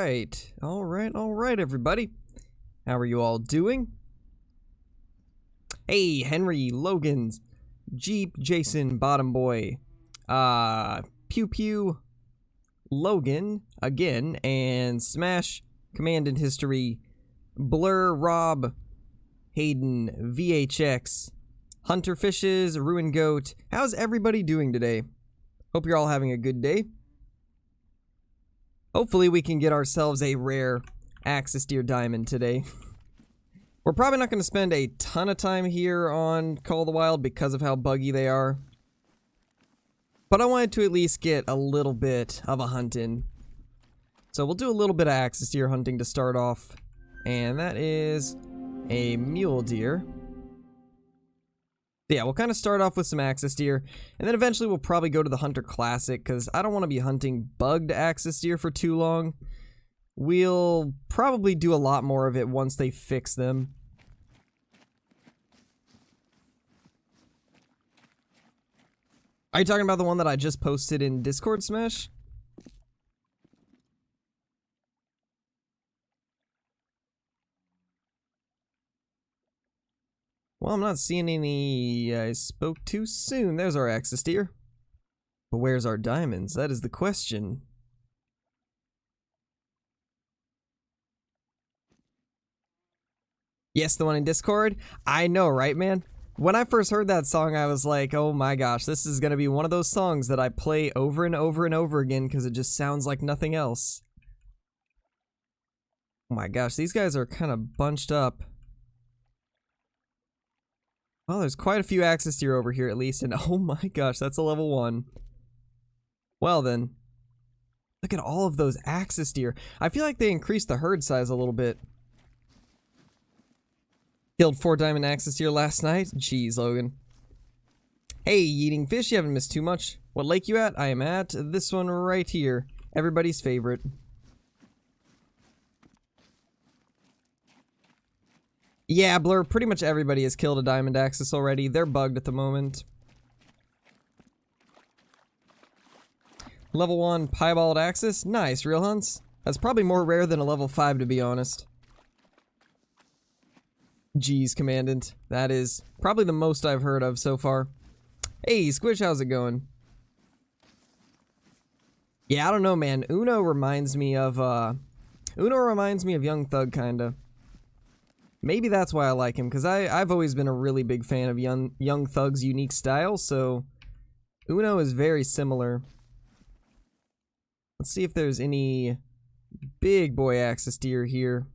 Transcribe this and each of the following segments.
All right, everybody. How are you all doing? Hey, Henry, Logan's, Jeep, Jason, Bottom Boy, Pew Pew, Logan, again, and Smash, Command and History, Blur, Rob, Hayden, VHX, Hunter Fishes, Ruin Goat. How's everybody doing today? Hope you're all having a good day. Hopefully we can get ourselves a rare Axis Deer Diamond today. We're probably not going to spend a ton of time here on Call of the Wild because of how buggy they are. But I wanted to at least get a little bit of a hunt in. So we'll do a little bit of Axis Deer hunting to start off. And that is a mule deer. Yeah, we'll kind of start off with some Axis Deer, and then eventually we'll probably go to the Hunter Classic, because I don't want to be hunting bugged Axis Deer for too long. We'll probably do a lot more of it once they fix them. Are you talking about the one that I just posted in Discord, Smash? Well, I'm not seeing any. I spoke too soon. There's our Axis Deer. But where's our diamonds? That is the question. Yes, the one in Discord? I know, right, man? When I first heard that song, I was like, oh my gosh, this is gonna be one of those songs that I play over and over and over again because it just sounds like nothing else. Oh my gosh, these guys are kind of bunched up. Well, there's quite a few Axis Deer over here at least, and oh my gosh, that's a level 1. Well then, look at all of those Axis Deer. I feel like they increased the herd size a little bit. Killed 4 diamond Axis Deer last night? Jeez, Logan. Hey, eating fish, you haven't missed too much. What lake you at? I am at this one right here. Everybody's favorite. Yeah, Blur, pretty much everybody has killed a diamond Axis already. They're bugged at the moment. Level 1 piebald Axis. Nice, real hunts. That's probably more rare than a level 5, to be honest. Jeez, Commandant. That is probably the most I've heard of so far. Hey, Squish, how's it going? Yeah, I don't know, man. Uno reminds me of Young Thug, kinda. Maybe that's why I like him, because I've always been a really big fan of Young Thug's unique style, so Uno is very similar. Let's see if there's any big boy Axis Deer here.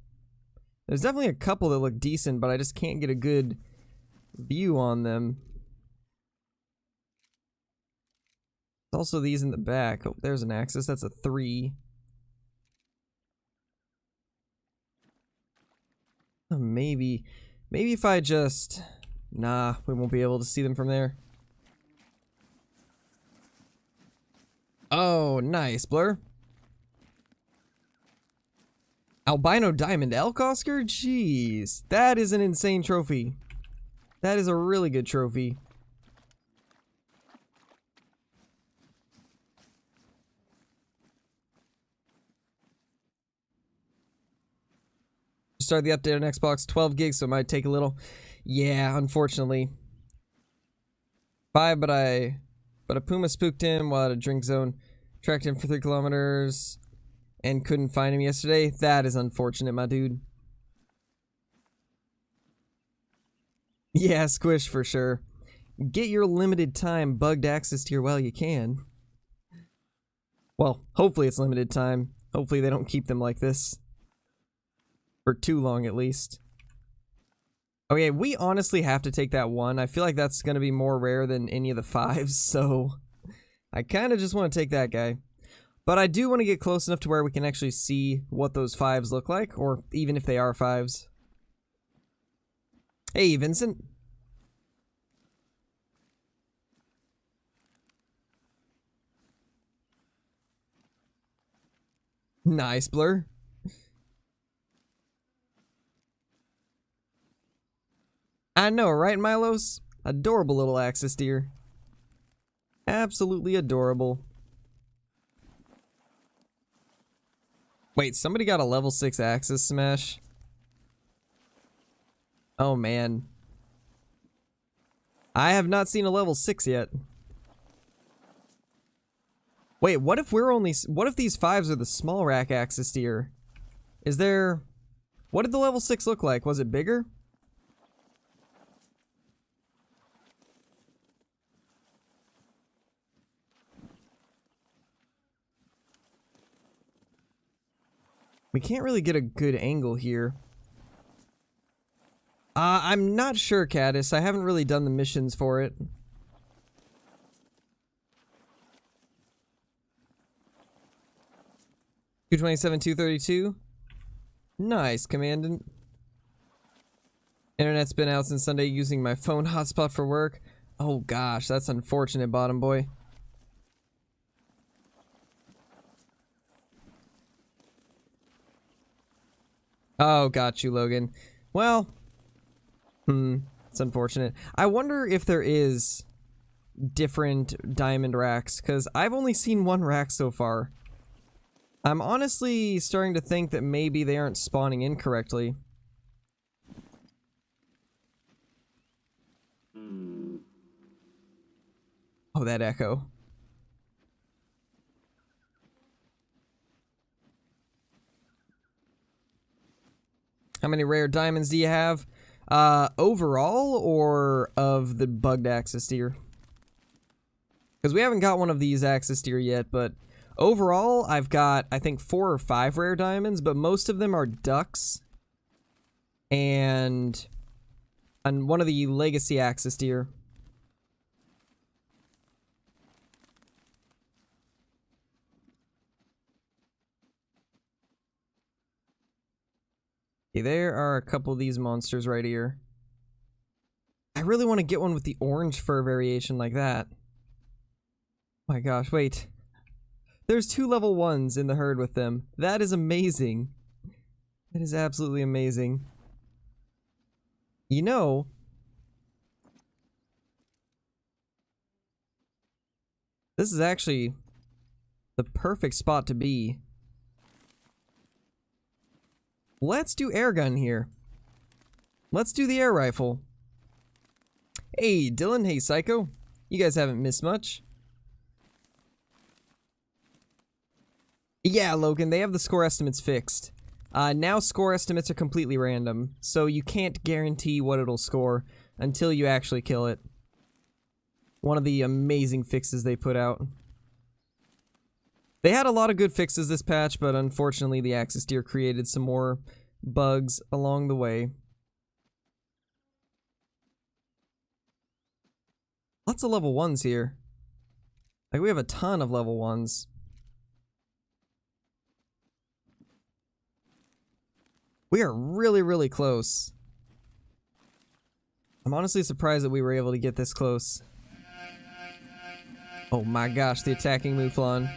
There's definitely a couple that look decent, but I just can't get a good view on them. There's also these in the back. Oh, there's an Axis. That's a 3. Maybe if I just... Nah, we won't be able to see them from there. Oh, nice, Blur. Albino Diamond Elk Oscar? Jeez. That is an insane trophy. That is a really good trophy. Start the update on Xbox, 12 gigs, so it might take a little. Yeah, unfortunately. 5, but a puma spooked him while at a drink zone. Tracked him for 3 kilometers and couldn't find him yesterday. That is unfortunate, my dude. Yeah, Squish for sure. Get your limited time bugged Axis Deer while you can. Well, hopefully it's limited time. Hopefully they don't keep them like this. For too long, at least. Okay, we honestly have to take that 1. I feel like that's going to be more rare than any of the 5s, so I kind of just want to take that guy. But I do want to get close enough to where we can actually see what those 5s look like, or even if they are 5s. Hey, Vincent. Nice, Blur. I know, right, Milos? Adorable little Axis Deer. Absolutely adorable. Wait, somebody got a level 6 Axis Smash? Oh man. I have not seen a level 6 yet. Wait, what if these 5s are the small rack Axis tier? Is there... What did the level 6 look like? Was it bigger? We can't really get a good angle here. I'm not sure, Caddis. I haven't really done the missions for it. $227, $232. Nice, Commandant. Internet's been out since Sunday using my phone hotspot for work. Oh gosh, that's unfortunate, Bottom Boy. Oh, got you, Logan. Well, it's unfortunate. I wonder if there is different diamond racks, because I've only seen one rack so far. I'm honestly starting to think that maybe they aren't spawning incorrectly. Oh, that echo. How many rare diamonds do you have? Overall, or of the bugged Axis tier? Because we haven't got one of these Axis tier yet, but overall, I've got, I think, 4 or 5 rare diamonds, but most of them are ducks. And one of the legacy Axis tier. Okay, there are a couple of these monsters right here. I really want to get one with the orange fur variation like that. Oh my gosh, wait. There's 2 level 1s in the herd with them. That is amazing. That is absolutely amazing. You know, this is actually the perfect spot to be. Let's do air gun here. Let's do the air rifle. Hey, Dylan. Hey, Psycho. You guys haven't missed much. Yeah, Logan, they have the score estimates fixed. Now score estimates are completely random, so you can't guarantee what it'll score until you actually kill it. One of the amazing fixes they put out. They had a lot of good fixes this patch, but unfortunately the Axis tier created some more bugs along the way. Lots of level 1s here. Like, we have a ton of level 1s. We are really, really close. I'm honestly surprised that we were able to get this close. Oh my gosh, the attacking Mouflon.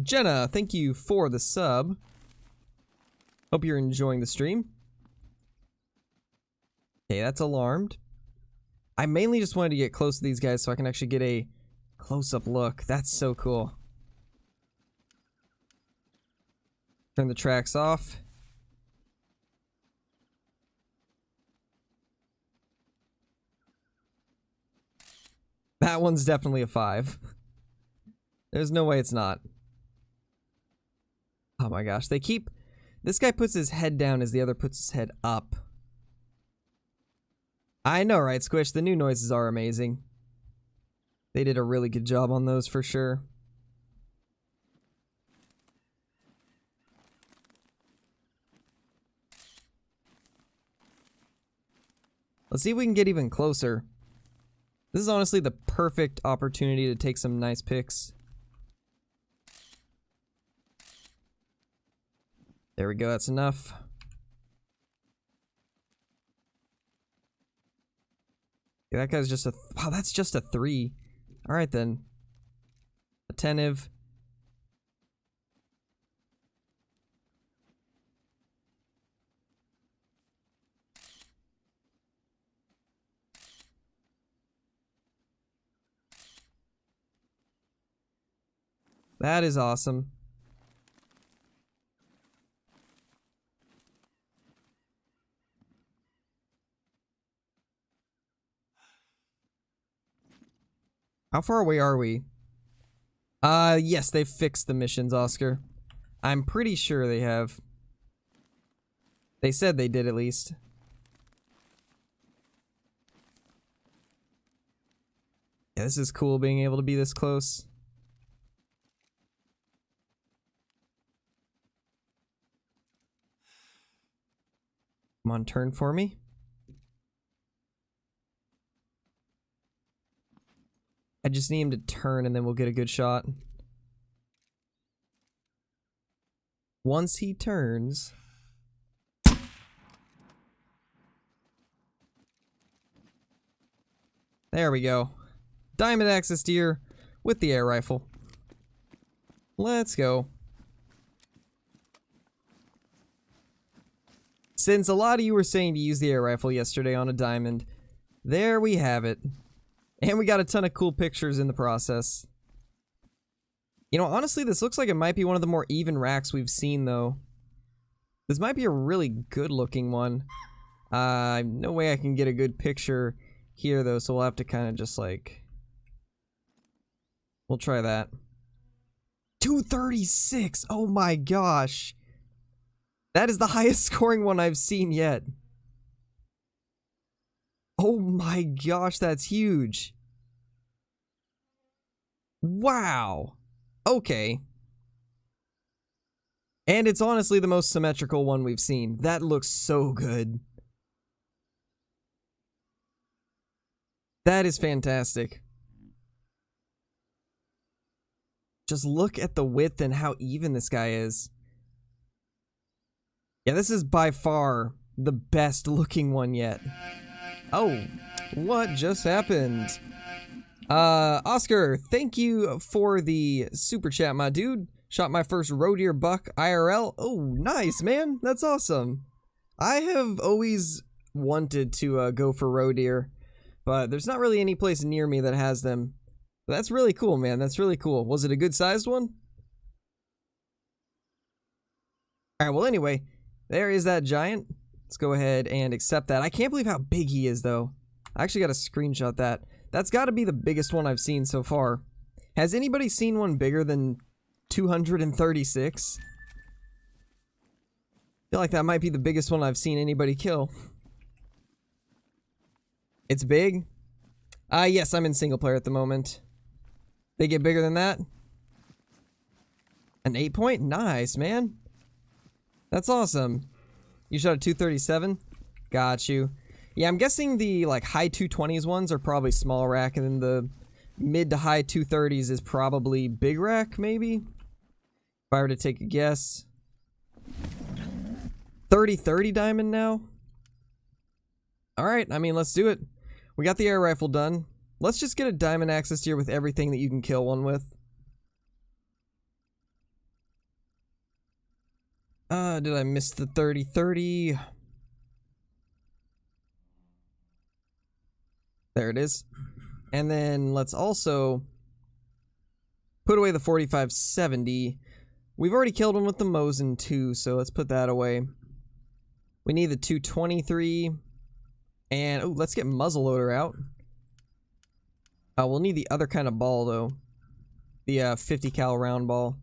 Jenna, thank you for the sub. Hope you're enjoying the stream. Okay, that's alarmed. I mainly just wanted to get close to these guys so I can actually get a close-up look. That's so cool. Turn the tracks off. That one's definitely a 5. There's no way it's not. Oh my gosh, they keep... This guy puts his head down as the other puts his head up. I know, right, Squish? The new noises are amazing. They did a really good job on those for sure. Let's see if we can get even closer. This is honestly the perfect opportunity to take some nice pics. There we go, that's enough. Yeah, that guy's just a... Wow, that's just a 3. Alright then. Attentive. That is awesome. How far away are we? Yes, they've fixed the missions, Oscar. I'm pretty sure they have. They said they did, at least. Yeah, this is cool being able to be this close. Come on, turn for me. I just need him to turn and then we'll get a good shot. Once he turns... There we go. Diamond Axis Deer with the air rifle. Let's go. Since a lot of you were saying to use the air rifle yesterday on a diamond, there we have it. And we got a ton of cool pictures in the process. You know, honestly, this looks like it might be one of the more even racks we've seen, though. This might be a really good-looking one. No way I can get a good picture here, though, so we'll have to kind of just, like... We'll try that. 236! Oh my gosh! That is the highest scoring one I've seen yet. Oh my gosh, that's huge. Wow. Okay. And it's honestly the most symmetrical one we've seen. That looks so good. That is fantastic. Just look at the width and how even this guy is. Yeah, this is by far the best looking one yet. Oh, what just happened? Oscar, thank you for the super chat, my dude. Shot my first roe deer buck IRL. Oh, nice, man. That's awesome. I have always wanted to go for roe deer, but there's not really any place near me that has them. But that's really cool, man. That's really cool. Was it a good sized one? Alright, well anyway, there is that giant. Let's go ahead and accept that. I can't believe how big he is, though. I actually got to screenshot that. That's got to be the biggest one I've seen so far. Has anybody seen one bigger than 236? I feel like that might be the biggest one I've seen anybody kill. It's big? Yes, I'm in single player at the moment. They get bigger than that? An 8-point? Nice, man. That's awesome. You shot a 237? Got you. Yeah, I'm guessing the like high 220s ones are probably small rack, and then the mid to high 230s is probably big rack, maybe? If I were to take a guess. 30-30 diamond now? Alright, I mean, let's do it. We got the air rifle done. Let's just get a diamond axis deer with everything that you can kill one with. Did I miss the 30-30? There it is. And then let's also put away the 45-70. We've already killed one with the Mosin too, so let's put that away. We need the 223. And, oh, let's get muzzleloader out. We'll need the other kind of ball, though. The 50 cal round ball.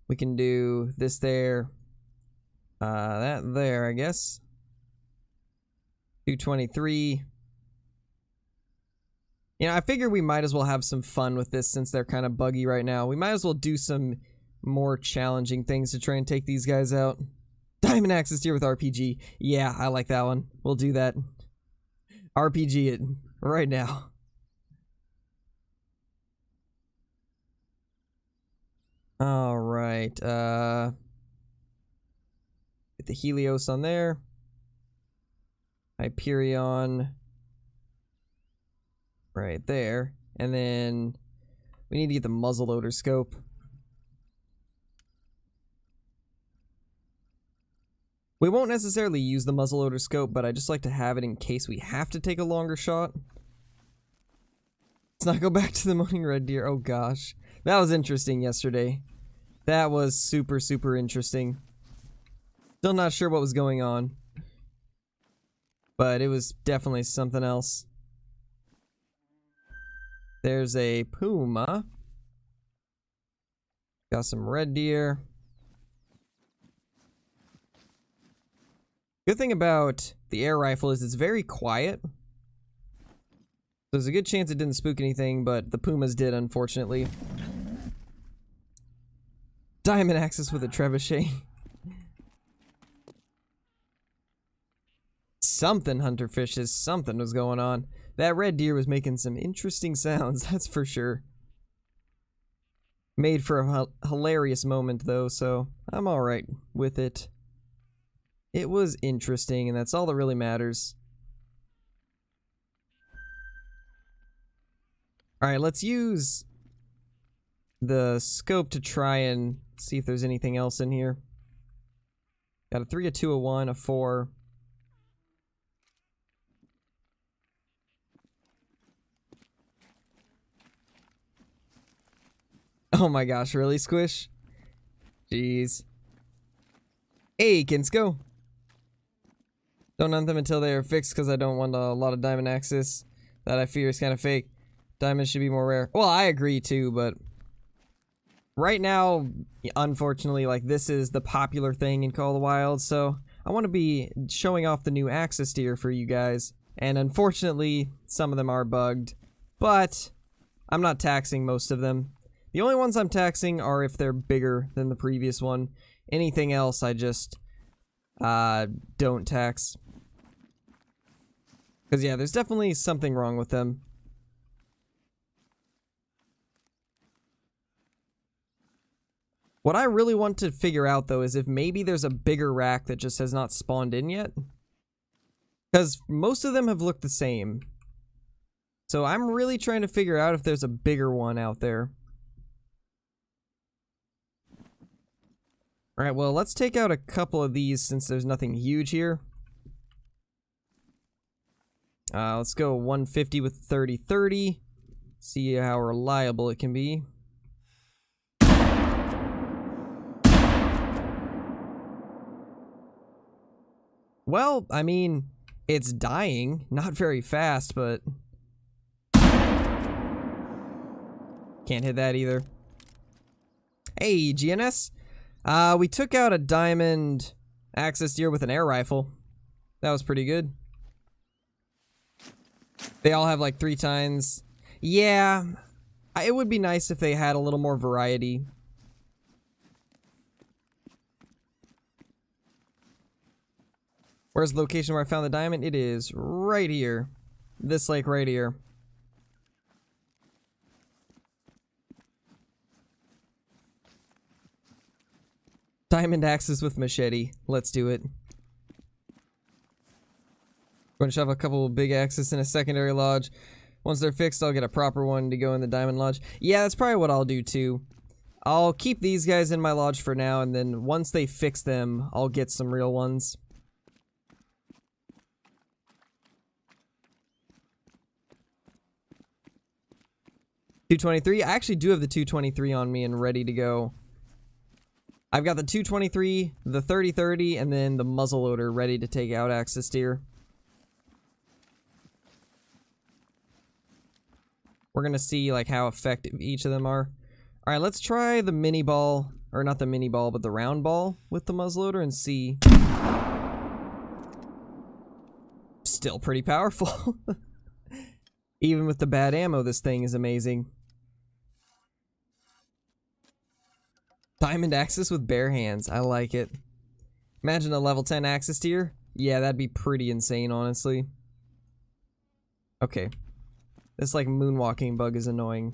We can do this there. That there, I guess. 223. You know, I figure we might as well have some fun with this since they're kind of buggy right now. We might as well do some more challenging things to try and take these guys out. Diamond Axis Deer with RPG. Yeah, I like that one. We'll do that. RPG it right now. Alright, get the Helios on there. Hyperion. Right there. And then we need to get the muzzleloader scope. We won't necessarily use the muzzleloader scope, but I just like to have it in case we have to take a longer shot. Let's not go back to the moaning red deer. Oh gosh. That was interesting yesterday. That was super, super interesting. Still not sure what was going on. But it was definitely something else. There's a puma. Got some red deer. Good thing about the air rifle is it's very quiet. There's a good chance it didn't spook anything, but the pumas did, unfortunately. Diamond axis with a trebuchet. Something, hunterfishes, something was going on. That red deer was making some interesting sounds, that's for sure. Made for a hilarious moment, though, so I'm alright with it. It was interesting, and that's all that really matters. Alright, let's use the scope to try and see if there's anything else in here. Got a 3, a 2, a 1, a 4. Oh my gosh, really, Squish? Jeez. Hey, Kinsko. Don't hunt them until they are fixed because I don't want a lot of diamond axis that I fear is kind of fake. Diamonds should be more rare. Well, I agree too, but right now, unfortunately, like, this is the popular thing in Call of the Wild, so I want to be showing off the new axis deer for you guys. And unfortunately, some of them are bugged, but I'm not taxing most of them. The only ones I'm taxing are if they're bigger than the previous one. Anything else, I just don't tax. Because, yeah, there's definitely something wrong with them. What I really want to figure out, though, is if maybe there's a bigger rack that just has not spawned in yet. Because most of them have looked the same. So I'm really trying to figure out if there's a bigger one out there. Alright, well, let's take out a couple of these since there's nothing huge here. Let's go 150 with 30-30. See how reliable it can be. Well, I mean, it's dying. Not very fast, but... Can't hit that either. Hey, GNS. We took out a diamond axis deer with an air rifle. That was pretty good. They all have like 3 tines. Yeah, it would be nice if they had a little more variety. Where's the location where I found the diamond? It is right here. This lake right here. Diamond axes with machete. Let's do it. Going to shove a couple of big axes in a secondary lodge. Once they're fixed, I'll get a proper one to go in the diamond lodge. Yeah, that's probably what I'll do too. I'll keep these guys in my lodge for now, and then once they fix them, I'll get some real ones. .223. I actually do have the 223 on me and ready to go. I've got the 223, the 30-30, and then the muzzleloader ready to take out axis deer. We're gonna see like how effective each of them are. All right, let's try the mini ball, or not the mini ball, but the round ball with the muzzleloader and see. Still pretty powerful. Even with the bad ammo, this thing is amazing. Diamond axis with bare hands. I like it. Imagine a level 10 axis deer. Yeah, that'd be pretty insane, honestly. Okay. This, like, moonwalking bug is annoying.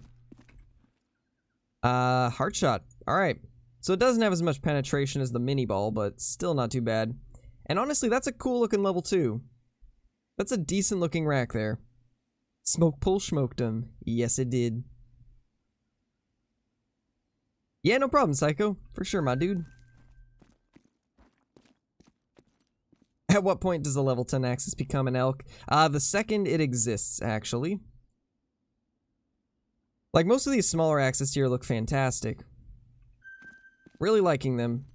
Heart shot. Alright. So it doesn't have as much penetration as the mini ball, but still not too bad. And honestly, that's a cool looking level 2. That's a decent looking rack there. Smoke pull smoked him. Yes, it did. Yeah, no problem, Psycho. For sure, my dude. At what point does a level 10 axis become an elk? The second it exists, actually. Like, most of these smaller axis here look fantastic. Really liking them.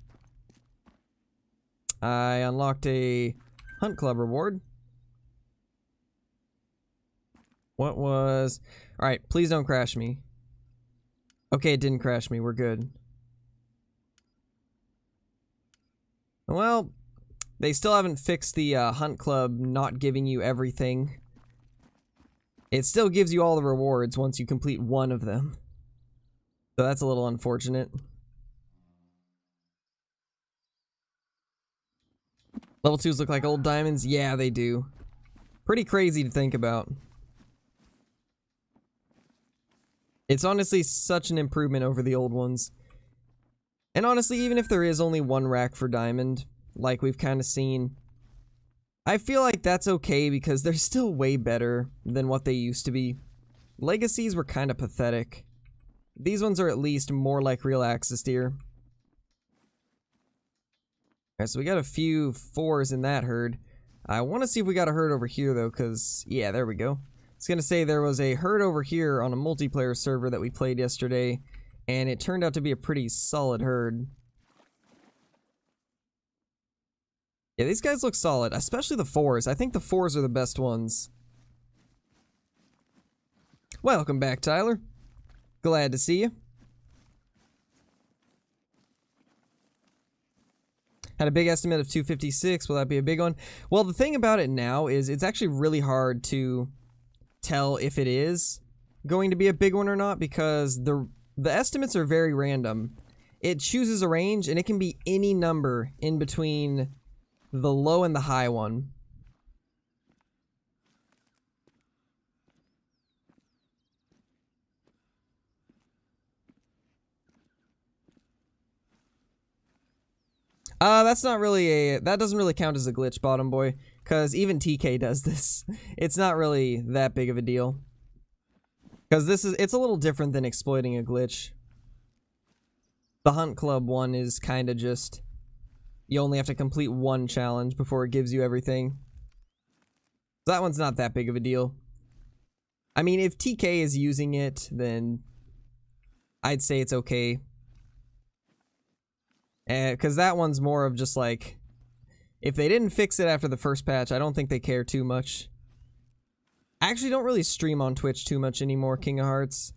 I unlocked a Hunt Club reward. What was... Alright, please don't crash me. Okay, it didn't crash me. We're good. Well, they still haven't fixed the Hunt Club not giving you everything. It still gives you all the rewards once you complete one of them. So that's a little unfortunate. Level 2s look like old diamonds? Yeah, they do. Pretty crazy to think about. It's honestly such an improvement over the old ones. And honestly, even if there is only one rack for diamond, like we've kind of seen, I feel like that's okay because they're still way better than what they used to be. Legacies were kind of pathetic. These ones are at least more like real axis deer. Alright, so we got a few 4s in that herd. I want to see if we got a herd over here though, because, yeah, there we go. I was going to say there was a herd over here on a multiplayer server that we played yesterday, and it turned out to be a pretty solid herd. Yeah, these guys look solid, especially the 4s. I think the 4s are the best ones. Welcome back, Tyler. Glad to see you. Had a big estimate of 256. Will that be a big one? Well, the thing about it now is it's actually really hard to tell if it is going to be a big one or not because the estimates are very random. It chooses a range and it can be any number in between the low and the high one. That's not really that doesn't really count as a glitch, bottom boy, because even TK does this. It's not really that big of a deal. Because it's a little different than exploiting a glitch. The Hunt Club one is kind of just, you only have to complete one challenge before it gives you everything. That one's not that big of a deal. I mean, if TK is using it, then I'd say it's okay. Because that one's more of just like, if they didn't fix it after the first patch, I don't think they care too much. I actually don't really stream on Twitch too much anymore, King of Hearts.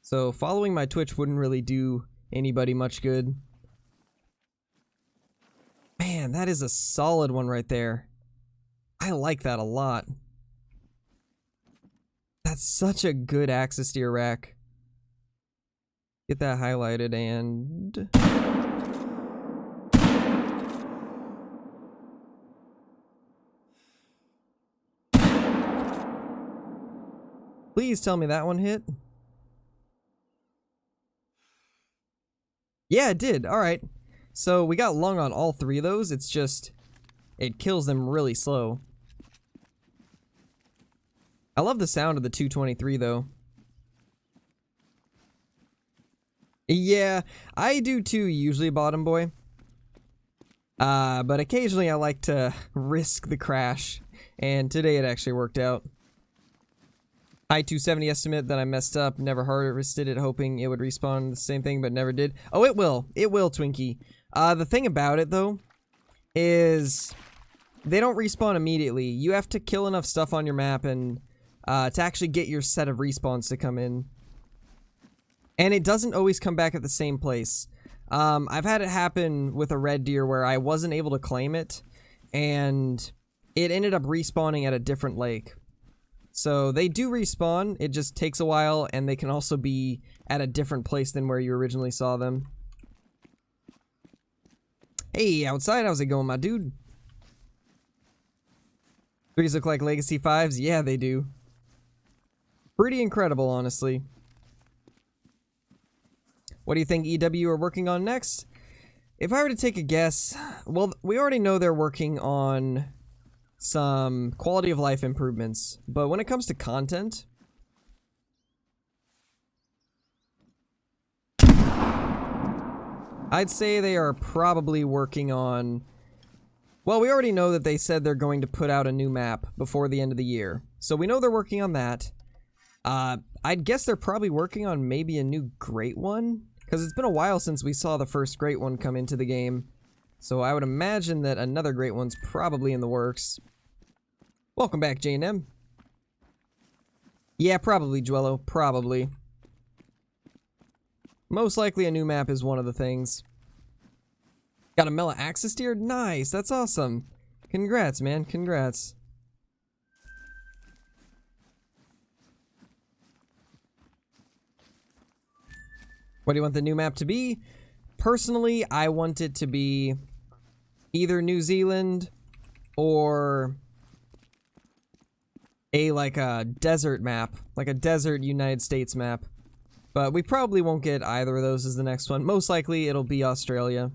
So following my Twitch wouldn't really do anybody much good. Man, that is a solid one right there. I like that a lot. That's such a good axis deer rack. Get that highlighted and... Please tell me that one hit. Yeah, it did. Alright. So we got lung on all 3 of those. It's just, it kills them really slow. I love the sound of the 223 though. Yeah, I do too, usually, bottom boy. But occasionally I like to risk the crash. And today it actually worked out. High 270 estimate that I messed up. Never harvested it, hoping it would respawn the same thing, but never did. Oh, it will. It will, Twinkie. The thing about it, though, is they don't respawn immediately. You have to kill enough stuff on your map and to actually get your set of respawns to come in. And it doesn't always come back at the same place. I've had it happen with a red deer where I wasn't able to claim it, and it ended up respawning at a different lake. So they do respawn, it just takes a while, and they can also be at a different place than where you originally saw them. Hey, outside, how's it going, my dude? 3s look like Legacy 5s? Yeah, they do. Pretty incredible, honestly. What do you think EW are working on next? If I were to take a guess, well, we already know they're working on some quality of life improvements, but when it comes to content, I'd say they are probably working on, well, we already know that they said they're going to put out a new map before the end of the year, so we know they're working on that. I'd guess they're probably working on maybe a new great one, because it's been a while since we saw the first great one come into the game. So I would imagine that another great one's probably in the works. Welcome back, J&M. Yeah, probably, Dwello. Probably. Most likely a new map is one of the things. Got a Mela Axis deer? Nice, that's awesome. Congrats, man, congrats. What do you want the new map to be? Personally, I want it to be either New Zealand or like a desert map, like a desert United States map. But we probably won't get either of those as the next one. Most likely it'll be Australia,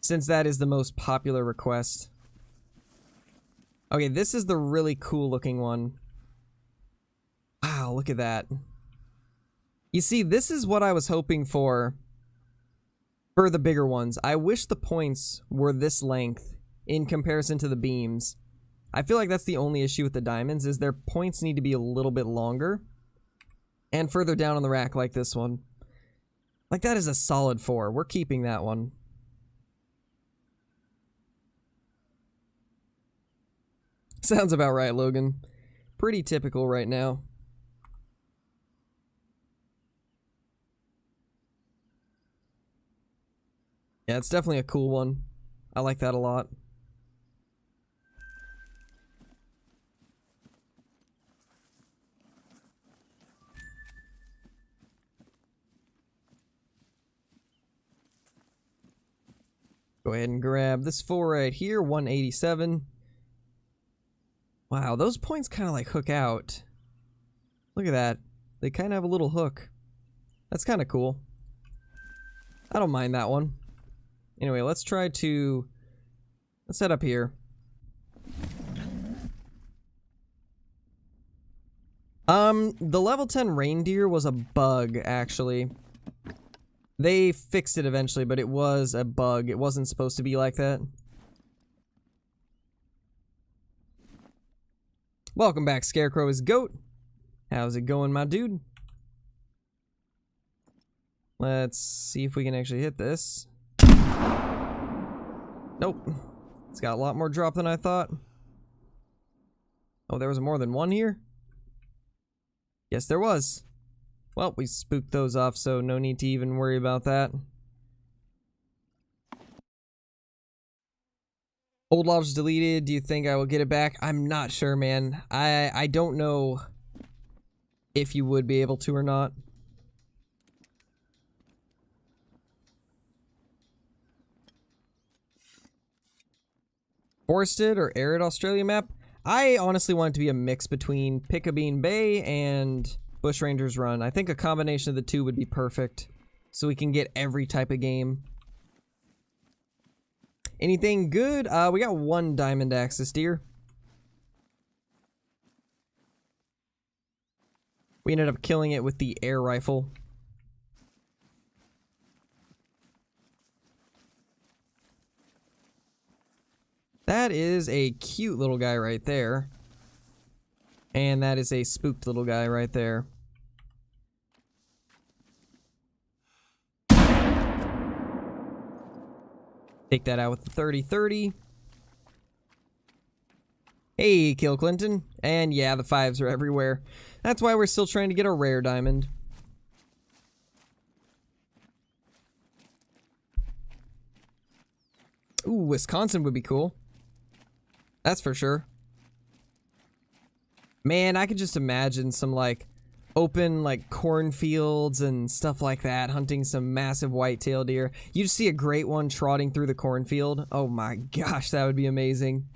since that is the most popular request. Okay, this is the really cool looking one. Wow, look at that. You see, this is what I was hoping for the bigger ones. I wish the points were this length in comparison to the beams. I feel like that's the only issue with the diamonds, is their points need to be a little bit longer and further down on the rack like this one. Like, that is a solid 4. We're keeping that one. Sounds about right, Logan. Pretty typical right now. Yeah, it's definitely a cool one. I like that a lot. Go ahead and grab this 4 right here, 187. Wow, those points kind of like hook out. Look at that. They kind of have a little hook. That's kind of cool. I don't mind that one. Anyway, let's try to... Let's head up here. The level 10 reindeer was a bug, actually. They fixed it eventually, but it was a bug. It wasn't supposed to be like that. Welcome back, Scarecrow is GOAT. How's it going, my dude? Let's see if we can actually hit this. Nope. It's got a lot more drop than I thought. Oh, there was more than one here? Yes, there was. Well, we spooked those off, so no need to even worry about that. Old lob's deleted. Do you think I will get it back? I'm not sure, man. I don't know if you would be able to or not. Forested or arid Australia map? I honestly want it to be a mix between Pickabeen Bay and Bushrangers Run. I think a combination of the two would be perfect, so we can get every type of game. Anything good? We got one diamond axis deer. We ended up killing it with the air rifle. That is a cute little guy right there. And that is a spooked little guy right there. Take that out with the 30-30. Hey, Kill Clinton. And yeah, the 5s are everywhere. That's why we're still trying to get a rare diamond. Ooh, Wisconsin would be cool. That's for sure. Man, I could just imagine some, like, open, like, cornfields and stuff like that, hunting some massive white-tailed deer. You just see a great one trotting through the cornfield. Oh my gosh, that would be amazing.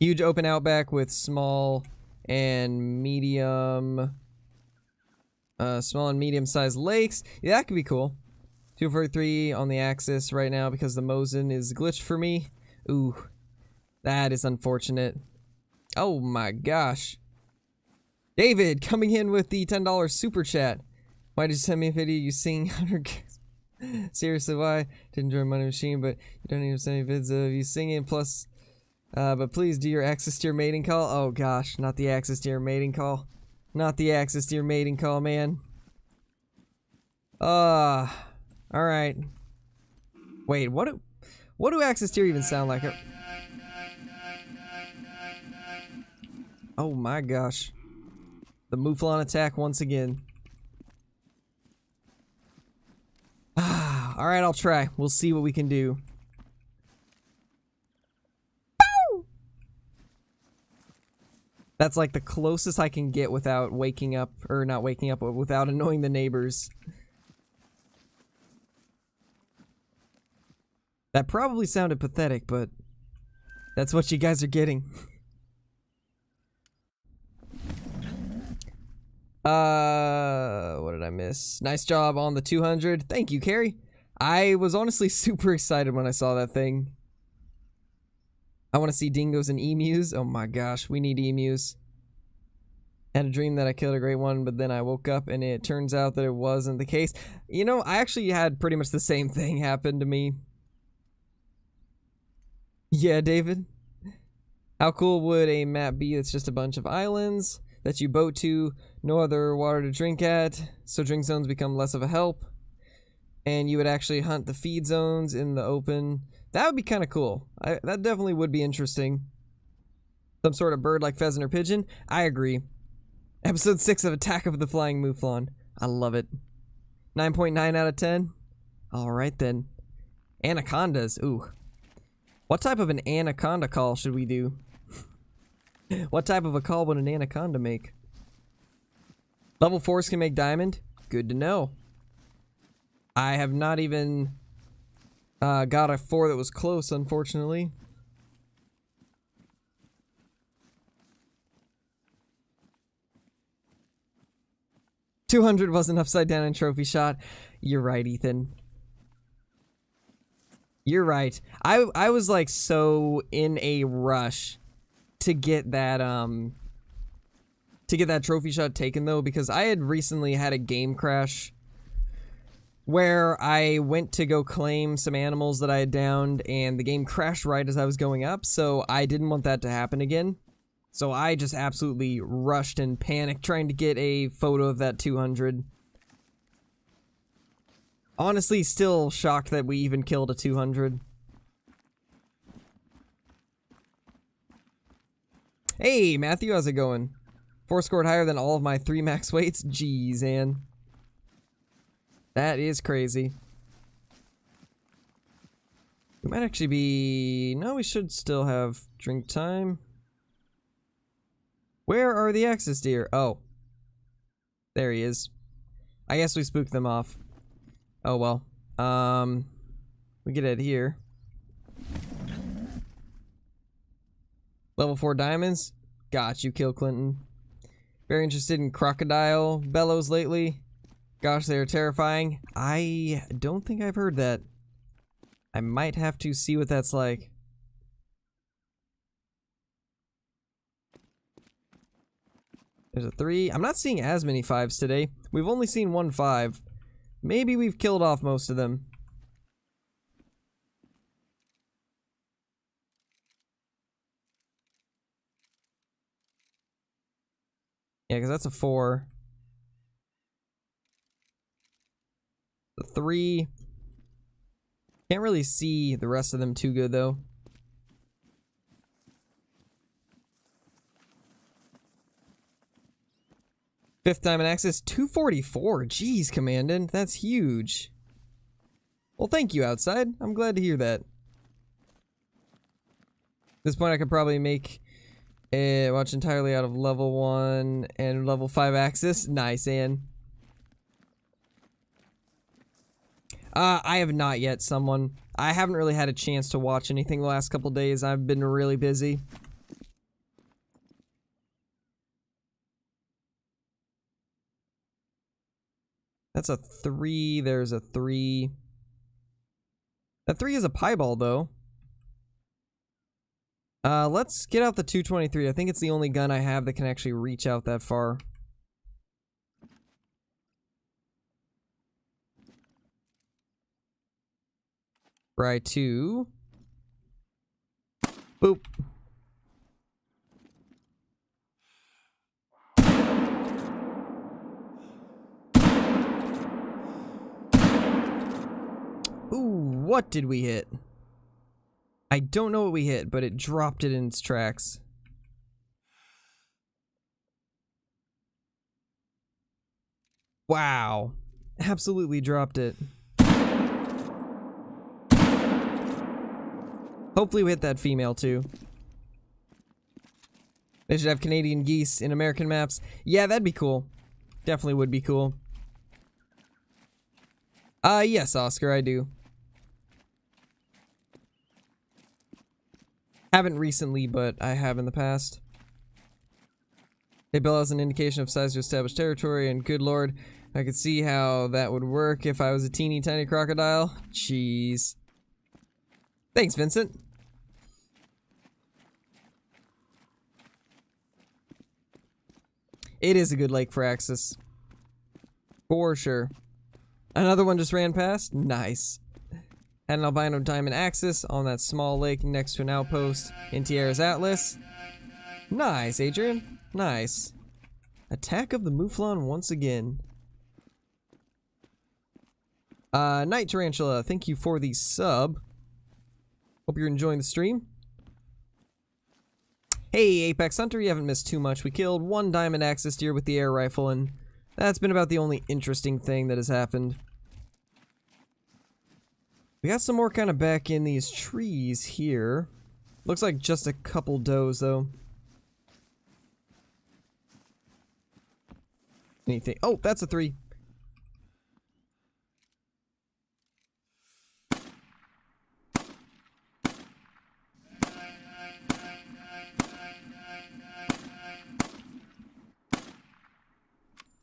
Huge open outback with small and medium... small and medium-sized lakes. Yeah, that could be cool. 243 on the axis right now because the Mosin is glitched for me. Ooh, that is unfortunate. Oh my gosh. David coming in with the $10 super chat. Why did you send me a video you sing 100? Seriously, why? Didn't join Money Machine, but you don't even send me vids of you singing. Plus, But please do your access to your mating call. Oh gosh, not the access to your mating call. Not the access to your mating call, man. Alright. Wait, what do access to even sound like? Oh my gosh. The Mouflon attack once again. Alright, I'll try. We'll see what we can do. That's like the closest I can get without waking up, or not waking up, but without annoying the neighbors. That probably sounded pathetic, but that's what you guys are getting. What did I miss? Nice job on the 200. Thank you, Carrie. I was honestly super excited when I saw that thing. I want to see dingoes and emus. Oh my gosh, we need emus. Had a dream that I killed a great one, but then I woke up and it turns out that it wasn't the case. You know, I actually had pretty much the same thing happen to me. Yeah, David. How cool would a map be that's just a bunch of islands that you boat to, no other water to drink at, so drink zones become less of a help, and you would actually hunt the feed zones in the open? That would be kind of cool. That definitely would be interesting. Some sort of bird like pheasant or pigeon? I agree. Episode 6 of Attack of the Flying Mouflon. I love it. 9.9 out of 10? Alright then. Anacondas. Ooh. What type of an anaconda call should we do? What type of a call would an anaconda make? Level 4s can make diamond? Good to know. I have not even got a 4 that was close, unfortunately. $200 wasn't upside down in trophy shot. You're right, Ethan. You're right. I was like so in a rush to get that trophy shot taken though, because I had recently had a game crash where I went to go claim some animals that I had downed and the game crashed right as I was going up, so I didn't want that to happen again. So I just absolutely rushed and panicked trying to get a photo of that 200. Honestly, still shocked that we even killed a 200. Hey, Matthew, how's it going? 4 scored higher than all of my 3 max weights? Jeez, Ann. That is crazy. We might actually be... No, we should still have drink time. Where are the access deer? Oh. There he is. I guess we spooked them off. Oh well. We get it here. Level 4 diamonds? Got you, Kill Clinton. Very interested in crocodile bellows lately. Gosh, they're terrifying. I don't think I've heard that. I might have to see what that's like. There's a 3. I'm not seeing as many 5s today. We've only seen 1 5. Maybe we've killed off most of them. Yeah, because that's a 4. The 3. Can't really see the rest of them too good, though. Fifth diamond access, 244. Jeez, Commandant, that's huge. Well, thank you, Outside. I'm glad to hear that. At this point, I could probably make a watch entirely out of level 1 and level 5 access. Nice, Ann. I have not yet, someone. I haven't really had a chance to watch anything the last couple days. I've been really busy. That's a 3. There's a 3. That 3 is a piebald, though. Let's get out the 223. I think it's the only gun I have that can actually reach out that far. Right, 2. Boop. Ooh, what did we hit? I don't know what we hit, but it dropped it in its tracks. Wow. Absolutely dropped it. Hopefully we hit that female too. They should have Canadian geese in American maps. Yeah, that'd be cool. Definitely would be cool. Yes, Oscar, I do. Haven't recently, but I have in the past. A bill has an indication of size to establish territory, and good lord, I could see how that would work if I was a teeny tiny crocodile. Jeez. Thanks, Vincent. It is a good lake for Axis. For sure. Another one just ran past. Nice. Had an albino diamond Axis on that small lake next to an outpost in Tierra's Atlas. Nice, Adrian. Nice. Attack of the Mouflon once again. Night Tarantula, thank you for the sub. Hope you're enjoying the stream. Hey, Apex Hunter, you haven't missed too much. We killed one diamond Axis deer with the air rifle, and that's been about the only interesting thing that has happened. We got some more kind of back in these trees here. Looks like just a couple does, though. Anything? Oh, that's a 3.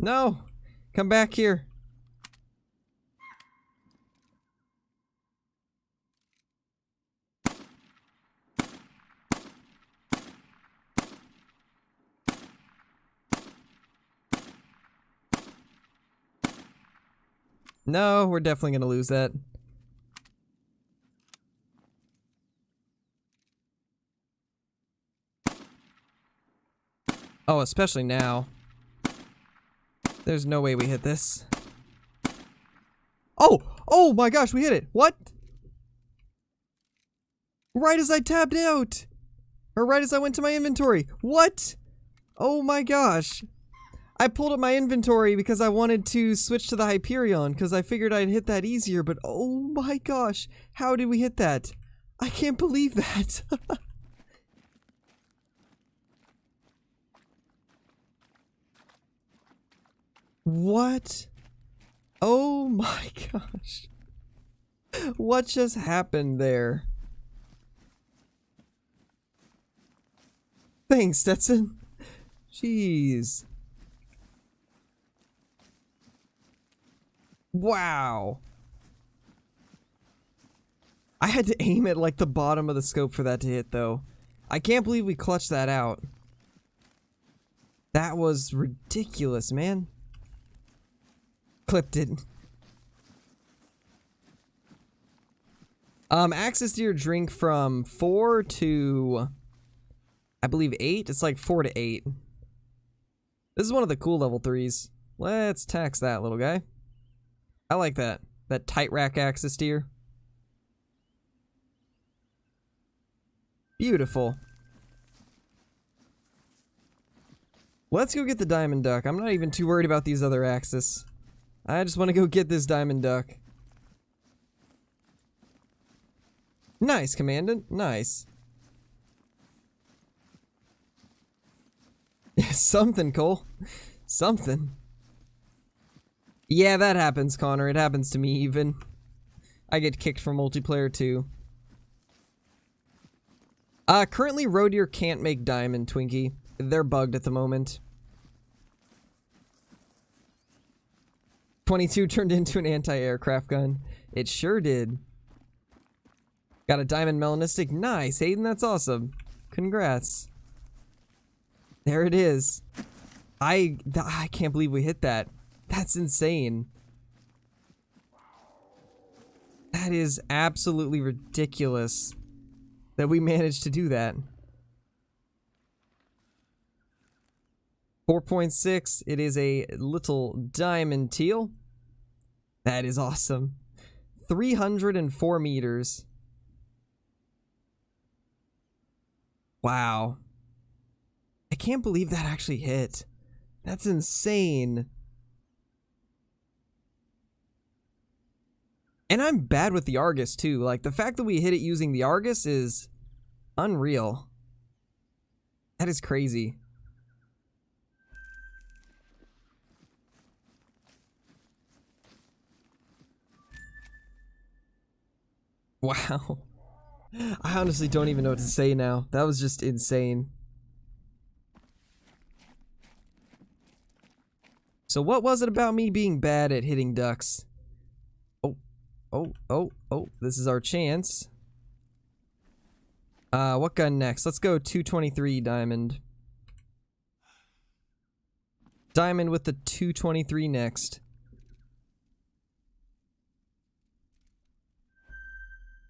No! Come back here. No, we're definitely gonna lose that. Oh, especially now. There's no way we hit this. Oh! Oh my gosh, we hit it! What? Right as I tabbed out! Or right as I went to my inventory. What? Oh my gosh. I pulled up my inventory because I wanted to switch to the Hyperion because I figured I'd hit that easier, but oh my gosh. How did we hit that? I can't believe that. What? Oh my gosh. What just happened there? Thanks, Stetson. Jeez. Wow. I had to aim at like the bottom of the scope for that to hit, though. I can't believe we clutched that out. That was ridiculous, man. Clipped it. Axis deer drink from 4 to, I believe 8. It's like 4 to 8. This is one of the cool level 3s. Let's tax that little guy. I like that. That tight rack Axis deer. Beautiful. Let's go get the diamond duck. I'm not even too worried about these other Axis. I just want to go get this diamond duck. Nice, Commandant. Nice. Something, Cole. Something. Yeah, that happens, Connor. It happens to me, even. I get kicked from multiplayer, too. Currently, roe deer can't make diamond, Twinkie. They're bugged at the moment. 22 turned into an anti-aircraft gun. It sure did. Got a diamond melanistic. Nice, Hayden. That's awesome. Congrats. There it is. I can't believe we hit that. That's insane. That is absolutely ridiculous that we managed to do that. 4.6. It is a little diamond teal. That is awesome. 304 meters. Wow. I can't believe that actually hit. That's insane. And I'm bad with the Argus too. Like, the fact that we hit it using the Argus is unreal. That is crazy. Wow. I honestly don't even know what to say now. That was just insane. So what was it about me being bad at hitting ducks? Oh, this is our chance. What gun next? Let's go 223 diamond. Diamond with the 223 next.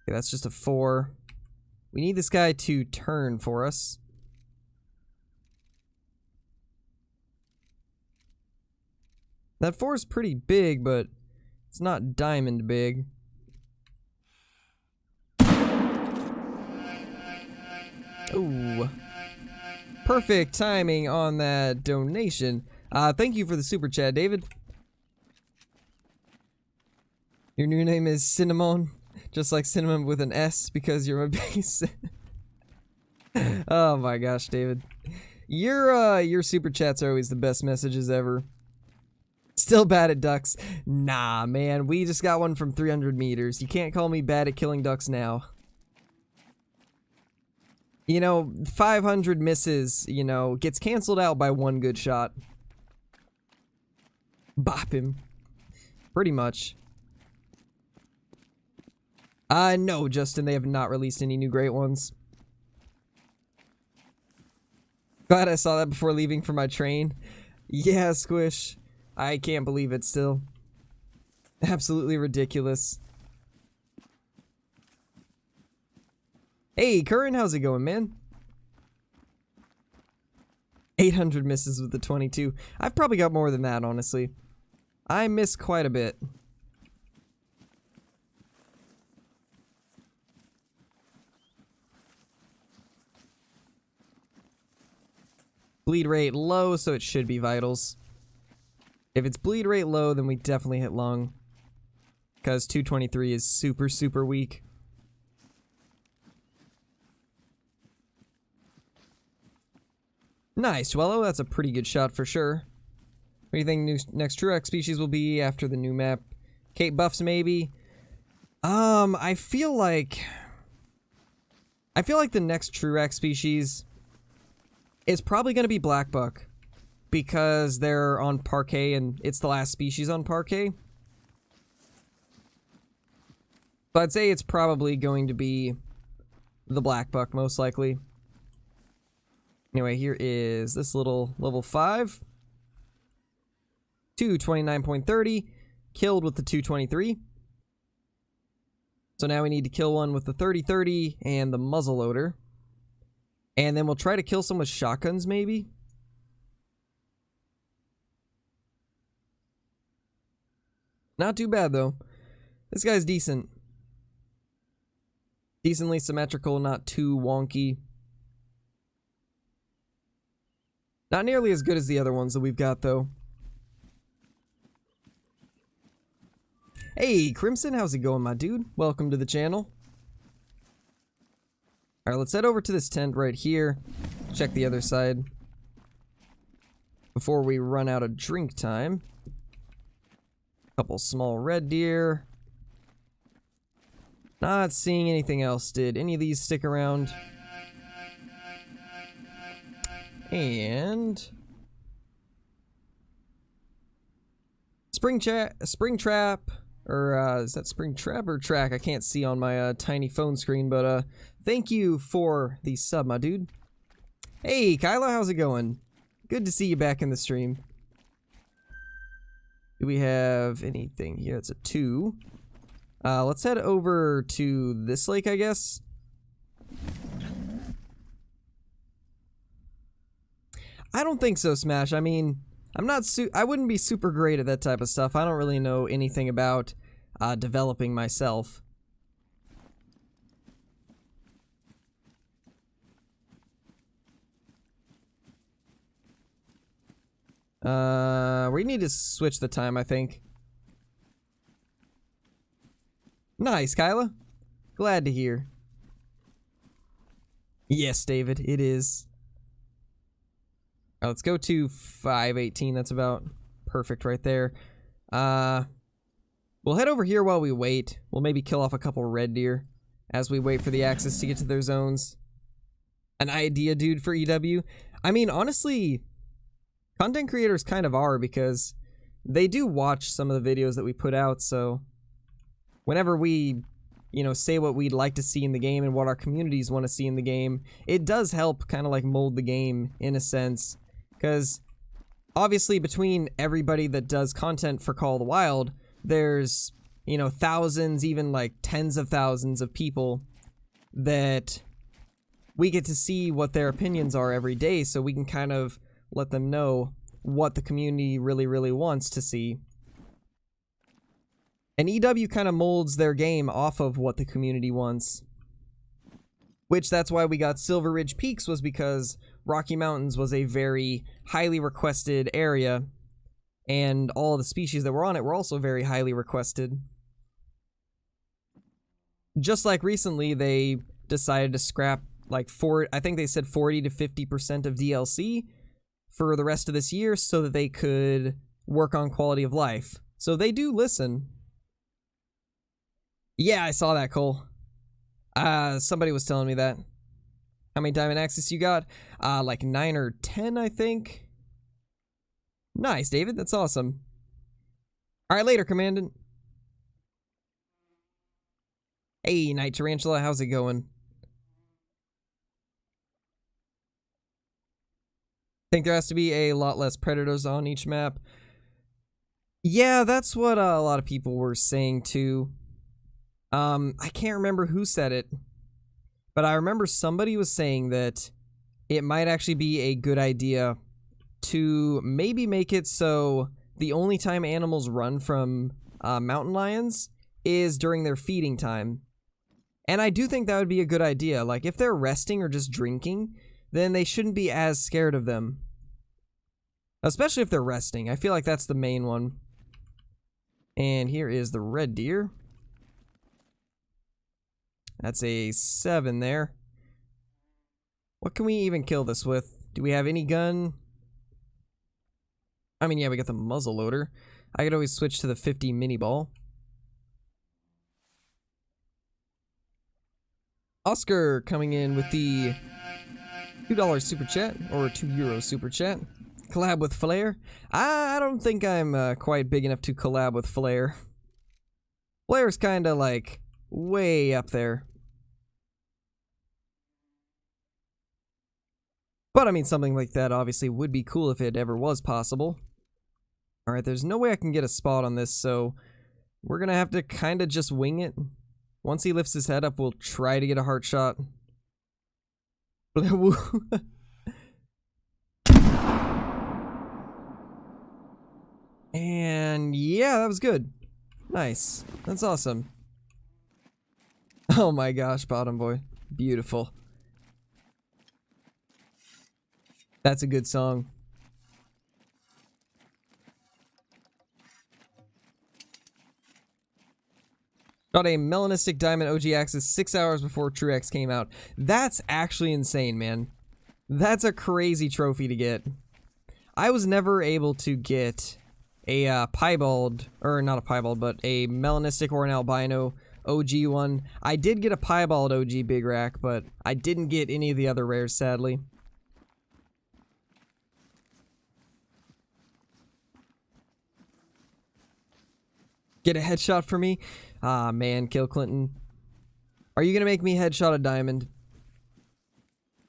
Okay, that's just a 4. We need this guy to turn for us. That 4 is pretty big, but it's not diamond big. Ooh. Perfect timing on that donation. Thank you for the super chat, David. Your new name is Cinnamon, just like cinnamon with an S because you're my base. Oh my gosh, David. Your super chats are always the best messages ever. Still bad at ducks. Nah, man, we just got one from 300 meters. You can't call me bad at killing ducks now. You know, 500 misses, you know, gets canceled out by one good shot. Bop him. Pretty much. No, Justin, they have not released any new great ones. Glad I saw that before leaving for my train. Yeah, Squish. I can't believe it still. Absolutely ridiculous. Hey, Curran, how's it going, man? 800 misses with the 22. I've probably got more than that, honestly. I miss quite a bit. Bleed rate low, so it should be vitals. If it's bleed rate low, then we definitely hit lung. Because 223 is super, super weak. Nice, Dwello. That's a pretty good shot for sure. What do you think next Truex species will be after the new map? Cape buffs, maybe? I feel like the next Truex species is probably going to be Blackbuck. Because they're on Parquet and it's the last species on Parquet. But I'd say it's probably going to be the Blackbuck, most likely. Anyway, here is this little level 5. 229.30. Killed with the 223. So now we need to kill one with the 30-30 and the muzzleloader. And then we'll try to kill some with shotguns, maybe? Not too bad, though. This guy's decent. Decently symmetrical, not too wonky. Not nearly as good as the other ones that we've got, though. Hey, Crimson, how's it going, my dude? Welcome to the channel. Alright, let's head over to this tent right here. Check the other side. Before we run out of drink time. Couple small red deer. Not seeing anything else. Did any of these stick around? And spring trap, or is that spring trap or track? I can't see on my tiny phone screen, but thank you for the sub, my dude. Hey, Kyla, how's it going? Good to see you back in the stream. Do we have anything here? It's a 2. Let's head over to this lake, I guess. I don't think so, Smash. I mean, I wouldn't be super great at that type of stuff. I don't really know anything about developing myself. We need to switch the time, I think. Nice, Kyla. Glad to hear. Yes, David, it is. Let's go to 5:18. That's about perfect right there. We'll head over here while we wait. We'll maybe kill off a couple red deer as we wait for the Axis to get to their zones. An idea, dude, for EW? I mean, honestly, content creators kind of are, because they do watch some of the videos that we put out, so whenever we, you know, say what we'd like to see in the game and what our communities want to see in the game, it does help kind of like mold the game in a sense, because obviously between everybody that does content for Call of the Wild, there's, you know, thousands, even like tens of thousands of people that we get to see what their opinions are every day, so we can kind of let them know what the community really wants to see. And EW kind of molds their game off of what the community wants. Which, that's why we got Silver Ridge Peaks, was because Rocky Mountains was a very highly requested area, and all of the species that were on it were also very highly requested. Just like recently, they decided to scrap like I think they said 40 to 50% of DLC for the rest of this year so that they could work on quality of life. So they do listen. Yeah, I saw that, Cole. Somebody was telling me that. How many diamond axes you got? Like 9 or 10, I think. Nice, David. That's awesome. Alright, later, Commandant. Hey, Night Tarantula, how's it going? Think there has to be a lot less predators on each map. Yeah, that's what a lot of people were saying too. I can't remember who said it, but I remember somebody was saying that it might actually be a good idea to maybe make it so the only time animals run from mountain lions is during their feeding time. And I do think that would be a good idea. Like, if they're resting or just drinking, then they shouldn't be as scared of them. Especially if they're resting. I feel like that's the main one. And here is the red deer. That's a 7 there. What can we even kill this with? Do we have any gun? I mean, yeah, we got the muzzle loader. I could always switch to the 50 mini ball. Oscar coming in with the $2 super chat, or €2 super chat. Collab with Flare? I don't think I'm quite big enough to collab with Flare. Flare's kind of like way up there. But I mean, something like that obviously would be cool if it ever was possible. Alright, there's no way I can get a spot on this, so we're gonna have to kind of just wing it. Once he lifts his head up, we'll try to get a heart shot. And yeah, that was good. Nice. That's awesome. Oh my gosh, Bottom Boy. Beautiful. That's a good song. Got a melanistic diamond OG Axis 6 hours before True X came out. That's actually insane, man. That's a crazy trophy to get. I was never able to get a piebald, or not a piebald, but a melanistic or an albino OG one. I did get a piebald OG Big Rack, but I didn't get any of the other rares, sadly. Get a headshot for me? Ah, man, Kill Clinton. Are you gonna make me headshot a diamond?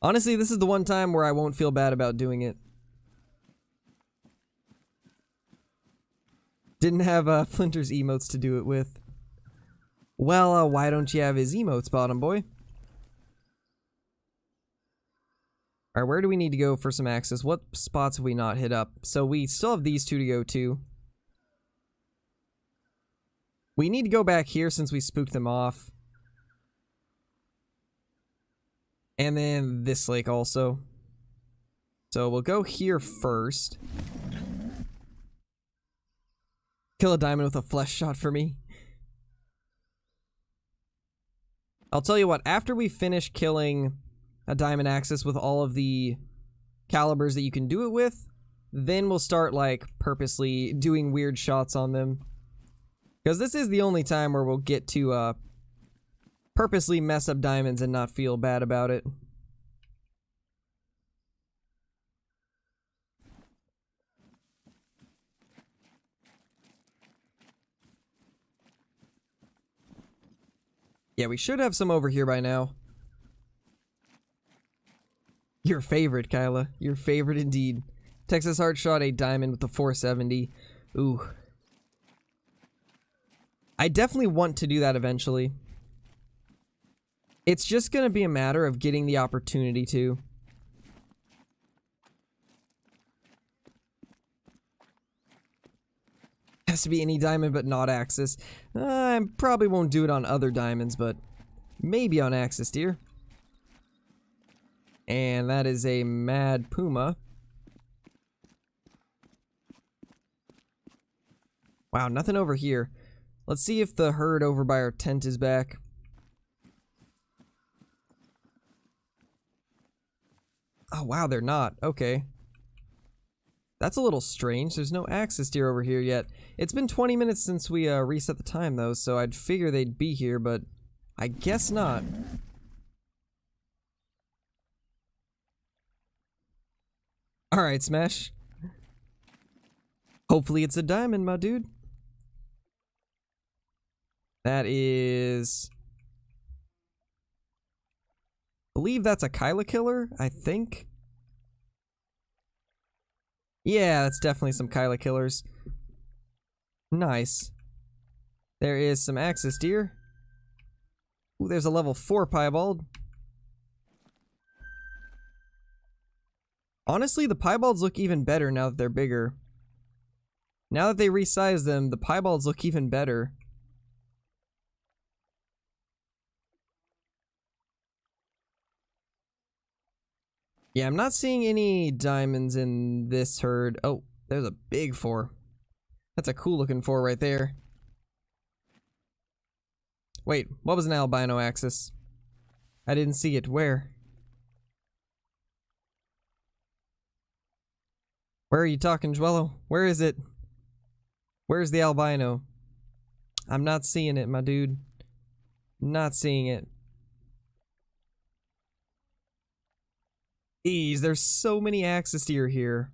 Honestly, this is the one time where I won't feel bad about doing it. Didn't have Flinter's emotes to do it with. Well, why don't you have his emotes, Bottom Boy? Alright, where do we need to go for some access? What spots have we not hit up? So we still have these two to go to. We need to go back here since we spooked them off. And then this lake also. So we'll go here first. Kill a diamond with a flesh shot for me. I'll tell you what, after we finish killing a diamond axis with all of the calibers that you can do it with, then we'll start like purposely doing weird shots on them. Because this is the only time where we'll get to purposely mess up diamonds and not feel bad about it. Yeah, we should have some over here by now. Your favorite, Kyla. Your favorite indeed. Texas Heart shot a diamond with the 470. Ooh. I definitely want to do that eventually. It's just gonna be a matter of getting the opportunity to. Has to be any diamond but not Axis. I probably won't do it on other diamonds, but maybe on Axis deer. And that is a mad puma. Wow, nothing over here. Let's see if the herd over by our tent is back. Oh wow, they're not. Okay. That's a little strange. There's no Axis deer over here yet. It's been 20 minutes since we reset the time though, so I'd figure they'd be here, but I guess not. Alright, Smash. Hopefully it's a diamond, my dude. That is... I believe that's a Kyla killer, I think. Yeah, that's definitely some Kyla killers. Nice. There is some Axis deer. Ooh, there's a level 4 piebald. Honestly, the piebalds look even better now that they're bigger. Now that they resized them, the piebalds look even better. Yeah, I'm not seeing any diamonds in this herd. Oh, there's a big 4. That's a cool looking 4 right there. Wait, what was an albino axis? I didn't see it. Where? Where are you talking, Dwello? Where is it? Where's the albino? I'm not seeing it, my dude. Not seeing it. Jeez, there's so many Axis deer here.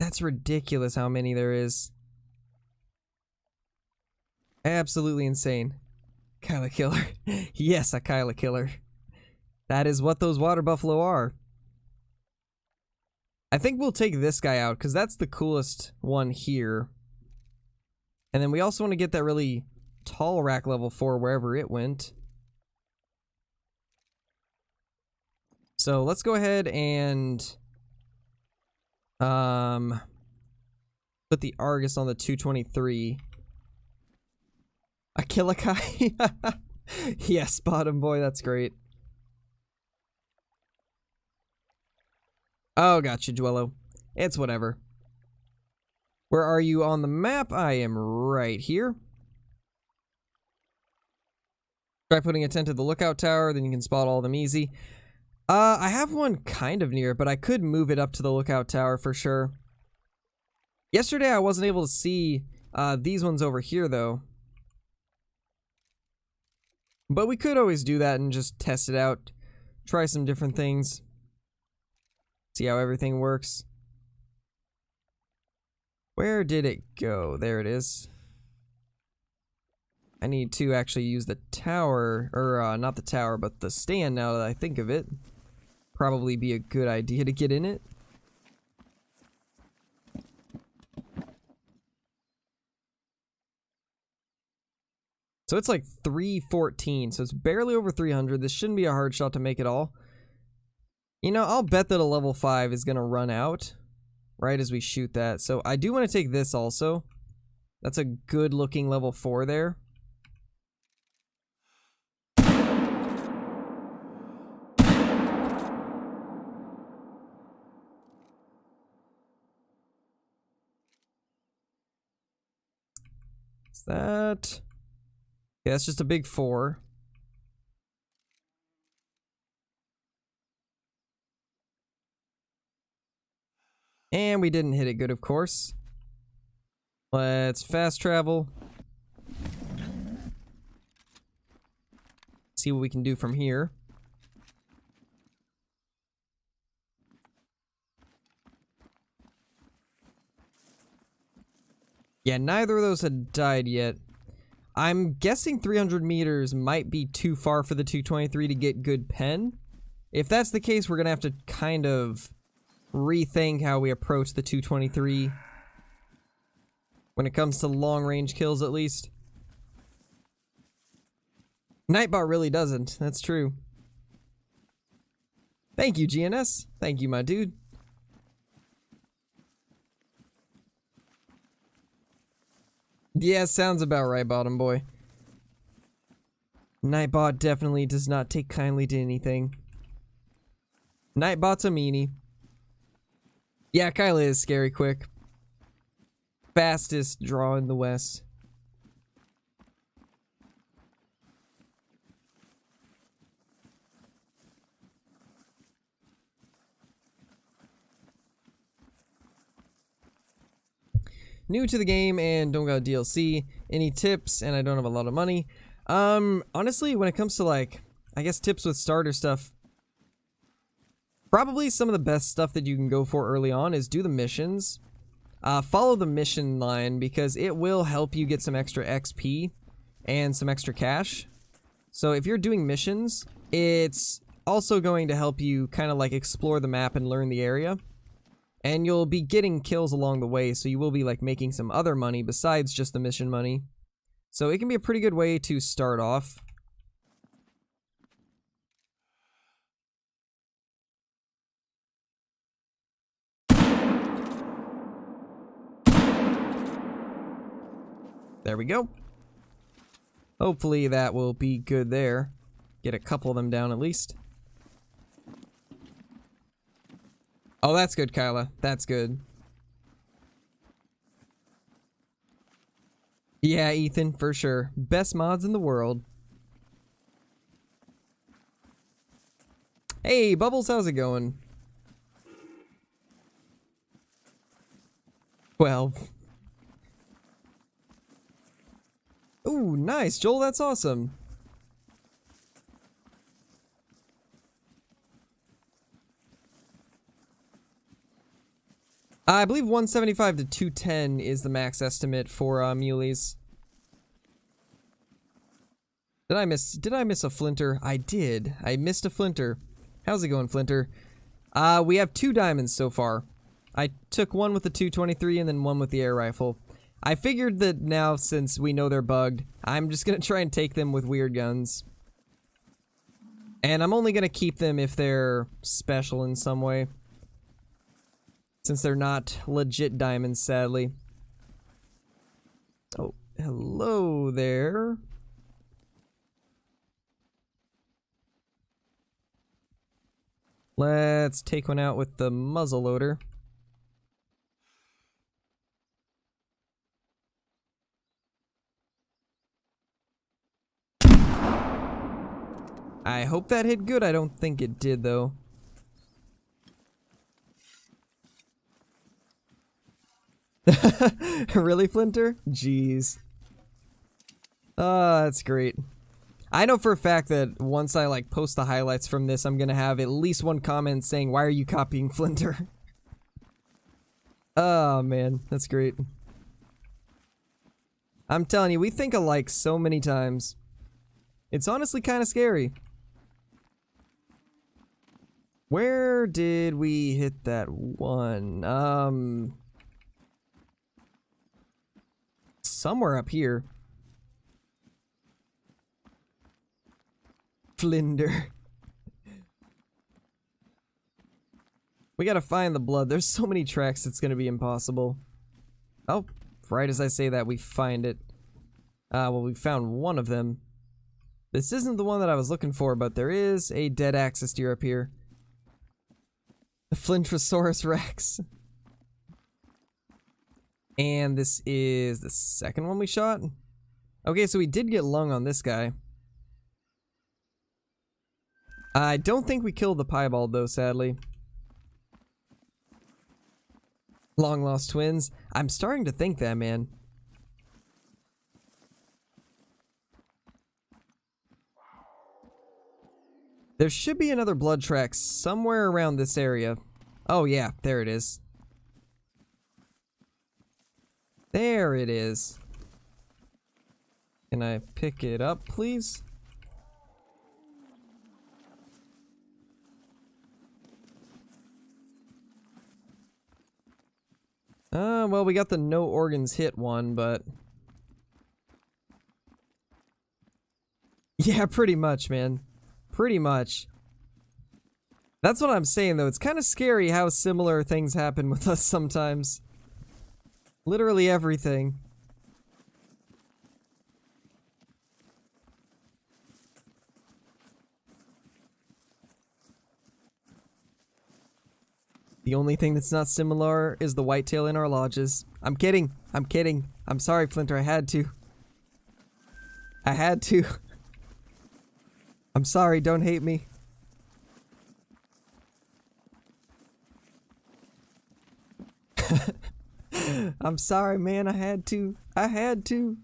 That's ridiculous how many there is. Absolutely insane. Kyla killer. Yes, a Kyla killer. That is what those water buffalo are. I think we'll take this guy out because that's the coolest one here. And then we also want to get that really tall rack level 4 wherever it went. So let's go ahead and put the Argus on the 223. A Kilikai. Yes, bottom boy, that's great. Oh, gotcha, Dwello. It's whatever. Where are you on the map? I am right here. Try putting a tent at the lookout tower, then you can spot all of them easy. I have one kind of near, but I could move it up to the lookout tower for sure. Yesterday I wasn't able to see these ones over here though. But we could always do that and just test it out. Try some different things. See how everything works. Where did it go? There it is. I need to actually use the tower, or not the tower, but the stand now that I think of it. Probably be a good idea to get in it. So it's like 314, so it's barely over 300. This shouldn't be a hard shot to make it all. You know, I'll bet that a level 5 is going to run out right as we shoot that. So I do want to take this also. That's a good looking level 4 there. Is that... Yeah, that's just a big 4. And we didn't hit it good, of course. Let's fast travel. See what we can do from here. Yeah, neither of those had died yet. I'm guessing 300 meters might be too far for the 223 to get good pen. If that's the case, we're going to have to kind of rethink how we approach the 223 when it comes to long-range kills, at least. Nightbot really doesn't. That's true. Thank you, GNS. Thank you, my dude. Yeah, sounds about right, bottom boy. Nightbot definitely does not take kindly to anything. Nightbot's a meanie. Yeah, Kyla is scary quick. Fastest draw in the West. New to the game and don't got DLC. Any tips? And I don't have a lot of money. Honestly, when it comes to like, I guess tips with starter stuff, probably some of the best stuff that you can go for early on is do the missions. Follow the mission line because it will help you get some extra XP and some extra cash. So if you're doing missions, it's also going to help you kind of like explore the map and learn the area. And you'll be getting kills along the way, so you will be like making some other money besides just the mission money. So it can be a pretty good way to start off. There we go. Hopefully that will be good there. Get a couple of them down at least. Oh, that's good, Kyla. That's good. Yeah, Ethan, for sure. Best mods in the world. Hey, Bubbles, how's it going? 12. Ooh, nice, Joel, that's awesome. I believe 175 to 210 is the max estimate for muleys. Did I miss a flinter? I did. I missed a flinter. How's it going, flinter? We have 2 diamonds so far. I took one with the 223 and then one with the air rifle. I figured that now, since we know they're bugged, I'm just gonna try and take them with weird guns. And I'm only gonna keep them if they're special in some way. Since they're not legit diamonds, sadly. Oh, hello there. Let's take one out with the muzzle loader. I hope that hit good. I don't think it did, though. Really, Flinter? Jeez. That's great. I know for a fact that once I like post the highlights from this, I'm gonna have at least one comment saying, "Why are you copying Flinter?" Oh man, that's great. I'm telling you, we think alike so many times. It's honestly kind of scary. Where did we hit that one? Somewhere up here. Flinder. We gotta find the blood. There's so many tracks it's gonna be impossible. Oh, right as I say that, we find it. Well, we found one of them. This isn't the one that I was looking for, but there is a dead axis deer up here. The Flintrosaurus Rex. And this is the second one we shot. Okay, so we did get lung on this guy. I don't think we killed the piebald though, sadly. Long lost twins. I'm starting to think that, man. There should be another blood track somewhere around this area. Oh yeah, there it is. There it is. Can I pick it up, please? Well, we got the no organs hit one, but... Yeah, pretty much, man. Pretty much. That's what I'm saying, though. It's kind of scary how similar things happen with us sometimes. Literally everything. The only thing that's not similar is the whitetail in our lodges. I'm kidding. I'm kidding. I'm sorry, Flinter. I had to. I had to. I'm sorry. Don't hate me. I'm sorry, man. I had to. I had to.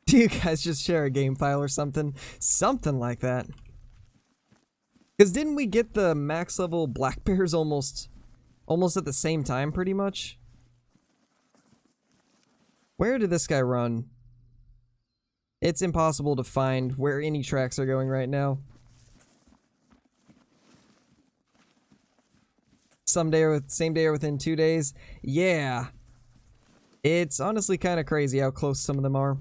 Do you guys just share a game file or something? Something like that. Because didn't we get the max level black bears almost at the same time, pretty much? Where did this guy run? It's impossible to find where any tracks are going right now. Same day or within 2 days? Yeah. It's honestly kind of crazy how close some of them are.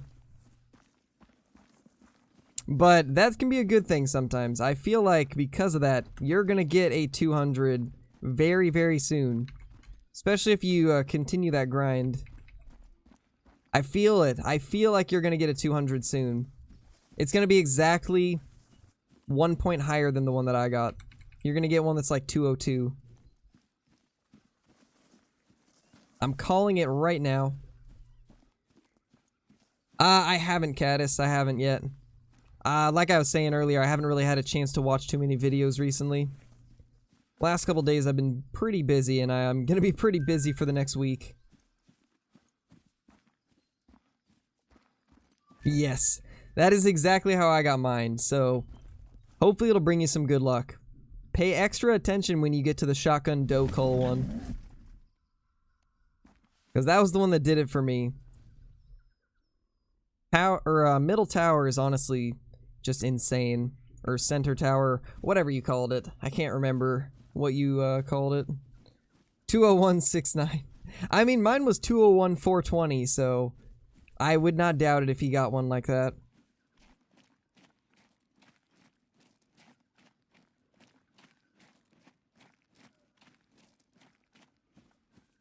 But that can be a good thing sometimes. I feel like because of that, you're going to get a 200 very, very soon. Especially if you continue that grind. I feel it. I feel like you're going to get a 200 soon. It's going to be exactly 1 point higher than the one that I got. You're going to get one that's like 202. I'm calling it right now. I haven't, Caddis. I haven't yet. Like I was saying earlier, I haven't really had a chance to watch too many videos recently. Last couple days I've been pretty busy, and I'm gonna be pretty busy for the next week. Yes, that is exactly how I got mine, so hopefully it'll bring you some good luck. Pay extra attention when you get to the shotgun doe cull one. Because that was the one that did it for me. Middle tower is honestly just insane. Or center tower, whatever you called it. I can't remember what you called it. 20169. I mean, mine was 201-420, so I would not doubt it if he got one like that.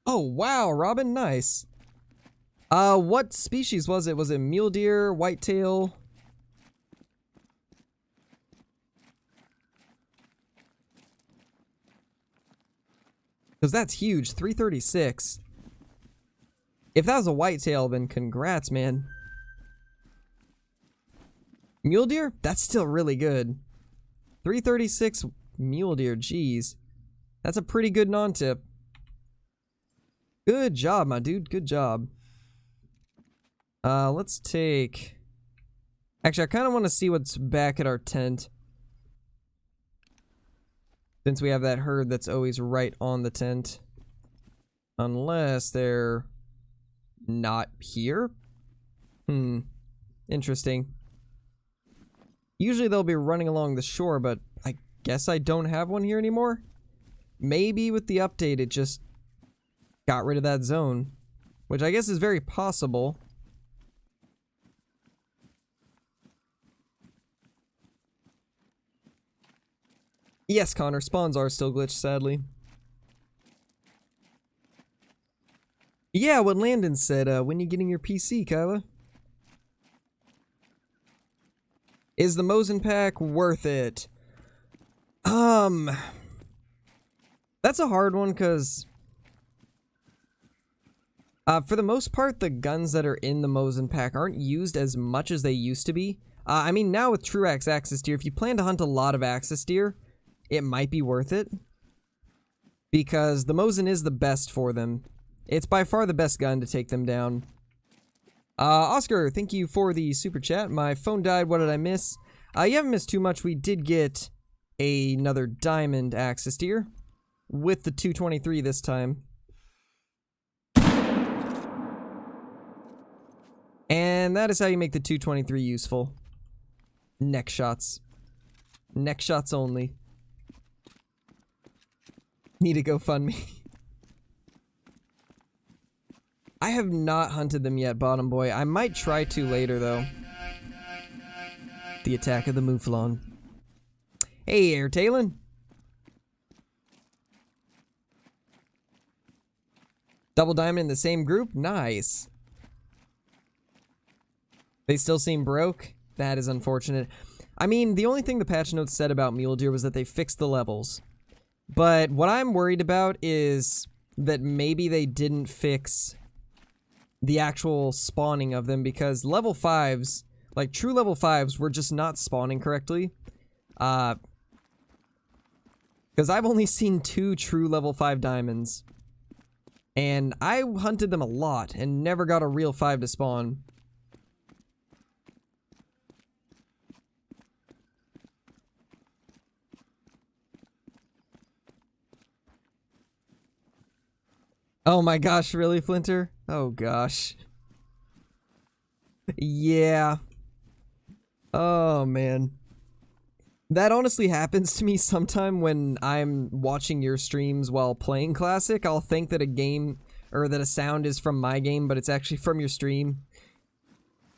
Oh, wow, Robin, nice. What species was it? Was it mule deer, whitetail? Because that's huge, 336. If that was a whitetail, then congrats, man. Mule deer? That's still really good. 336 mule deer, jeez. That's a pretty good non-tip. Good job, my dude, good job. Let's take... Actually, I kind of want to see what's back at our tent. Since we have that herd that's always right on the tent. Unless they're not here? Interesting. Usually they'll be running along the shore, but I guess I don't have one here anymore? Maybe with the update it just got rid of that zone. Which I guess is very possible. Yes, Connor, spawns are still glitched, sadly. Yeah, what Landon said, when you getting your PC, Kyla? Is the Mosin pack worth it? That's a hard one, because for the most part, the guns that are in the Mosin pack aren't used as much as they used to be. I mean, now with Truax Axis Deer, if you plan to hunt a lot of Axis Deer, it might be worth it. Because the Mosin is the best for them. It's by far the best gun to take them down. Oscar, thank you for the super chat. My phone died, what did I miss? You haven't missed too much. We did get another diamond Axis Deer. With the 223 this time. And that is how you make the 223 useful. Neck shots. Neck shots only. Need a GoFundMe. I have not hunted them yet, Bottom Boy. I might try to later, though. The attack of the Mouflon. Hey, Airtailin. Double diamond in the same group? Nice. They still seem broke? That is unfortunate. I mean, the only thing the patch notes said about mule deer was that they fixed the levels. But what I'm worried about is that maybe they didn't fix the actual spawning of them, because level 5s, like true level 5s, were just not spawning correctly. Because I've only seen 2 true level 5 diamonds. And I hunted them a lot and never got a real 5 to spawn. Oh my gosh, really, Flinter? Oh gosh. Yeah. Oh man. That honestly happens to me sometime when I'm watching your streams while playing Classic. I'll think that a game, or that a sound is from my game, but it's actually from your stream.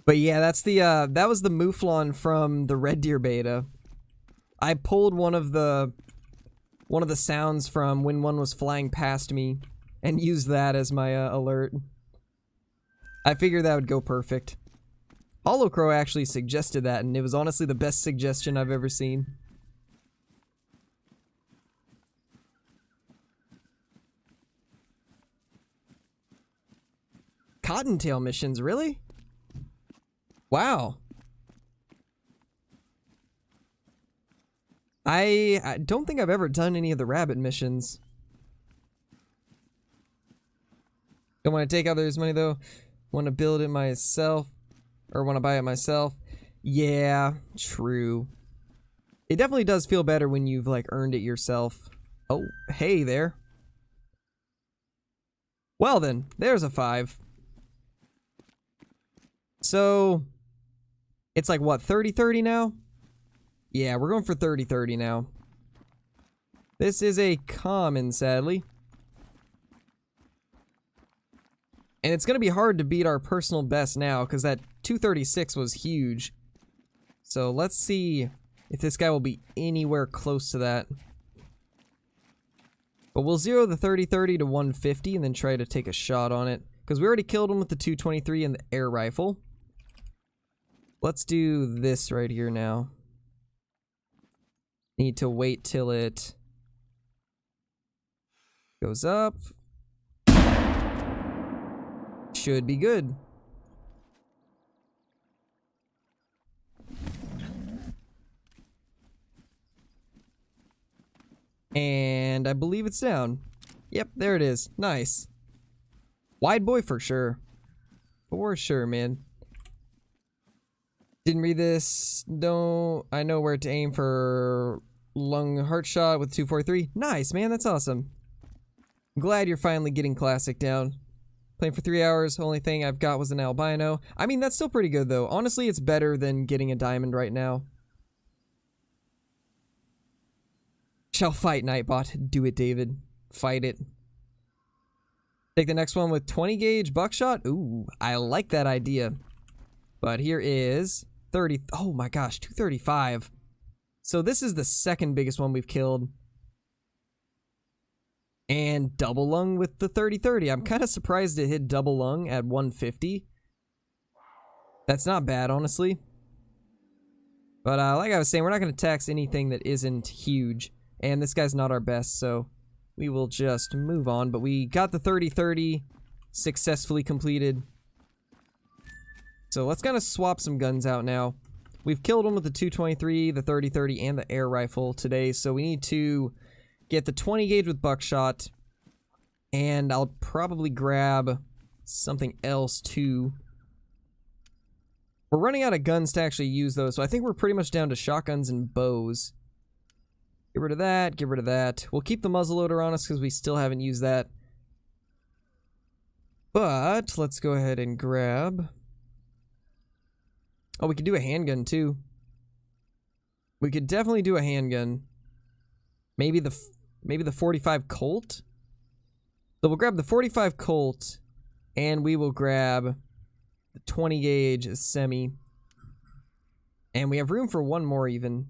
But yeah, that's the, that was the Mouflon from the Red Deer beta. I pulled one of the sounds from when one was flying past me and used that as my, alert. I figured that would go perfect. Holocrow actually suggested that, and it was honestly the best suggestion I've ever seen. Cottontail missions, really? Wow. I don't think I've ever done any of the rabbit missions. Don't want to take others' money, though. Want to build it myself. Or want to buy it myself. Yeah, true. It definitely does feel better when you've, like, earned it yourself. Oh, hey there. Well then, there's a 5. So, it's like, what, 30-30 now? Yeah, we're going for 30-30 now. This is a common, sadly. And it's going to be hard to beat our personal best now, because that 236 was huge. So let's see if this guy will be anywhere close to that. But we'll zero the 30-30 to 150 and then try to take a shot on it. Because we already killed him with the 223 and the air rifle. Let's do this right here now. Need to wait till it goes up. Should be good. And I believe it's down. Yep, there it is. Nice. Wide boy for sure. For sure, man. Didn't read this. Don't. I know where to aim for lung heart shot with 243. Nice, man. That's awesome. I'm glad you're finally getting Classic down. Playing for 3 hours. Only thing I've got was an albino. I mean, that's still pretty good, though. Honestly, it's better than getting a diamond right now. Shall fight, Nightbot. Do it, David. Fight it. Take the next one with 20 gauge buckshot. Ooh, I like that idea. But here is 30. Oh my gosh, 235. So this is the second biggest one we've killed. And double lung with the 30-30. I'm kind of surprised it hit double lung at 150. That's not bad, honestly. But like I was saying, we're not going to tax anything that isn't huge. And this guy's not our best, so we will just move on. But we got the 30-30 successfully completed. So let's kind of swap some guns out now. We've killed one with the 223, the 30-30, and the air rifle today. So we need to get the 20 gauge with buckshot. And I'll probably grab something else too. We're running out of guns to actually use those, so I think we're pretty much down to shotguns and bows. Get rid of that, get rid of that. We'll keep the muzzleloader on us because we still haven't used that. But let's go ahead and grab... Oh, we could do a handgun too. We could definitely do a handgun. Maybe the 45 Colt? So we'll grab the 45 Colt, and we will grab the 20 gauge semi. And we have room for one more even.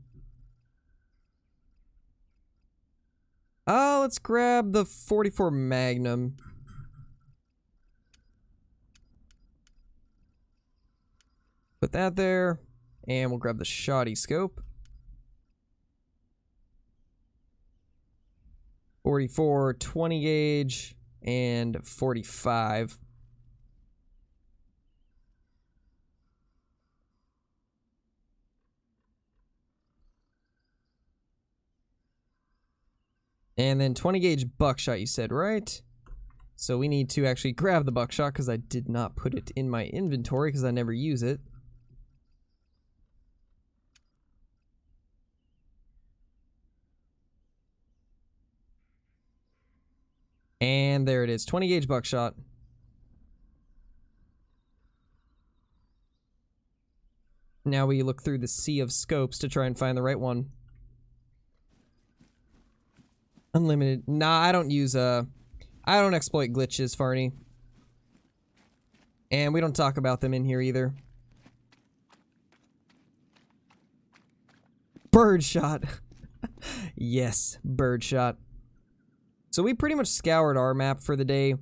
Let's grab the 44 Magnum. Put that there, and we'll grab the shoddy scope. 44, 20 gauge, and 45. And then 20 gauge buckshot, you said, right? So we need to actually grab the buckshot because I did not put it in my inventory because I never use it. And there it is, 20 gauge buckshot. Now we look through the sea of scopes to try and find the right one. Unlimited. Nah, I don't use, I don't exploit glitches, Farney. And we don't talk about them in here either. Birdshot. Yes, birdshot. So we pretty much scoured our map for the day.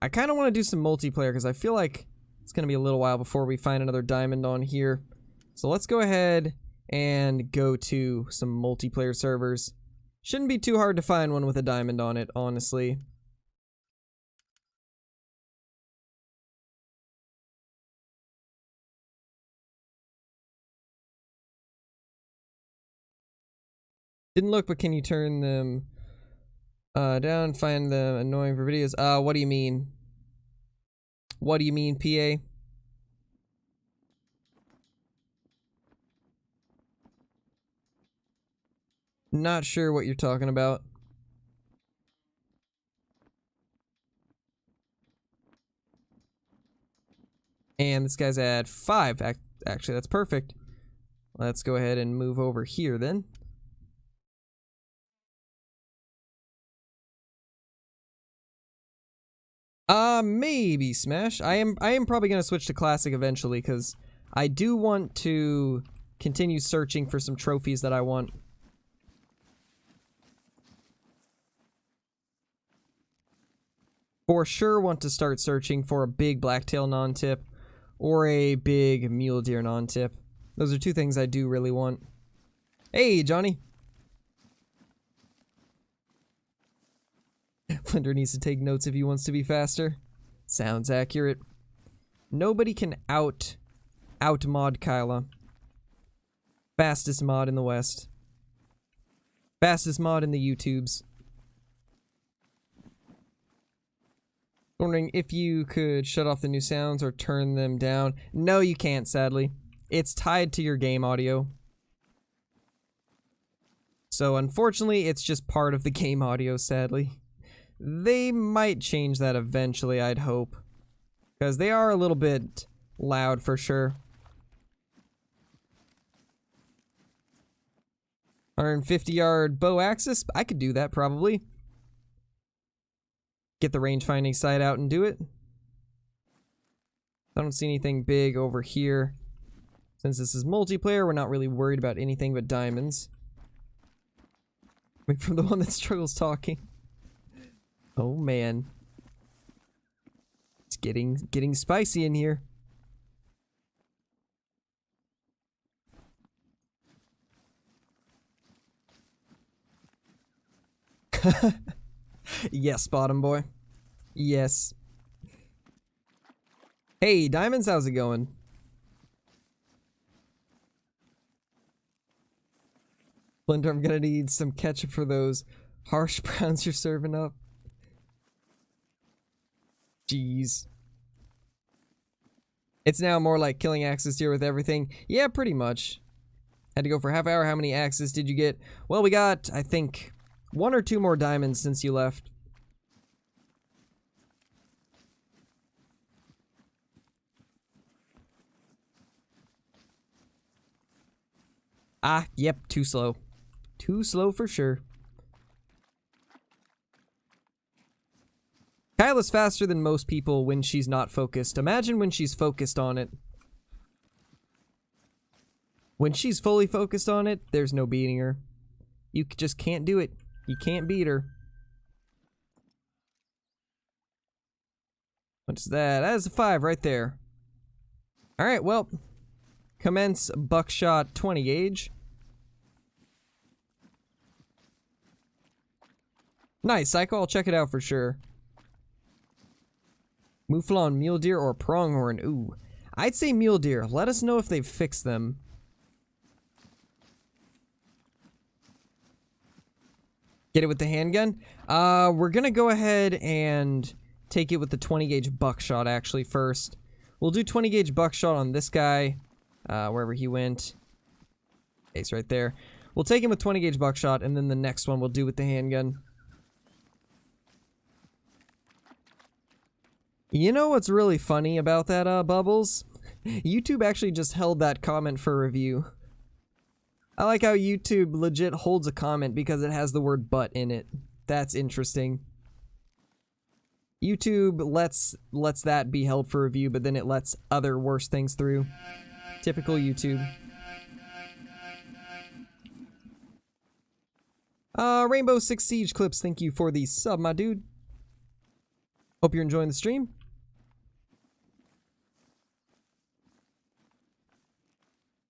I kind of want to do some multiplayer because I feel like it's going to be a little while before we find another diamond on here. So let's go ahead and go to some multiplayer servers. Shouldn't be too hard to find one with a diamond on it, honestly. Didn't look, but can you turn them down, find them annoying for videos? What do you mean? What do you mean, PA? Not sure what you're talking about. And this guy's at 5. Actually, that's perfect. Let's go ahead and move over here then. Maybe Smash. I am probably gonna switch to Classic eventually because I do want to continue searching for some trophies that I want. For sure want to start searching for a big blacktail non-tip or a big mule deer non-tip. Those are two things I do really want. Hey, Johnny. Flender needs to take notes if he wants to be faster. Sounds accurate. Nobody can out-mod Kyla. Fastest mod in the West. Fastest mod in the YouTubes. Wondering if you could shut off the new sounds or turn them down. No, you can't, sadly. It's tied to your game audio. So unfortunately, it's just part of the game audio, sadly. They might change that eventually, I'd hope. Because they are a little bit loud for sure. 150-yard bow axis? I could do that, probably. Get the range finding sight out and do it. I don't see anything big over here. Since this is multiplayer, we're not really worried about anything but diamonds. Wait, from the one that struggles talking. Oh man. It's getting spicy in here. Yes, bottom boy. Yes. Hey, Diamonds, how's it going? Splinter, I'm gonna need some ketchup for those harsh browns you're serving up. Jeez. It's now more like killing axes here with everything. Yeah, pretty much. Had to go for half hour. How many axes did you get? Well, we got, I think, 1 or 2 more diamonds since you left. Ah, yep, too slow. Too slow for sure. Kyla's faster than most people when she's not focused. Imagine when she's focused on it. When she's fully focused on it, there's no beating her. You just can't do it. You can't beat her. What's that? That is a 5 right there. Alright, well. Commence buckshot 20 gauge. Nice, Psycho. I'll check it out for sure. Mouflon, mule deer, or pronghorn? Ooh. I'd say mule deer. Let us know if they've fixed them. Get it with the handgun? We're gonna go ahead and take it with the 20 gauge buckshot actually first. We'll do 20 gauge buckshot on this guy, wherever he went. Ace right there. We'll take him with 20 gauge buckshot, and then the next one we'll do with the handgun. You know what's really funny about that, Bubbles? YouTube actually just held that comment for review. I like how YouTube legit holds a comment because it has the word "but" in it. That's interesting. YouTube lets that be held for review, but then it lets other worse things through. Typical YouTube. Rainbow Six Siege Clips, thank you for the sub, my dude. Hope you're enjoying the stream.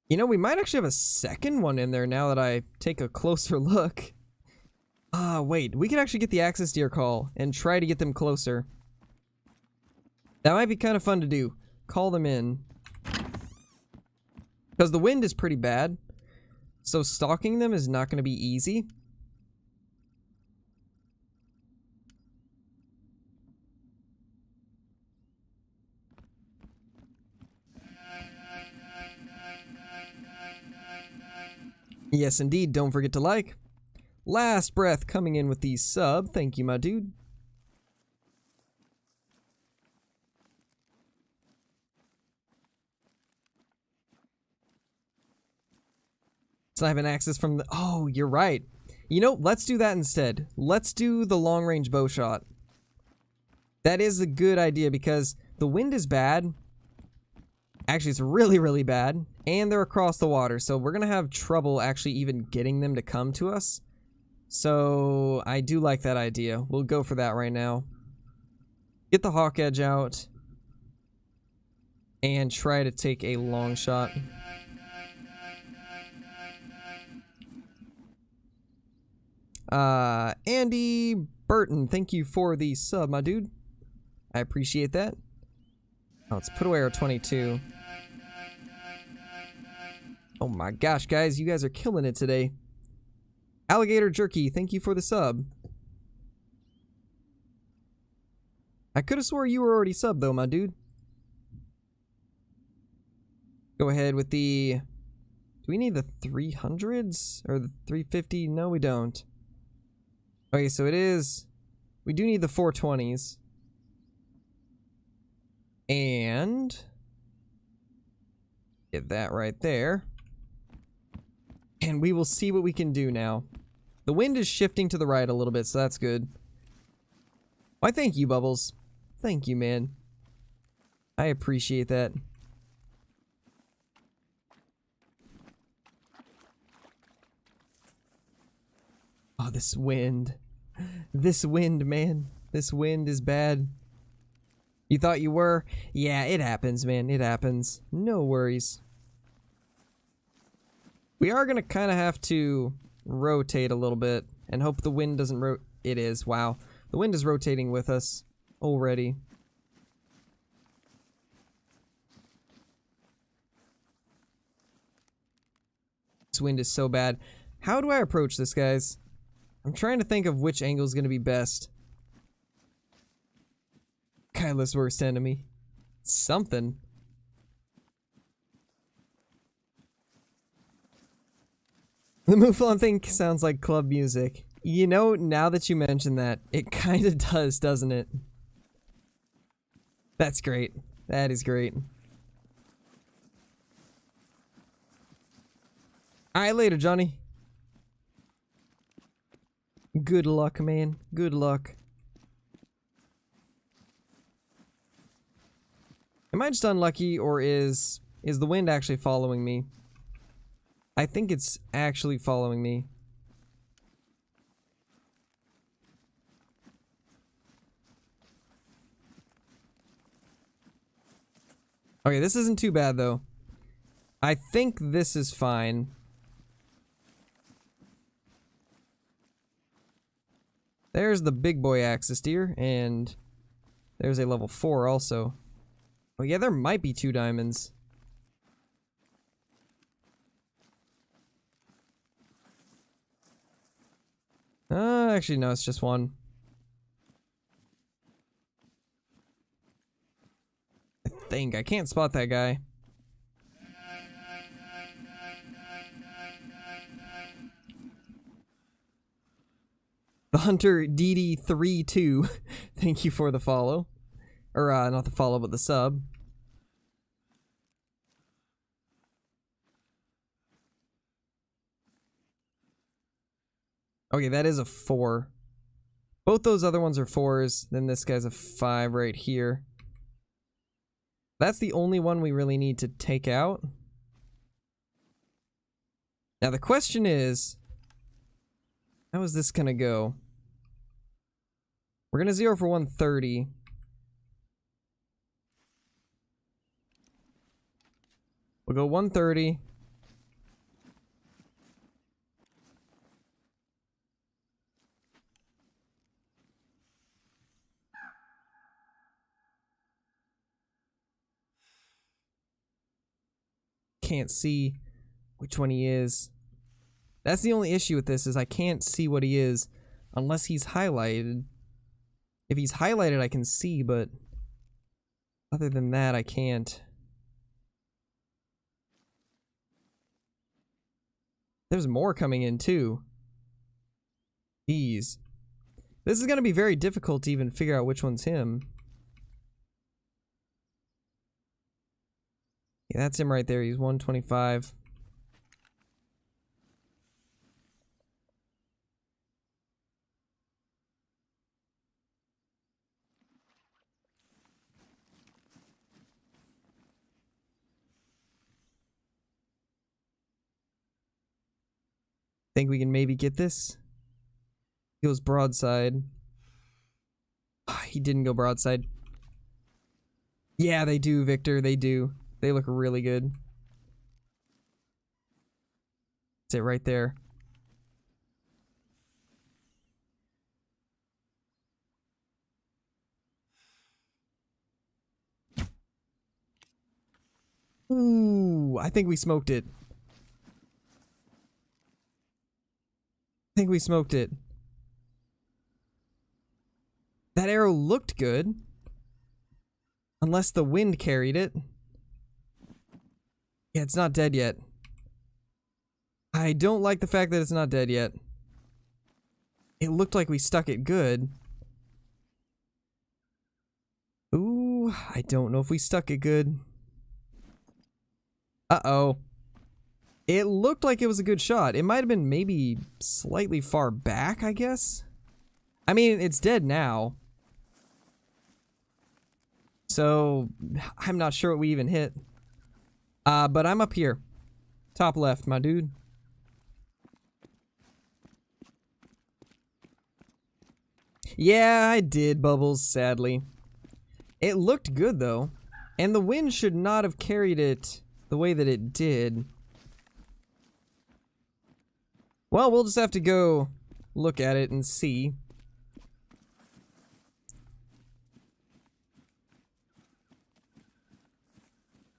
You know, we might actually have a second one in there now that I take a closer look. Wait, we could actually get the Axis Deer call and try to get them closer. That might be kind of fun to do. Call them in. Because the wind is pretty bad, so stalking them is not going to be easy. Yes, indeed. Don't forget to like. Last Breath coming in with the sub. Thank you, my dude. So I have an access from the... Oh, you're right. You know, let's do that instead. Let's do the long-range bow shot. That is a good idea because the wind is bad. Actually, it's really, really bad. And they're across the water, so we're gonna have trouble actually even getting them to come to us. So I do like that idea. We'll go for that right now. Get the hawk edge out. And try to take a long shot. Andy Burton, thank you for the sub, my dude. I appreciate that. Oh, let's put away our 22. Oh my gosh, guys, you guys are killing it today. Alligator Jerky, thank you for the sub. I could have swore you were already subbed though, my dude. Go ahead with the... Do we need the 300s? Or the 350? No, we don't. Okay, so it is... We do need the 420s. And... Get that right there. And we will see what we can do now. The wind is shifting to the right a little bit, so that's good. Why, thank you, Bubbles. Thank you, man. I appreciate that. Oh, this wind. This wind, man. This wind is bad. You thought you were? Yeah, it happens, man. It happens. No worries. We are gonna kind of have to rotate a little bit and hope the wind doesn't It is. Wow. The wind is rotating with us already. This wind is so bad. How do I approach this, guys? I'm trying to think of which angle is going to be best. Kyla's worst enemy. Something. The Mouflon thing sounds like club music. You know, now that you mention that, it kind of does, doesn't it? That's great. That is great. Alright, later, Johnny. Good luck, man. Good luck. Am I just unlucky, or is the wind actually following me? I think it's actually following me. Okay, this isn't too bad, though. I think this is fine. There's the big boy axis deer, and there's a level 4 also. Oh yeah, there might be 2 diamonds. Actually no, it's just 1. I think. I can't spot that guy. The Hunter DD32, thank you for the follow. Or, not the follow, but the sub. Okay, that is a 4. Both those other ones are 4s, then this guy's a 5 right here. That's the only one we really need to take out. Now the question is, how is this gonna go? We're gonna 0 for 130. We'll go 130. Can't see which one he is. That's the only issue with this, is I can't see what he is unless he's highlighted. If he's highlighted, I can see, but other than that, I can't. There's more coming in, too. Jeez. This is going to be very difficult to even figure out which one's him. Yeah, that's him right there. He's 125. Think we can maybe get this? He goes broadside. He didn't go broadside. Yeah, they do, Victor. They do. They look really good. That's it right there. Ooh, I think we smoked it. I think we smoked it. That arrow looked good. Unless the wind carried it. Yeah, it's not dead yet. I don't like the fact that it's not dead yet. It looked like we stuck it good. Ooh, I don't know if we stuck it good. Uh-oh. It looked like it was a good shot. It might have been maybe slightly far back, I guess. I mean, it's dead now. So, I'm not sure what we even hit. But I'm up here. Top left, my dude. Yeah, I did, Bubbles, sadly. It looked good, though. And the wind should not have carried it the way that it did. Well, we'll just have to go look at it and see.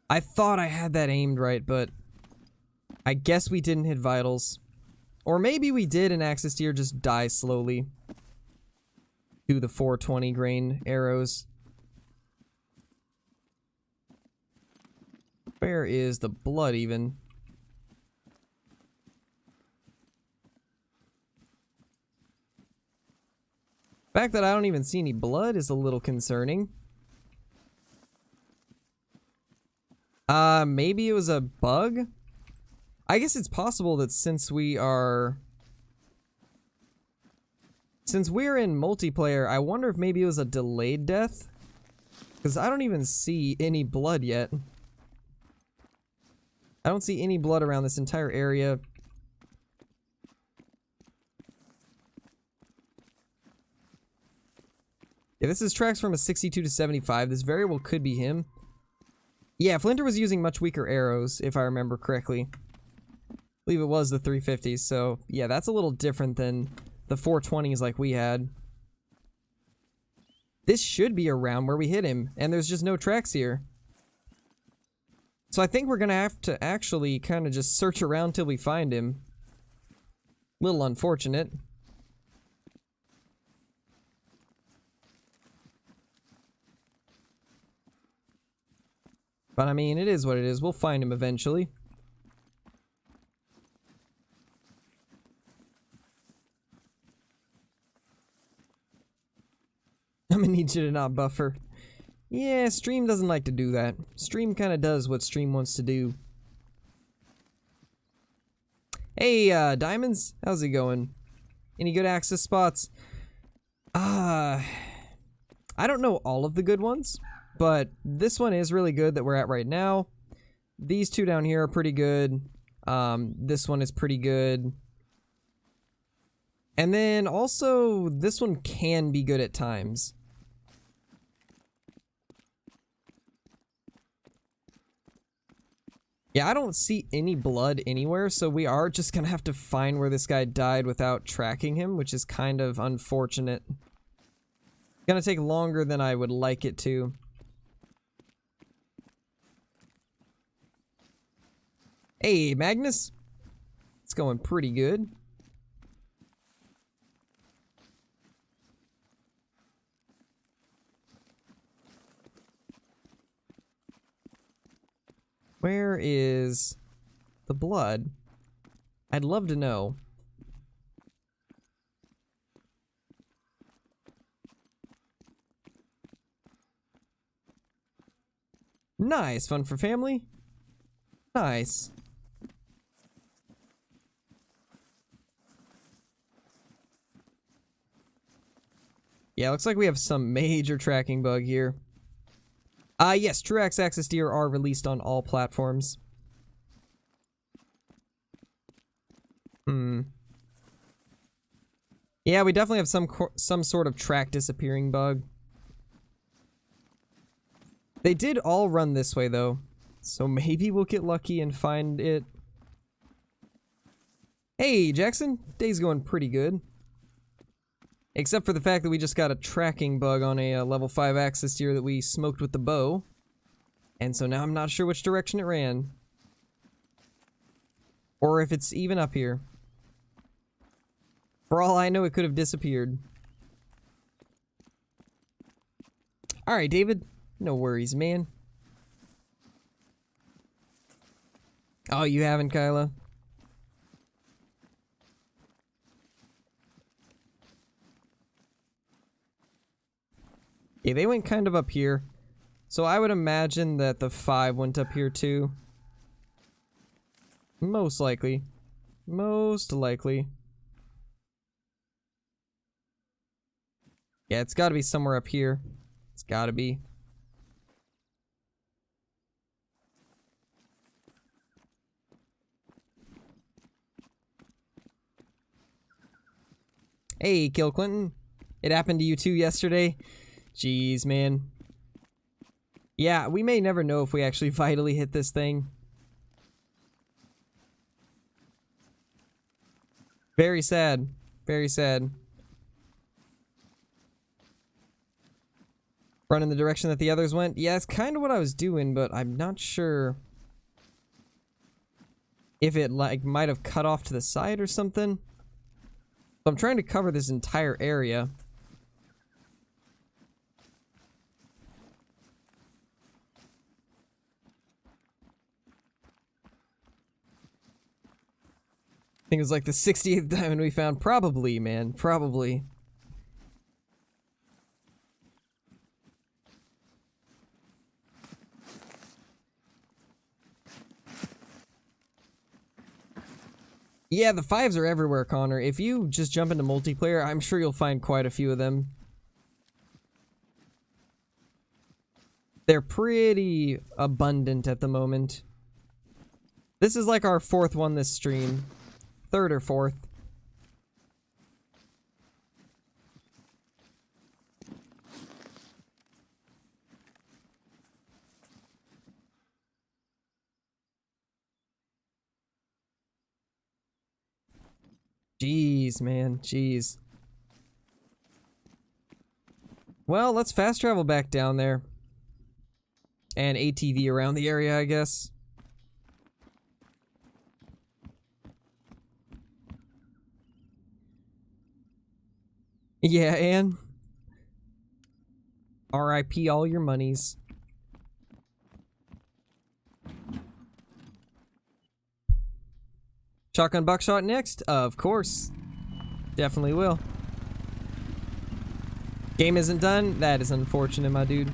I thought I had that aimed right, but I guess we didn't hit vitals. Or maybe we did and Axis Deer just die slowly to the 420 grain arrows. Where is the blood even? The fact that I don't even see any blood is a little concerning. Maybe it was a bug? I guess it's possible that since we're in multiplayer, I wonder if maybe it was a delayed death? Because I don't even see any blood yet. I don't see any blood around this entire area. Yeah, this is tracks from a 62 to 75. This very well could be him. Yeah, Flinter was using much weaker arrows, if I remember correctly. I believe it was the 350s, so yeah, that's a little different than the 420s like we had. This should be around where we hit him, and there's just no tracks here. So I think we're gonna have to actually kind of just search around till we find him. Little unfortunate. But I mean, it is what it is. We'll find him eventually. I'm gonna need you to not buffer. Yeah, Stream doesn't like to do that. Stream kind of does what Stream wants to do. Hey, Diamonds, how's it going? Any good access spots? I don't know all of the good ones, but this one is really good that we're at right now. These two down here are pretty good. This one is pretty good. And then also, this one can be good at times. Yeah, I don't see any blood anywhere, so we are just gonna have to find where this guy died without tracking him, which is kind of unfortunate. Gonna take longer than I would like it to. Hey, Magnus. It's going pretty good. Where is the blood? I'd love to know. Nice, fun for family. Nice. Yeah, looks like we have some major tracking bug here. Yes, True Axis Deer are released on all platforms. Yeah, we definitely have some sort of track disappearing bug. They did all run this way, though. So maybe we'll get lucky and find it. Hey, Jackson. Day's going pretty good. Except for the fact that we just got a tracking bug on a level 5 Axis Deer that we smoked with the bow. And so now I'm not sure which direction it ran. Or if it's even up here. For all I know, it could have disappeared. Alright, David. No worries, man. Oh, you haven't, Kyla? Yeah, they went kind of up here. So I would imagine that the 5 went up here too. Most likely. Most likely. Yeah, it's gotta be somewhere up here. It's gotta be. Hey, Kill Clinton. It happened to you too yesterday? Jeez, man. Yeah, we may never know if we actually vitally hit this thing. Very sad. Very sad. Run in the direction that the others went? Yeah, it's kind of what I was doing, but I'm not sure if it, like, might have cut off to the side or something. So I'm trying to cover this entire area. I think it was like the 68th diamond we found. Probably, man. Probably. Yeah, the 5s are everywhere, Connor. If you just jump into multiplayer, I'm sure you'll find quite a few of them. They're pretty abundant at the moment. This is like our 4th one this stream. 3rd or 4th. Jeez, man. Jeez. Well, let's fast travel back down there. And ATV around the area, I guess. Yeah, and RIP all your monies. Shotgun buckshot next? Of course. Definitely will. Game isn't done? That is unfortunate, my dude.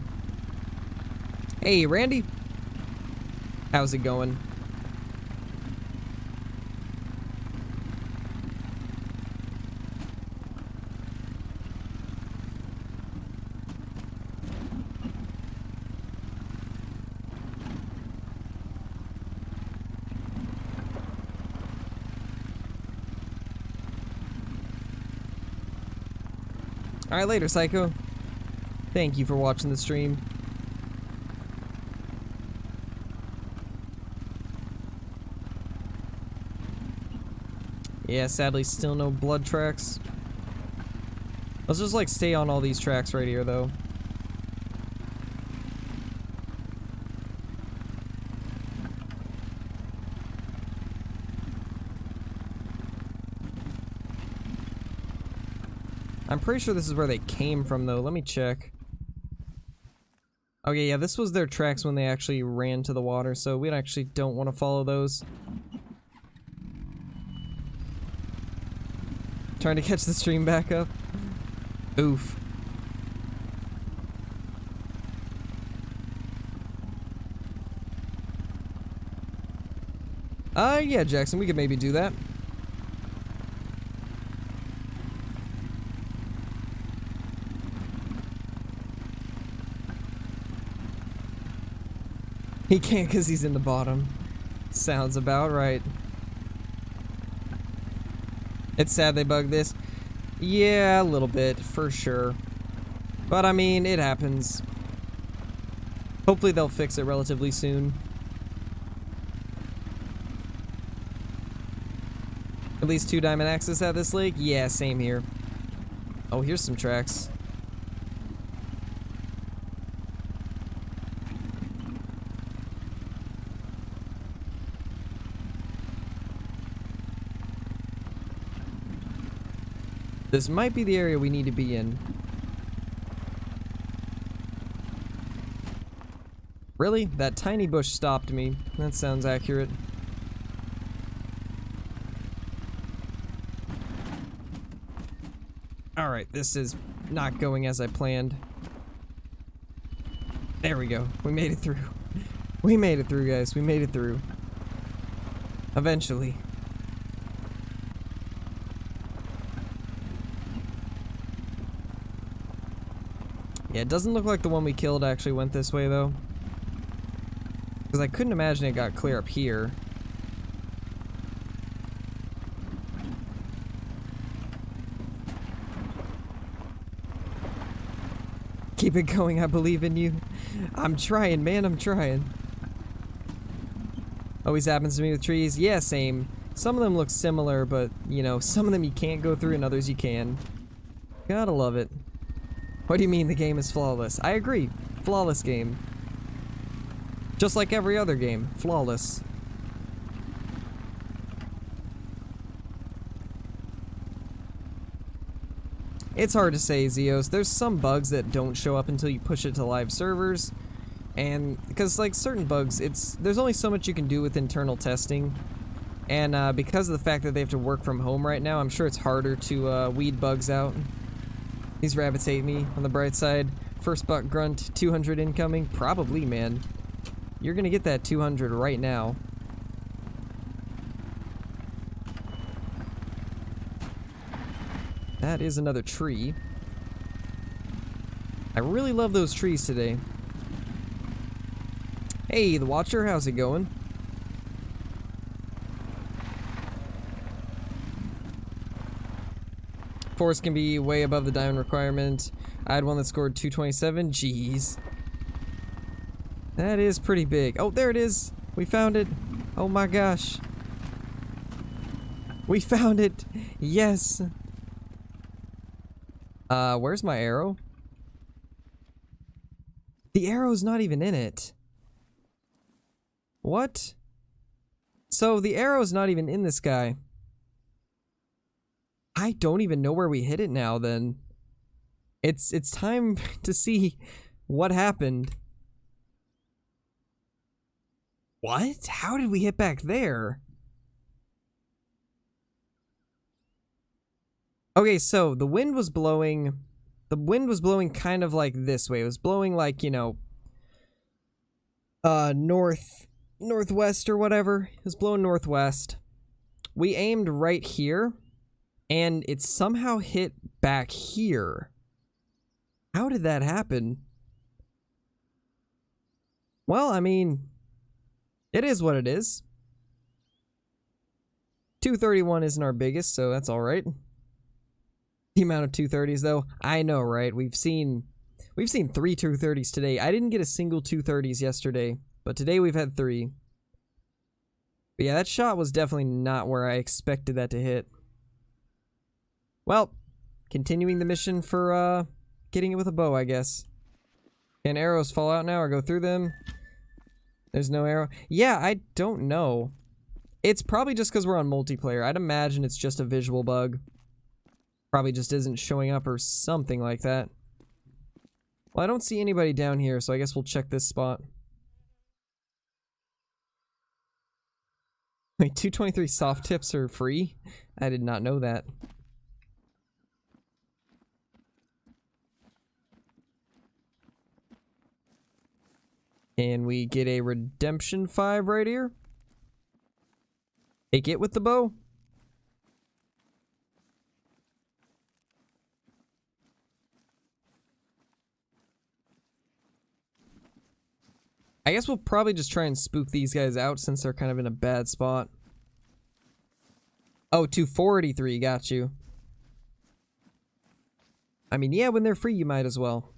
Hey, Randy. How's it going? Alright, later, Psycho. Thank you for watching the stream. Yeah, sadly, still no blood tracks. Let's just, like, stay on all these tracks right here, though. I'm pretty sure this is where they came from, though. Let me check. Okay, yeah, this was their tracks when they actually ran to the water, so we actually don't want to follow those. Trying to catch the stream back up. Oof. Yeah, Jackson, we could maybe do that. He can't because he's in the bottom. Sounds about right. It's sad they bugged this. Yeah, a little bit, for sure. But I mean, it happens. Hopefully they'll fix it relatively soon. At least 2 diamond axes at this lake? Yeah, same here. Oh, here's some tracks. This might be the area we need to be in. Really? That tiny bush stopped me. That sounds accurate. Alright, this is not going as I planned. There we go. We made it through. We made it through, guys. We made it through. Eventually. Yeah, it doesn't look like the one we killed actually went this way, though. Because I couldn't imagine it got clear up here. Keep it going, I believe in you. I'm trying, man, I'm trying. Always happens to me with trees. Yeah, same. Some of them look similar, but, you know, some of them you can't go through and others you can. Gotta love it. What do you mean the game is flawless? I agree. Flawless game. Just like every other game. Flawless. It's hard to say, Zeos. There's some bugs that don't show up until you push it to live servers. And, because, like, certain bugs, there's only so much you can do with internal testing. And, because of the fact that they have to work from home right now, I'm sure it's harder to, weed bugs out. These rabbits hate me, on the bright side. First buck grunt, 200 incoming? Probably, man. You're gonna get that 200 right now. That is another tree. I really love those trees today. Hey, the Watcher, how's it going? Forest can be way above the diamond requirement. I had one that scored 227. Jeez. That is pretty big. Oh, there it is. We found it. Oh my gosh. We found it. Yes. Where's my arrow? The arrow's not even in it. What? So the arrow's not even in this guy. I don't even know where we hit it now then. It's time to see what happened. What? How did we hit back there? Okay, so the wind was blowing kind of like this way. It was blowing like, you know, northwest or whatever. It was blowing northwest. We aimed right here, and it somehow hit back here. How did that happen? Well, I mean, it is what it is. 231 isn't our biggest, so that's alright. The amount of 230s, though, I know, right? We've seen 3 230s today. I didn't get a single 230s yesterday, but today we've had 3. But yeah, that shot was definitely not where I expected that to hit. Well, continuing the mission for, getting it with a bow, I guess. Can arrows fall out now or go through them? There's no arrow. Yeah, I don't know. It's probably just because we're on multiplayer. I'd imagine it's just a visual bug. Probably just isn't showing up or something like that. Well, I don't see anybody down here, so I guess we'll check this spot. Wait, 223 soft tips are free? I did not know that. Can we get a redemption 5 right here? Take it with the bow? I guess we'll probably just try and spook these guys out since they're kind of in a bad spot. Oh, 243, got you. I mean, yeah, when they're free, you might as well.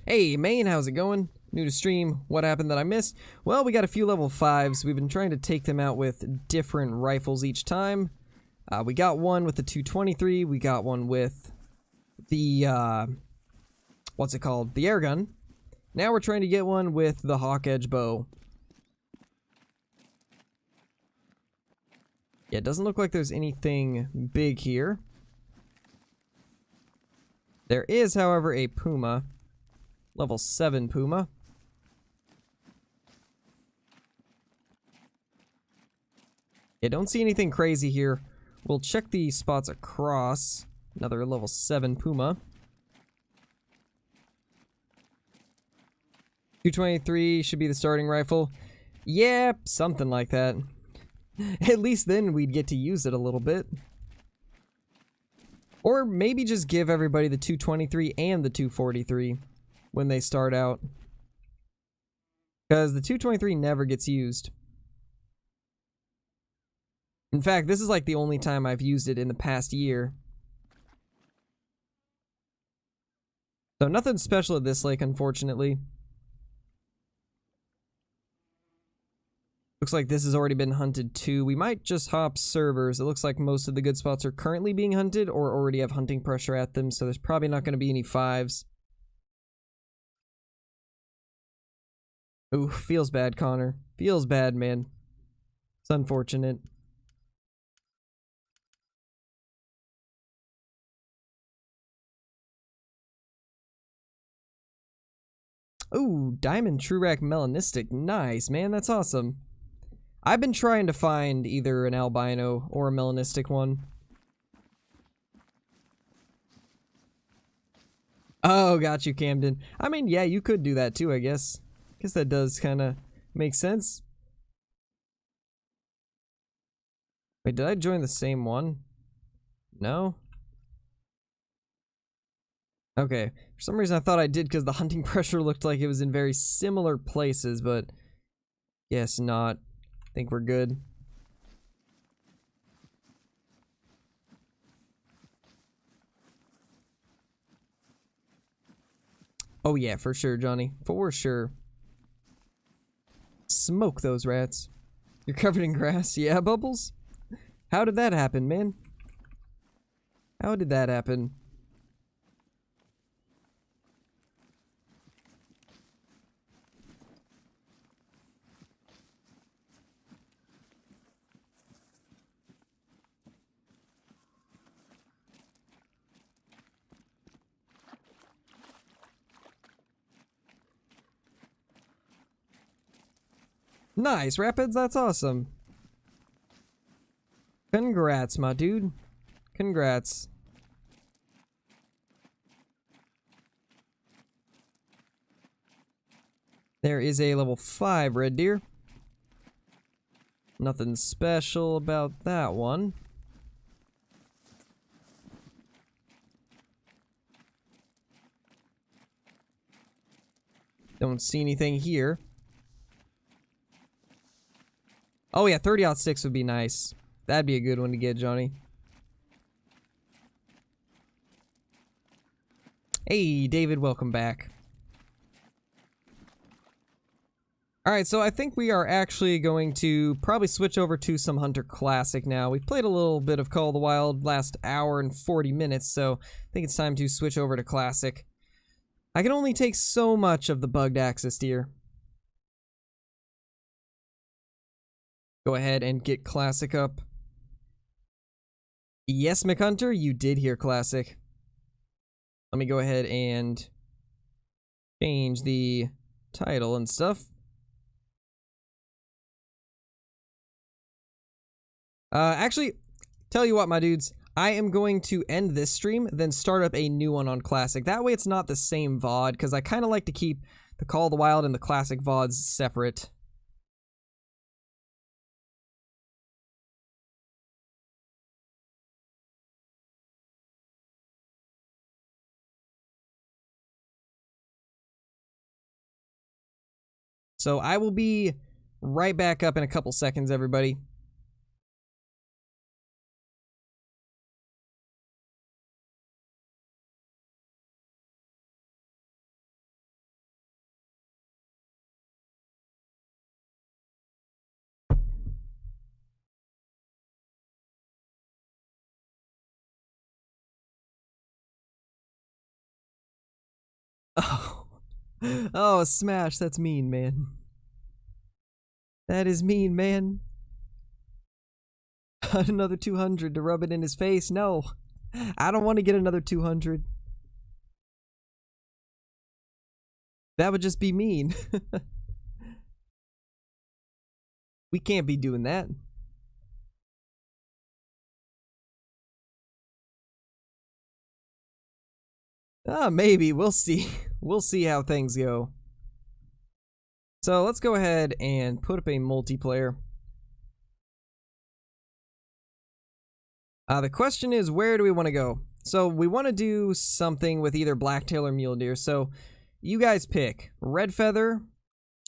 Hey, Maine, how's it going? New to stream. What happened that I missed? Well, we got a few level 5s. We've been trying to take them out with different rifles each time. We got one with the 223. We got one with the, what's it called? The air gun. Now we're trying to get one with the Hawk Edge bow. Yeah, it doesn't look like there's anything big here. There is, however, a Puma. Level 7 Puma. Yeah, don't see anything crazy here. We'll check the spots across. Another level 7 Puma. 223 should be the starting rifle. Yeah, something like that. At least then we'd get to use it a little bit. Or maybe just give everybody the 223 and the 243 when they start out. Because the 223 never gets used. In fact, this is like the only time I've used it in the past year. So nothing special at this lake, unfortunately. Looks like this has already been hunted too. We might just hop servers. It looks like most of the good spots are currently being hunted or already have hunting pressure at them, so there's probably not going to be any 5s. Ooh, feels bad, Connor. Feels bad, man. It's unfortunate. Ooh, Diamond True-Rack Melanistic. Nice, man. That's awesome. I've been trying to find either an albino or a melanistic one. Oh, got you, Camden. I mean, yeah, you could do that too, I guess. Guess that does kind of make sense. Wait, did I join the same one? No? Okay. For some reason I thought I did because the hunting pressure looked like it was in very similar places, but guess not. I think we're good. Oh yeah, for sure, Johnny. For sure. Smoke those rats. You're covered in grass? Yeah, Bubbles? How did that happen, man? How did that happen? Nice, Rapids, that's awesome. Congrats, my dude. Congrats. There is a level 5 red deer. Nothing special about that one. Don't see anything here. Oh yeah, 30-06 would be nice. That'd be a good one to get, Johnny. Hey, David, welcome back. Alright, so I think we are actually going to probably switch over to some Hunter Classic now. We've played a little bit of Call of the Wild last hour and 40 minutes, so I think it's time to switch over to Classic. I can only take so much of the bugged access deer. Go ahead and get Classic up. Yes, McHunter, you did hear Classic. Let me go ahead and change the title and stuff. Actually, tell you what, my dudes, I am going to end this stream, then start up a new one on Classic. That way it's not the same VOD, because I kind of like to keep the Call of the Wild and the Classic VODs separate. So I will be right back up in a couple seconds, everybody. Oh, oh, smash, that's mean, man. That is mean, man. Another 200 to rub it in his face. No, I don't want to get another 200. That would just be mean. We can't be doing that. Maybe. We'll see. We'll see how things go. So let's go ahead and put up a multiplayer. The question is, where do we want to go? So we want to do something with either blacktail or mule deer. So you guys pick Red Feather,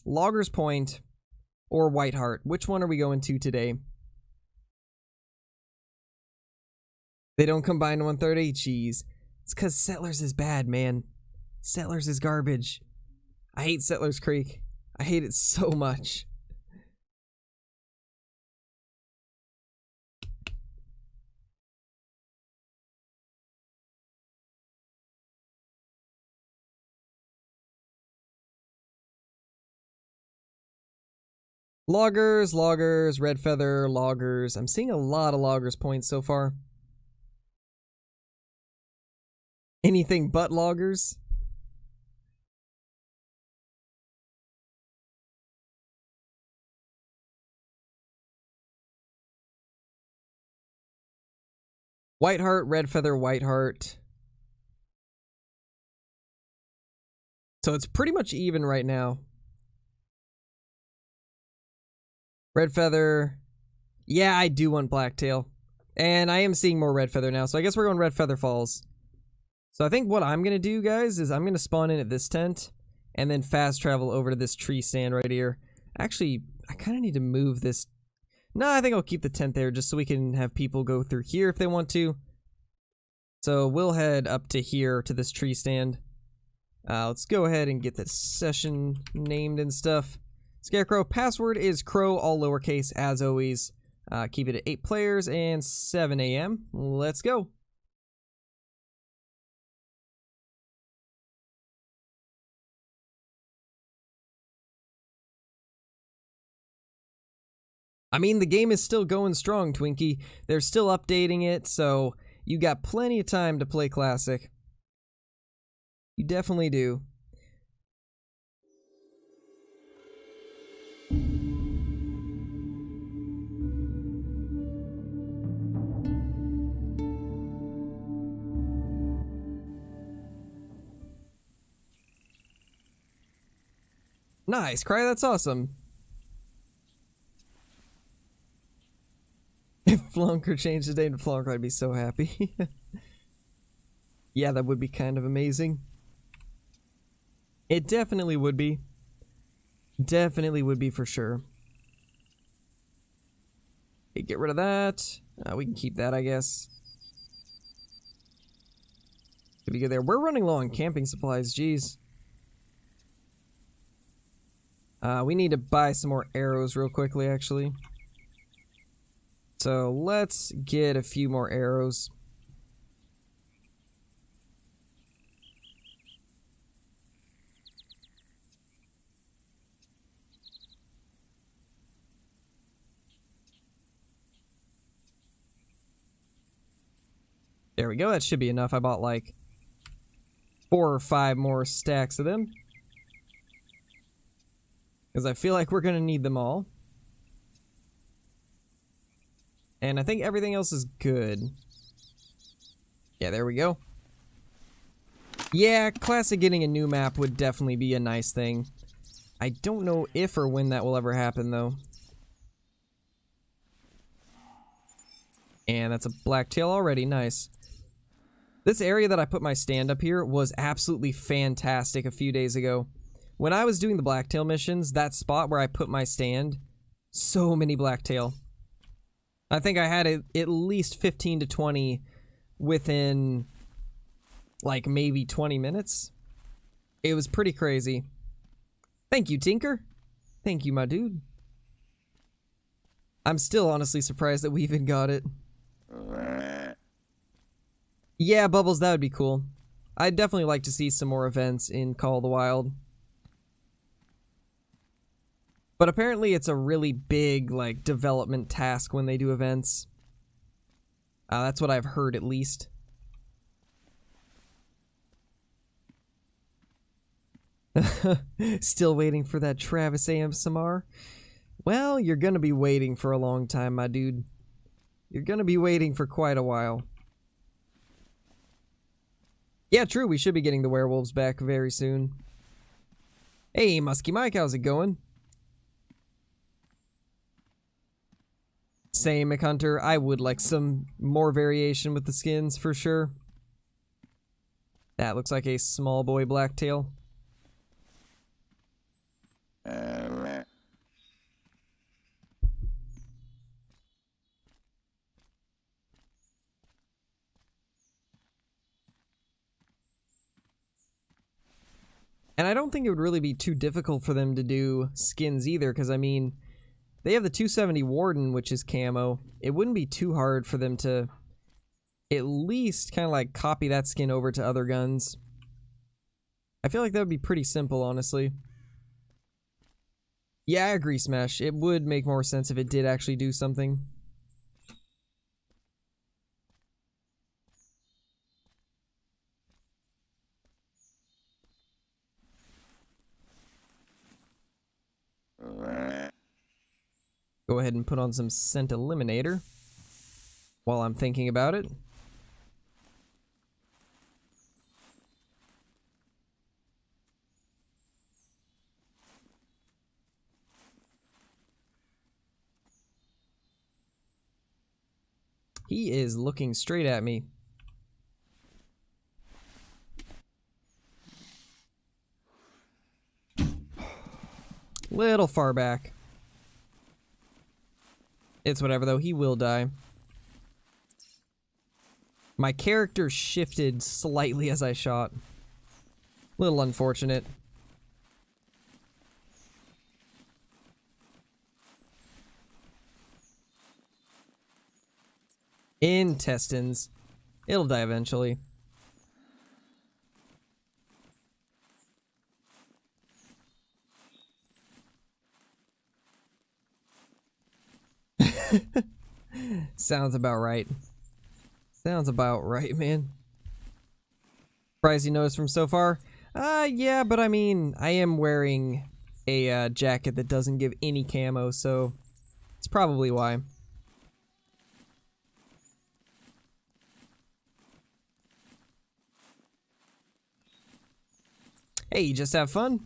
Logger's Point, or White Heart. Which one are we going to today? They don't combine to 130? Jeez. It's because Settlers is bad, man. Settlers is garbage. I hate Settlers Creek. I hate it so much. Loggers, loggers, red feather, loggers. I'm seeing a lot of loggers points so far. Anything but loggers? White heart, red feather, white heart. So it's pretty much even right now. Red feather. Yeah, I do want blacktail. And I am seeing more red feather now, so I guess we're going red feather falls. So I think what I'm going to do, guys, is I'm going to spawn in at this tent and then fast travel over to this tree stand right here. Actually, I kind of need to move this. No, I think I'll keep the tent there just so we can have people go through here if they want to. So we'll head up to here to this tree stand. Let's go ahead and get this session named and stuff. Scarecrow, password is crow, all lowercase as always. Keep it at 8 players and 7 a.m. Let's go. I mean, the game is still going strong, Twinkie. They're still updating it, so you got plenty of time to play Classic. You definitely do. Nice, Cry, that's awesome. If Flunker changed his name to Flunker, I'd be so happy. Yeah, that would be kind of amazing. It definitely would be. Definitely would be for sure. Okay, get rid of that. We can keep that, I guess. If we go there, we're running low on camping supplies, jeez. We need to buy some more arrows real quickly, actually. So let's get a few more arrows. There we go, that should be enough. I bought like 4 or 5 more stacks of them. Because I feel like we're going to need them all. And I think everything else is good. Yeah, there we go. Yeah, Classic getting a new map would definitely be a nice thing. I don't know if or when that will ever happen, though. And that's a blacktail already, nice. This area that I put my stand up here was absolutely fantastic a few days ago. When I was doing the blacktail missions, that spot where I put my stand, so many blacktail. I think I had at least 15 to 20 within, like, maybe 20 minutes. It was pretty crazy. Thank you, Tinker. Thank you, my dude. I'm still honestly surprised that we even got it. Yeah, Bubbles, that would be cool. I'd definitely like to see some more events in Call of the Wild. But apparently it's a really big, like, development task when they do events. That's what I've heard, at least. Still waiting for that Travis ASMR? Well, you're gonna be waiting for a long time, my dude. You're gonna be waiting for quite a while. Yeah, true, we should be getting the werewolves back very soon. Hey, Musky Mike, how's it going? Same, McHunter. I would like some more variation with the skins, for sure. That looks like a small boy blacktail. And I don't think it would really be too difficult for them to do skins either, because I mean, they have the 270 Warden, which is camo. It wouldn't be too hard for them to at least kind of like copy that skin over to other guns. I feel like that would be pretty simple, honestly. Yeah, I agree, Smash. It would make more sense if it did actually do something. Go ahead and put on some Scent Eliminator while I'm thinking about it. He is looking straight at me. Little far back. It's whatever though, he will die. My character shifted slightly as I shot. Little unfortunate. Intestines. It'll die eventually. Sounds about right. Sounds about right, man. Surprised you noticed from so far? Yeah, but I mean, I am wearing a jacket that doesn't give any camo, so it's probably why. Hey, you just have fun?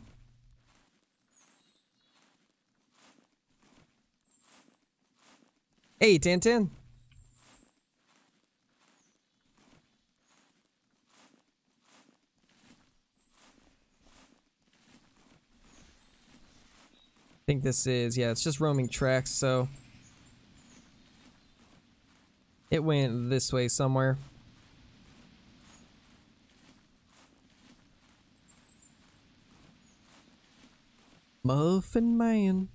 Hey, Tintin. I think this is, yeah, it's just roaming tracks, so it went this way somewhere. Muffin Man.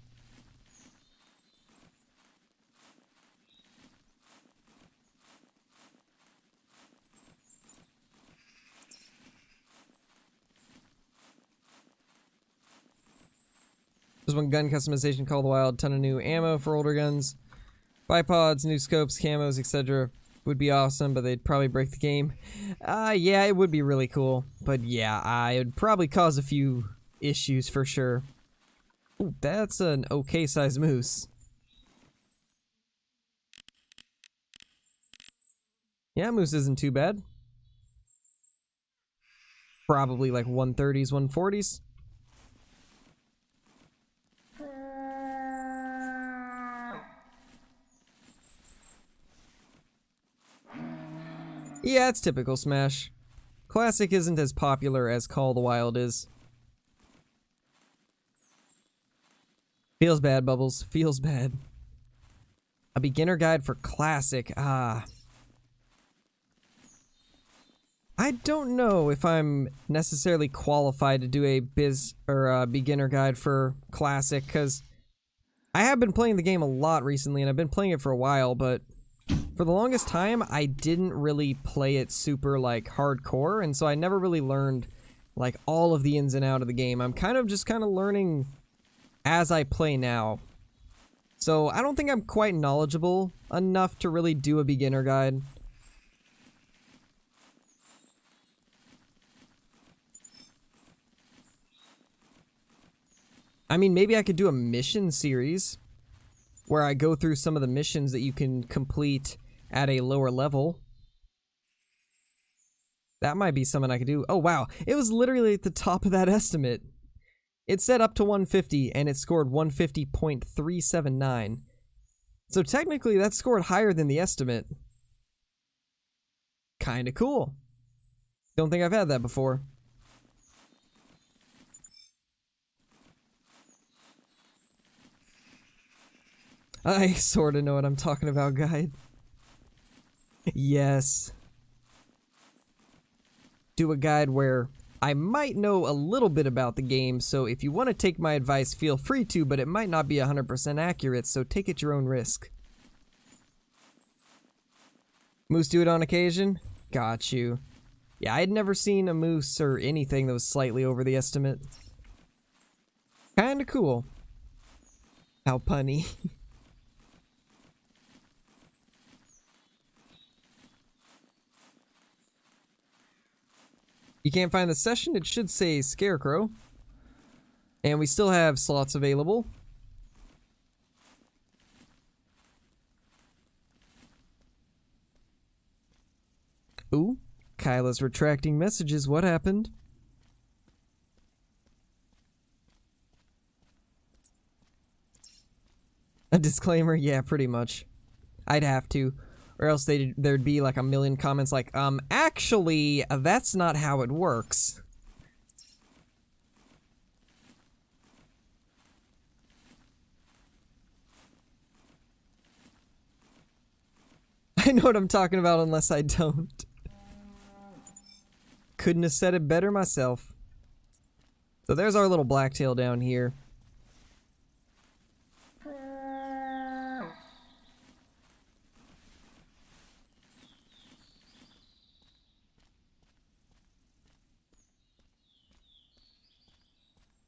There's one gun customization called the Wild, ton of new ammo for older guns. Bipods, new scopes, camos, etc. would be awesome, but they'd probably break the game. Yeah, it would be really cool. But yeah, it would probably cause a few issues for sure. Ooh, that's an okay sized moose. Yeah, moose isn't too bad. Probably like 130s, 140s. Yeah, it's typical Smash. Classic isn't as popular as Call of the Wild is. Feels bad, Bubbles. Feels bad. A beginner guide for Classic. I don't know if I'm necessarily qualified to do a beginner guide for Classic, because I have been playing the game a lot recently, and I've been playing it for a while, but for the longest time, I didn't really play it super, like, hardcore, and so I never really learned, like, all of the ins and out of the game. I'm kind of learning as I play now. So I don't think I'm quite knowledgeable enough to really do a beginner guide. I mean, maybe I could do a mission series where I go through some of the missions that you can complete at a lower level. That might be something I could do. Oh, wow. It was literally at the top of that estimate. It said up to 150, and it scored 150.379. So technically, that scored higher than the estimate. Kinda cool. Don't think I've had that before. I sorta know what I'm talking about, guide. Yes. Do a guide where I might know a little bit about the game, so if you want to take my advice, feel free to, but it might not be 100% accurate, so take it your own risk. Moose do it on occasion? Got you. Yeah, I'd never seen a moose or anything that was slightly over the estimate. Kinda cool. How punny. You can't find the session? It should say Scarecrow. And we still have slots available. Ooh, Kyla's retracting messages. What happened? A disclaimer? Yeah, pretty much. I'd have to. Or else there'd be like a million comments like, actually, that's not how it works. I know what I'm talking about unless I don't. Couldn't have said it better myself. So there's our little blacktail down here.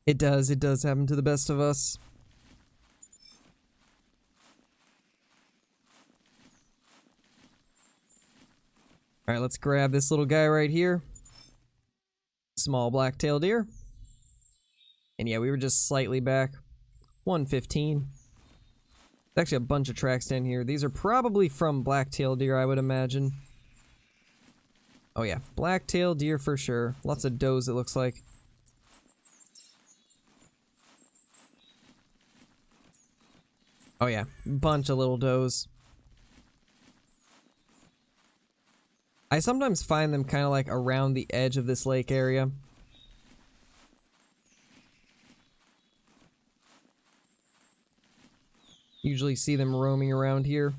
It does happen to the best of us. Alright, let's grab this little guy right here. Small black-tailed deer. And yeah, we were just slightly back. 115. There's actually a bunch of tracks down here. These are probably from black-tailed deer, I would imagine. Oh yeah, black-tailed deer for sure. Lots of does, it looks like. Oh yeah, bunch of little does. I sometimes find them kind of like around the edge of this lake area. Usually see them roaming around here.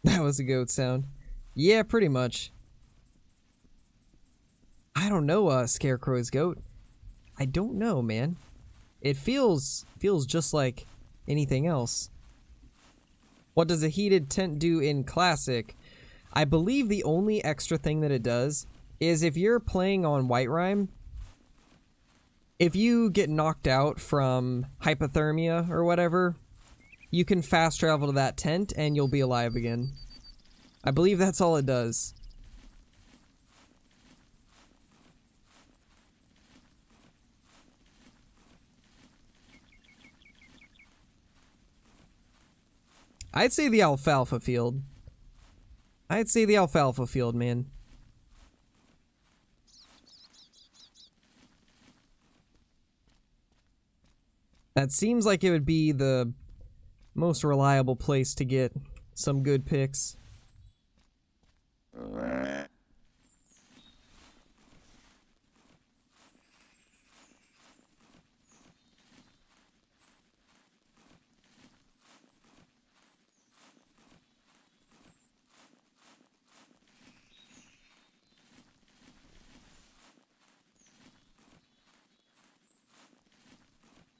That was a goat sound. Yeah, pretty much. I don't know, Scarecrow's goat. I don't know, man. It feels just like anything else. What does a heated tent do in Classic? I believe the only extra thing that it does is if you're playing on Whiterime, if you get knocked out from hypothermia or whatever, you can fast travel to that tent and you'll be alive again. I believe that's all it does. I'd say the alfalfa field. I'd say the alfalfa field, man. That seems like it would be the most reliable place to get some good picks.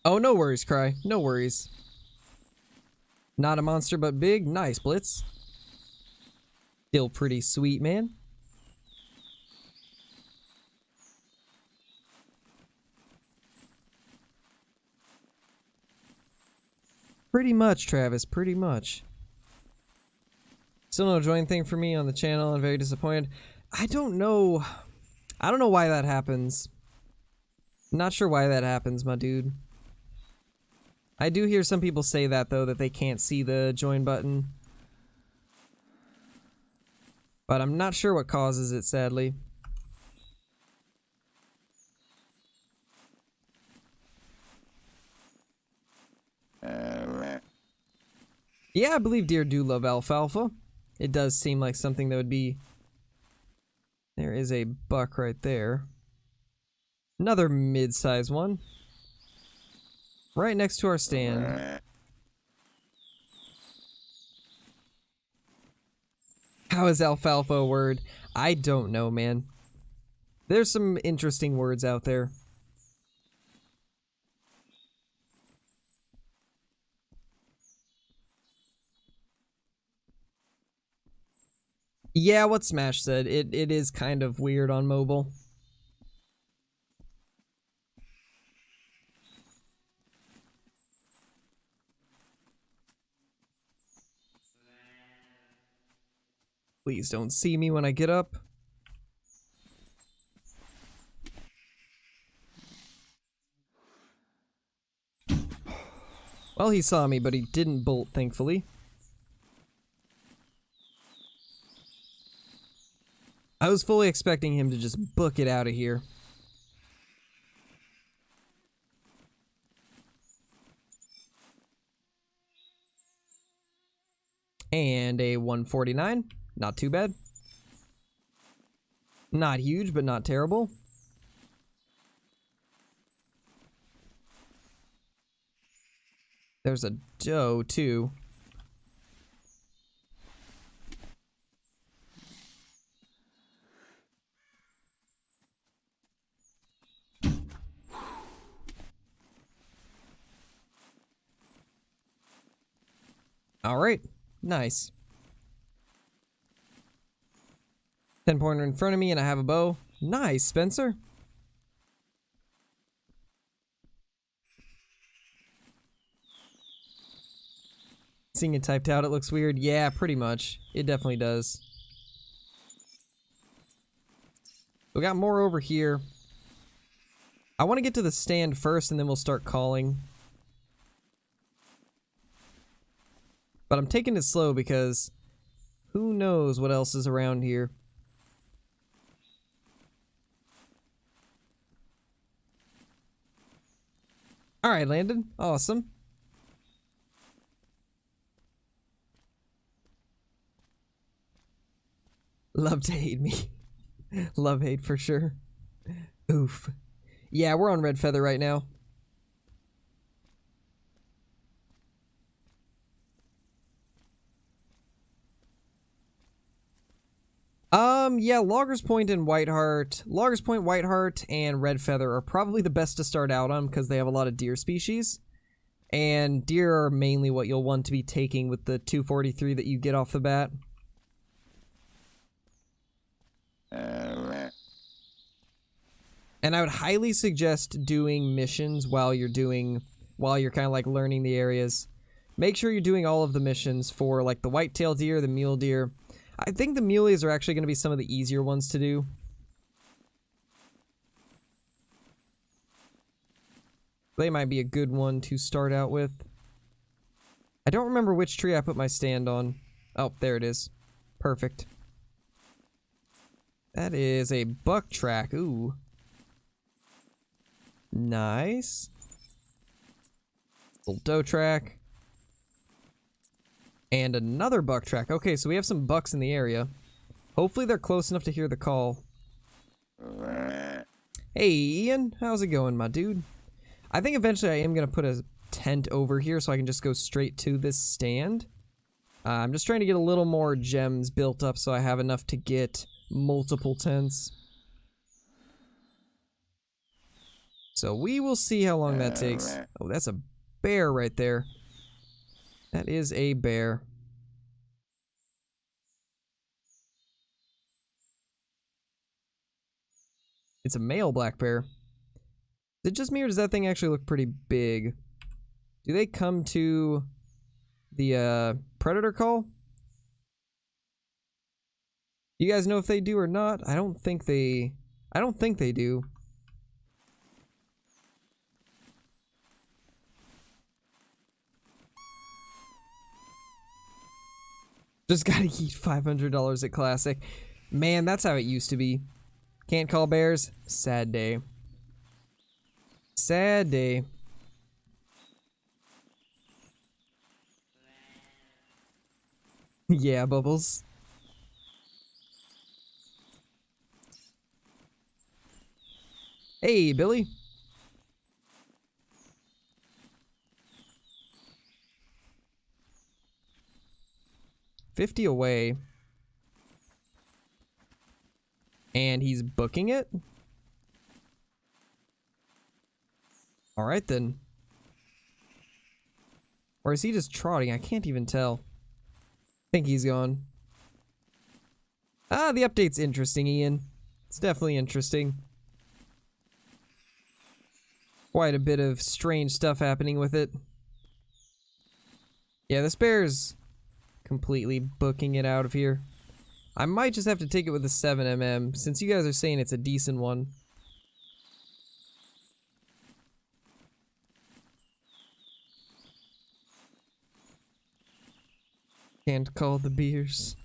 Oh, no worries, Cry. No worries. Not a monster, but big. Nice, Blitz. Still pretty sweet, man. Pretty much, Travis. Pretty much. Still no join thing for me on the channel. I'm very disappointed. I don't know. I don't know why that happens. Not sure why that happens, my dude. I do hear some people say that, though, that they can't see the join button. But I'm not sure what causes it, sadly. Yeah, I believe deer do love alfalfa. It does seem like something that would be There is a buck right there. Another mid-sized one. Right next to our stand. How is alfalfa a word? I don't know, man. There's some interesting words out there. Yeah, what Smash said. It is kind of weird on mobile. Please don't see me when I get up. Well, he saw me, but he didn't bolt, thankfully. I was fully expecting him to just book it out of here. And a 149. Not too bad. Not huge, but not terrible. There's a doe, too. Alright, nice. 10-pointer in front of me and I have a bow. Nice, Spencer. Seeing it typed out, it looks weird. Yeah, pretty much. It definitely does. We got more over here. I want to get to the stand first and then we'll start calling. But I'm taking it slow because who knows what else is around here. Alright, landed. Awesome. Love to hate me. Love hate for sure. Oof. Yeah, we're on Red Feather right now. Yeah, Loggers Point and Whiteheart. Loggers Point, Whiteheart, and Red Feather are probably the best to start out on because they have a lot of deer species. And deer are mainly what you'll want to be taking with the 243 that you get off the bat. And I would highly suggest doing missions while you're kind of like learning the areas. Make sure you're doing all of the missions for like the whitetail deer, the mule deer. I think the muleys are actually going to be some of the easier ones to do. They might be a good one to start out with. I don't remember which tree I put my stand on. Oh, there it is. Perfect. That is a buck track. Ooh. Nice. Little doe track. And another buck track. Okay, so we have some bucks in the area. Hopefully they're close enough to hear the call. Hey, Ian. How's it going, my dude? I think eventually I am going to put a tent over here so I can just go straight to this stand. I'm just trying to get a little more gems built up so I have enough to get multiple tents. So we will see how long that takes. Oh, that's a bear right there. That is a bear. It's a male black bear. Is it just me or does that thing actually look pretty big? Do they come to the predator call? You guys know if they do or not? I don't think they do. Just gotta eat $500 at Classic. Man, that's how it used to be. Can't call bears? Sad day. Sad day. Yeah, Bubbles. Hey, Billy. $50 away. And he's booking it? Alright then. Or is he just trotting? I can't even tell. I think he's gone. Ah, the update's interesting, Ian. It's definitely interesting. Quite a bit of strange stuff happening with it. Yeah, this bear's completely booking it out of here. I might just have to take it with a 7mm, since you guys are saying it's a decent one. Can't call the beers.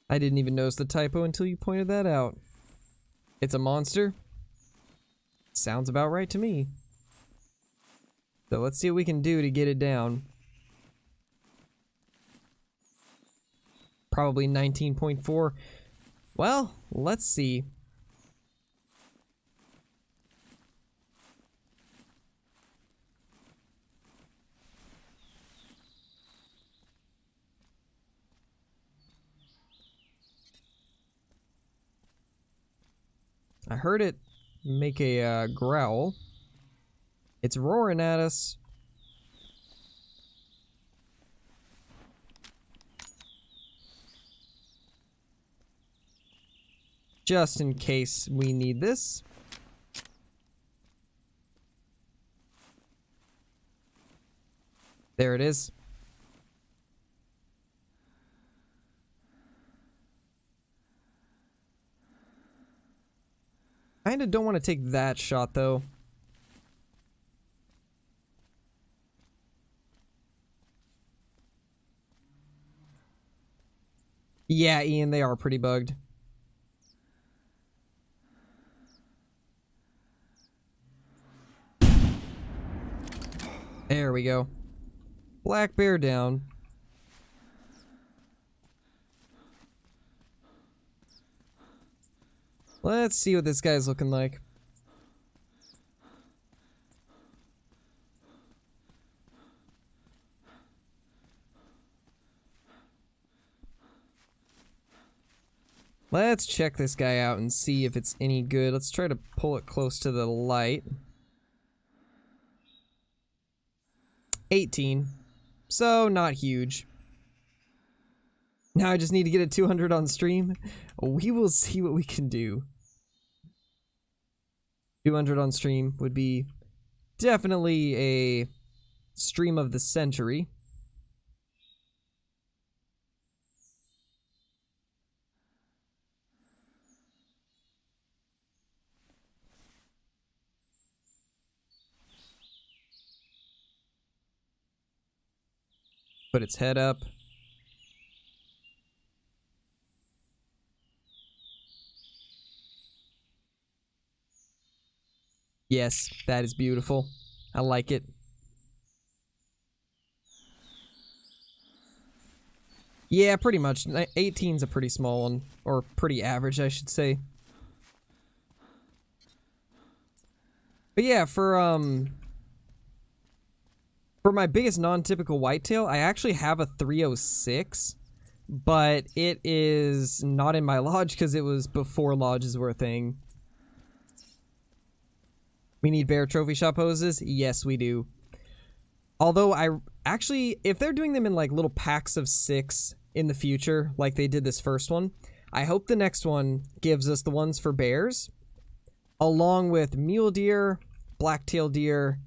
I didn't even notice the typo until you pointed that out. It's a monster? Sounds about right to me. So let's see what we can do to get it down. Probably 19.4. Well, let's see. I heard it make a growl. It's roaring at us. Just in case we need this. There it is. Kinda don't want to take that shot though. Yeah, Ian, they are pretty bugged. There we go. Black bear down. Let's see what this guy's looking like. Let's check this guy out and see if it's any good. Let's try to pull it close to the light. 18. So, not huge. Now I just need to get it 200 on stream. We will see what we can do. 200 on stream would be definitely a stream of the century. Put its head up. Yes, that is beautiful. I like it. Yeah, pretty much. 18's a pretty small one. Or pretty average, I should say. But yeah, for my biggest non-typical whitetail, I actually have a 306, but it is not in my lodge because it was before lodges were a thing. We need bear trophy shop hoses? Yes, we do. Although I actually, if they're doing them in like little packs of 6 in the future, like they did this first one, I hope the next one gives us the ones for bears, along with mule deer, black-tailed deer,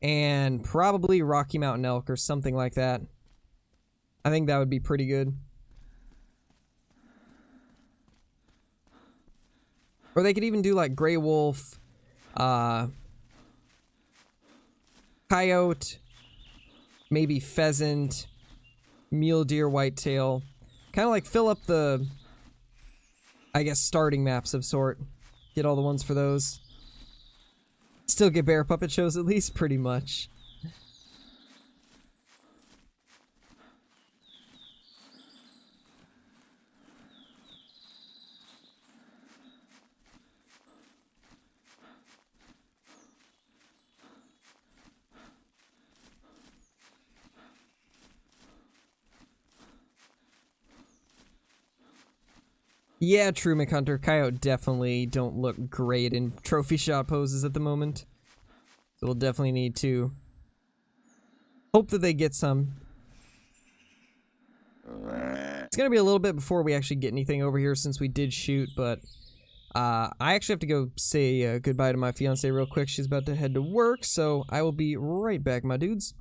and probably Rocky Mountain elk or something like that. I think that would be pretty good. Or they could even do like gray wolf, coyote, maybe pheasant, mule deer, whitetail. Kind of like fill up the, I guess, starting maps of sort. Get all the ones for those. Still get bear puppet shows at least, pretty much. Yeah, true, McHunter. Coyote definitely don't look great in trophy shot poses at the moment. So we'll definitely need to hope that they get some. It's gonna be a little bit before we actually get anything over here since we did shoot, but I actually have to go say goodbye to my fiance real quick. She's about to head to work, so I will be right back, my dudes.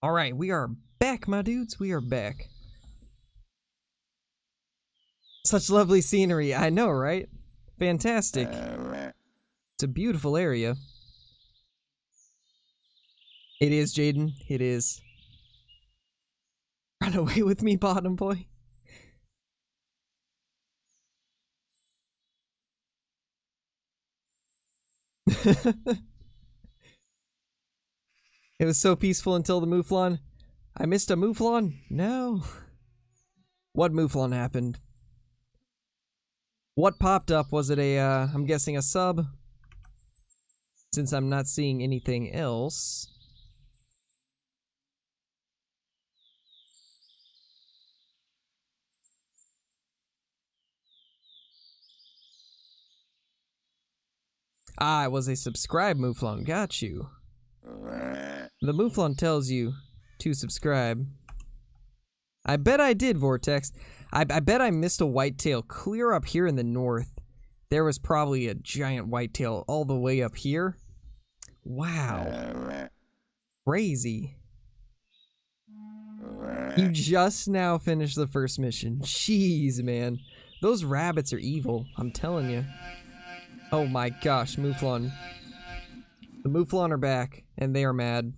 Alright, we are back, my dudes. We are back. Such lovely scenery. I know, right? Fantastic. It's a beautiful area. It is, Jaden. It is. Run away with me, bottom boy. It was so peaceful until the mouflon. I missed a mouflon? No. What mouflon happened? What popped up? Was it a, I'm guessing a sub? Since I'm not seeing anything else. Ah, it was a subscribe mouflon. Got you. The mouflon tells you to subscribe. I bet I did, Vortex. I bet I missed a whitetail clear up here in the north. There was probably a giant whitetail all the way up here. Wow. Crazy. You just now finished the first mission. Jeez, man. Those rabbits are evil, I'm telling you. Oh my gosh, mouflon. The mouflon are back, and they are mad.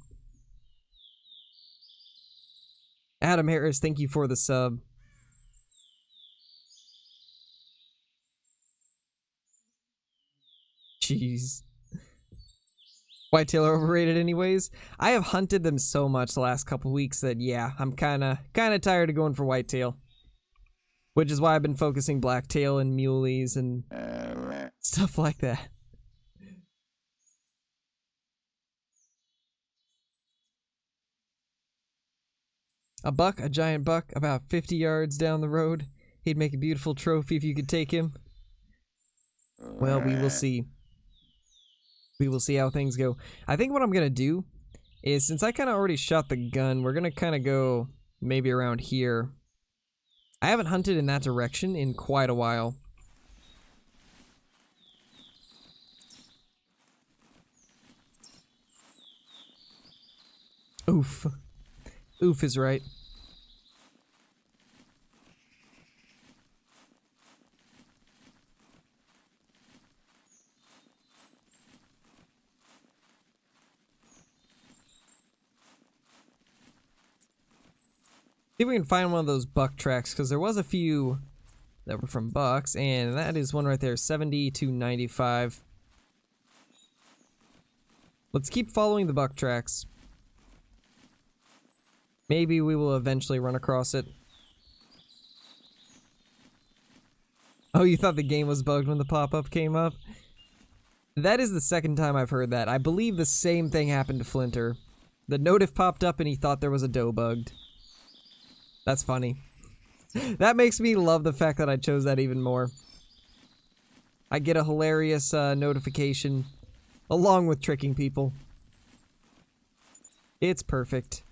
Adam Harris, thank you for the sub. Jeez. Whitetail are overrated anyways. I have hunted them so much the last couple weeks that yeah, I'm kinda tired of going for whitetail. Which is why I've been focusing blacktail and muleys and stuff like that. A buck, a giant buck, about 50 yards down the road. He'd make a beautiful trophy if you could take him. Well, we will see. We will see how things go. I think what I'm gonna do is, since I kind of already shot the gun, we're gonna kind of go maybe around here. I haven't hunted in that direction in quite a while. Oof. Oof is right. See if we can find one of those buck tracks, because there was a few that were from bucks, and that is one right there, 70 to 95. Let's keep following the buck tracks. Maybe we will eventually run across it. Oh, you thought the game was bugged when the pop-up came up? That is the second time I've heard that. I believe the same thing happened to Flinter. The notif popped up and he thought there was a doe bugged. That's funny. That makes me love the fact that I chose that even more. I get a hilarious notification along with tricking people. It's perfect.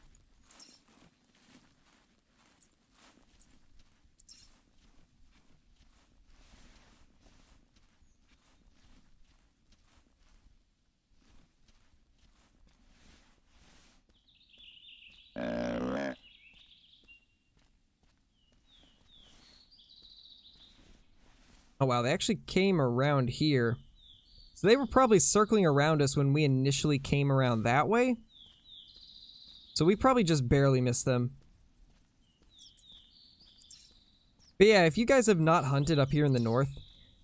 Oh wow, they actually came around here. So they were probably circling around us when we initially came around that way. So we probably just barely missed them. But yeah, if you guys have not hunted up here in the north,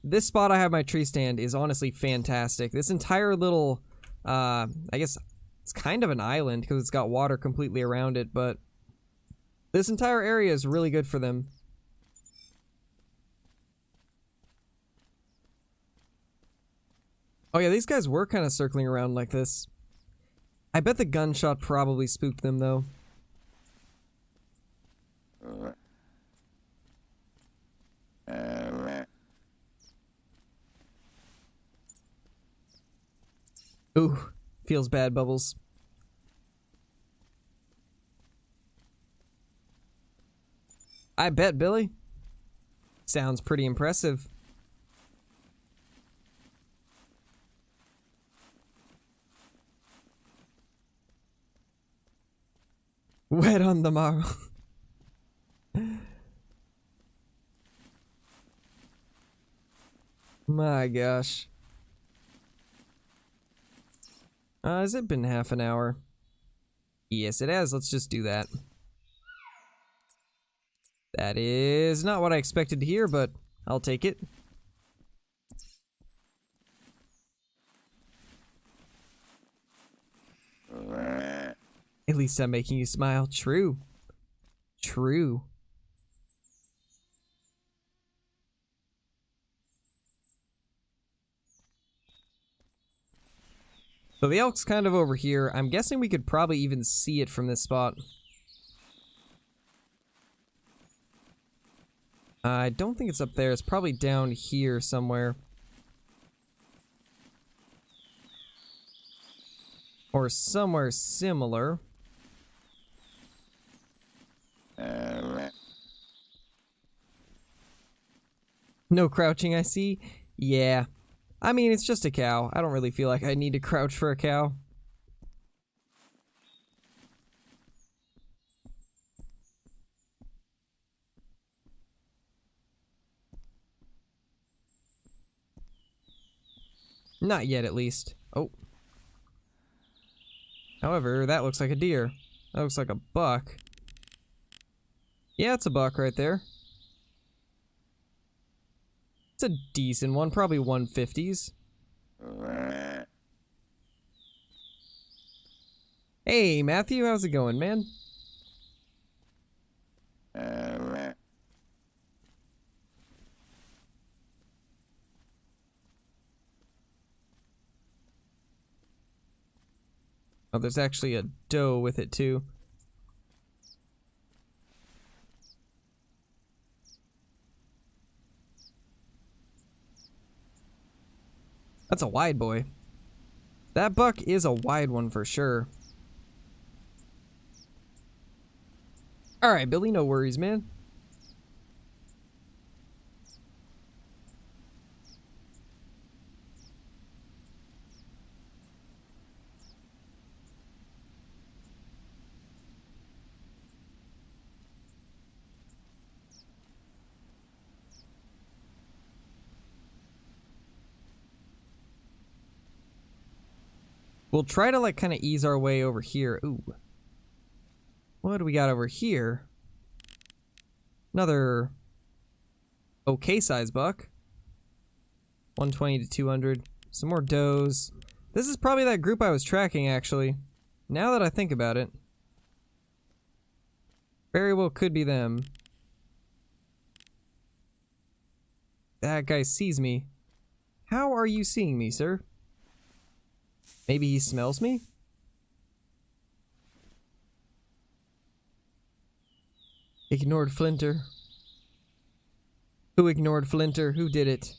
this spot I have my tree stand is honestly fantastic. This entire little, I guess it's kind of an island because it's got water completely around it, but this entire area is really good for them. Oh yeah, these guys were kind of circling around like this. I bet the gunshot probably spooked them though. Ooh, feels bad, Bubbles. I bet, Billy. Sounds pretty impressive. Wet on the marble. My gosh. Has it been half an hour? Yes, it has. Let's just do that. That is not what I expected to hear, but I'll take it. At least I'm making you smile. True. True. So the elk's kind of over here. I'm guessing we could probably even see it from this spot. I don't think it's up there. It's probably down here somewhere. Or somewhere similar. No crouching, I see. Yeah. I mean, it's just a cow. I don't really feel like I need to crouch for a cow. Not yet, at least. Oh. However, that looks like a deer. That looks like a buck. Yeah, it's a buck right there. It's a decent one, probably 150s. Hey, Matthew, how's it going, man? Oh, there's actually a doe with it, too. That's a wide boy. That buck is a wide one for sure. Alright, Billy, no worries, man. We'll try to, like, kind of ease our way over here. Ooh. What do we got over here? Another okay size buck. 120 to 200. Some more does. This is probably that group I was tracking, actually. Now that I think about it. Very well could be them. That guy sees me. How are you seeing me, sir? Maybe he smells me? Ignored Flinter. Who ignored Flinter? Who did it?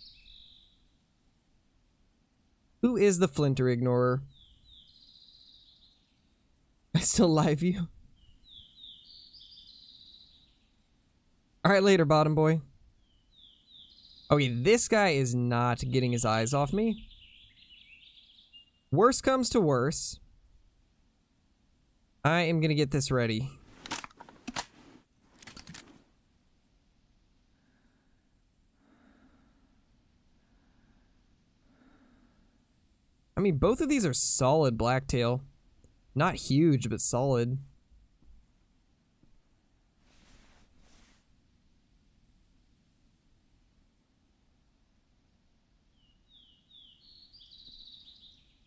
Who is the Flinter ignorer? I still live you. Alright, later, bottom boy. Okay, this guy is not getting his eyes off me. Worst comes to worse. I am gonna get this ready. I mean, both of these are solid blacktail. Not huge, but solid.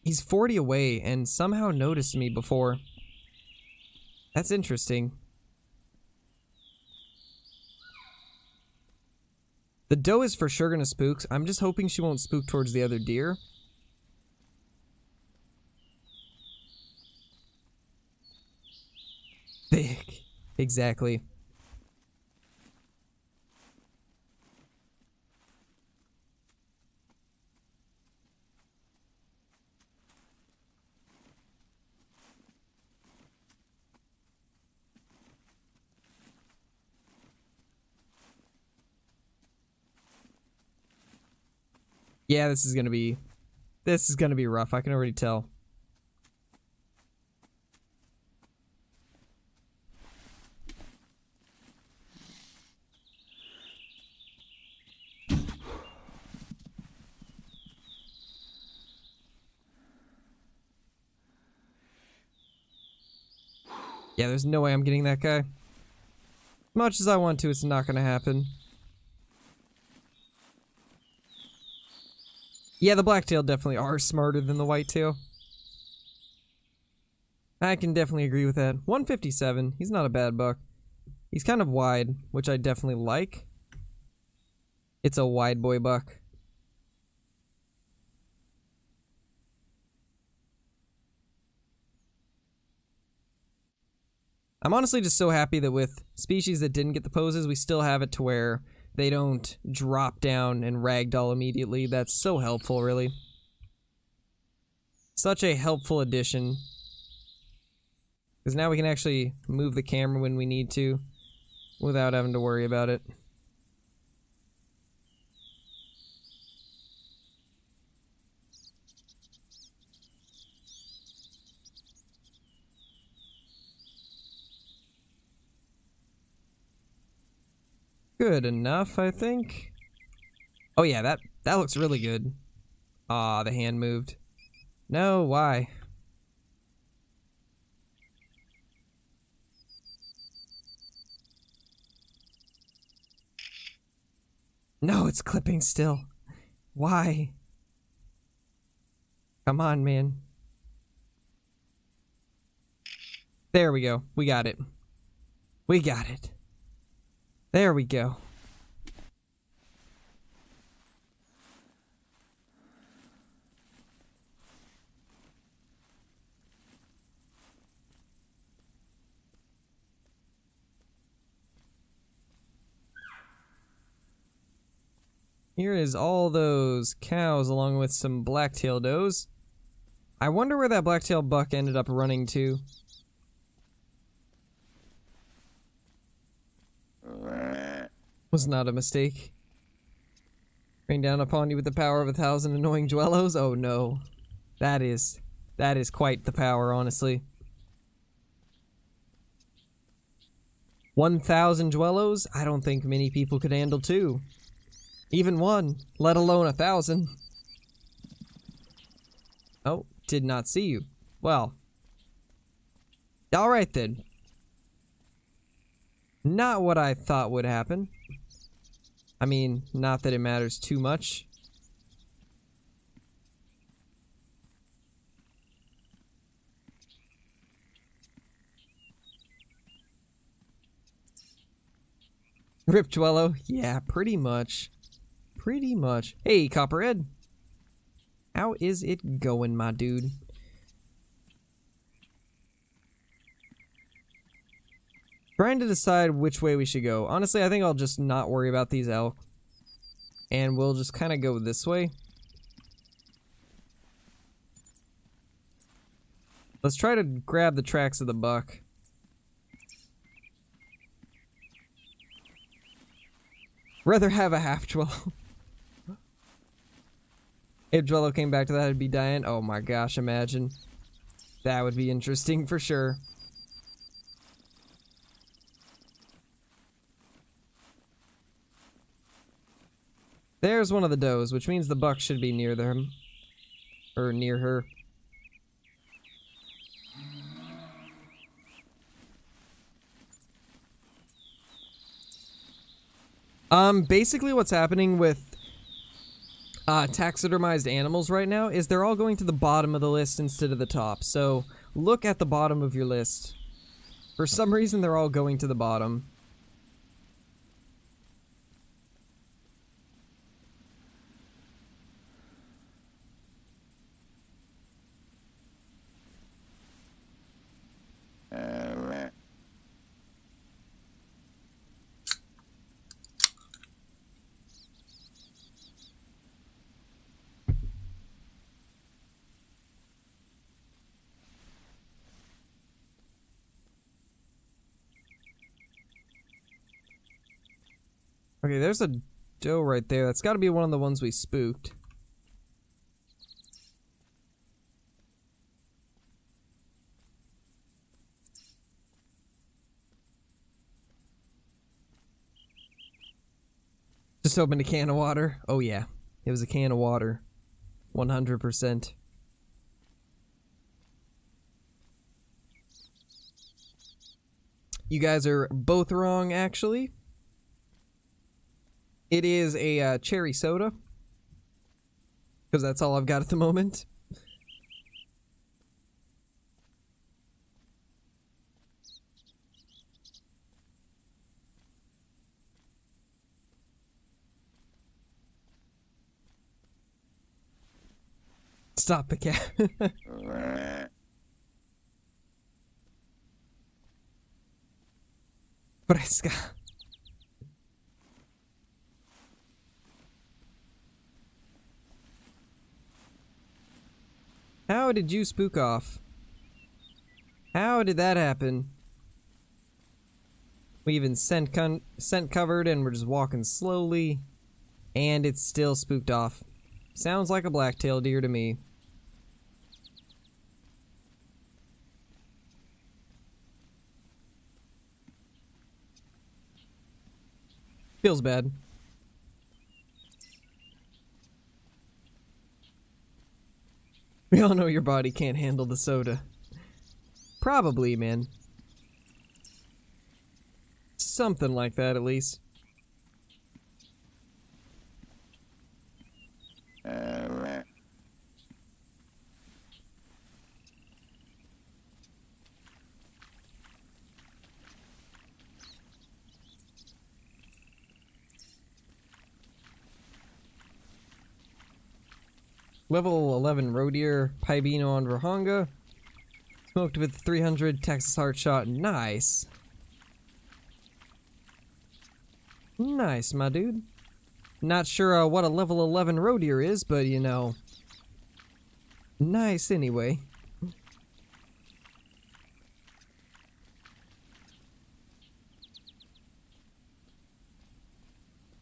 He's 40 away and somehow noticed me before. That's interesting. The doe is for sure gonna spook. I'm just hoping she won't spook towards the other deer. Thick. Exactly. Yeah, this is gonna be rough. I can already tell. Yeah, there's no way I'm getting that guy. Much as I want to, it's not gonna happen. Yeah, the blacktail definitely are smarter than the whitetail. I can definitely agree with that. 157, he's not a bad buck. He's kind of wide, which I definitely like. It's a wide boy buck. I'm honestly just so happy that with species that didn't get the poses, we still have it to where they don't drop down and ragdoll immediately. That's so helpful, really. Such a helpful addition. Because now we can actually move the camera when we need to without having to worry about it. Good enough, I think. Oh yeah, that looks really good. Ah, the hand moved. No, why? No, it's clipping still. Why? Come on, man. There we go. We got it. We got it. There we go. Here is all those cows along with some blacktail does. I wonder where that blacktail buck ended up running to. Was not a mistake. Rain down upon you with the power of 1,000 annoying dwellos? Oh no. That is quite the power, honestly. 1,000 dwellos? I don't think many people could handle 2. Even 1, let alone 1,000. Oh, did not see you. Well. Alright then. Not what I thought would happen. I mean, not that it matters too much. Rip Dwello? Yeah, pretty much. Pretty much. Hey, Copperhead. How is it going, my dude? Trying to decide which way we should go. Honestly, I think I'll just not worry about these elk. And we'll just kind of go this way. Let's try to grab the tracks of the buck. Rather have a half Dwello. If Dwello came back to that, it'd be dying. Oh my gosh, imagine. That would be interesting for sure. There's one of the does, which means the buck should be near them. Or near her. Basically what's happening with taxidermized animals right now is they're all going to the bottom of the list instead of the top. So look at the bottom of your list. For some reason, they're all going to the bottom. Okay, there's a doe right there. That's got to be one of the ones we spooked. Just opened a can of water. Oh yeah, it was a can of water. 100%. You guys are both wrong, actually. It is a cherry soda. Because that's all I've got at the moment. Stop the cat. Fresca. How did you spook off? How did that happen? We even scent covered and we're just walking slowly. And it's still spooked off. Sounds like a black-tailed deer to me. Feels bad. We all know your body can't handle the soda. Probably, man. Something like that, at least. Level 11 roe deer, Pibino on Rohanga. Smoked with 300 Texas heart shot. Nice. Nice, my dude. Not sure what a level 11 roe deer is, but you know. Nice anyway.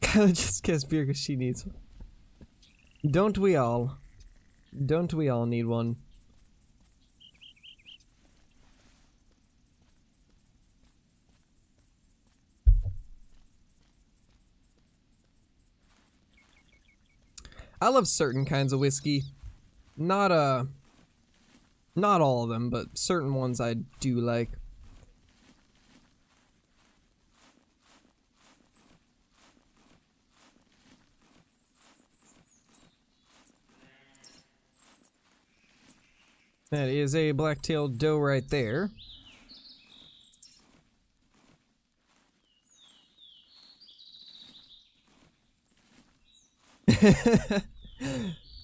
Kyla just gets beer because she needs one. Don't we all? Don't we all need one? I love certain kinds of whiskey. Not all of them, but certain ones I do like. That is a black-tailed doe right there.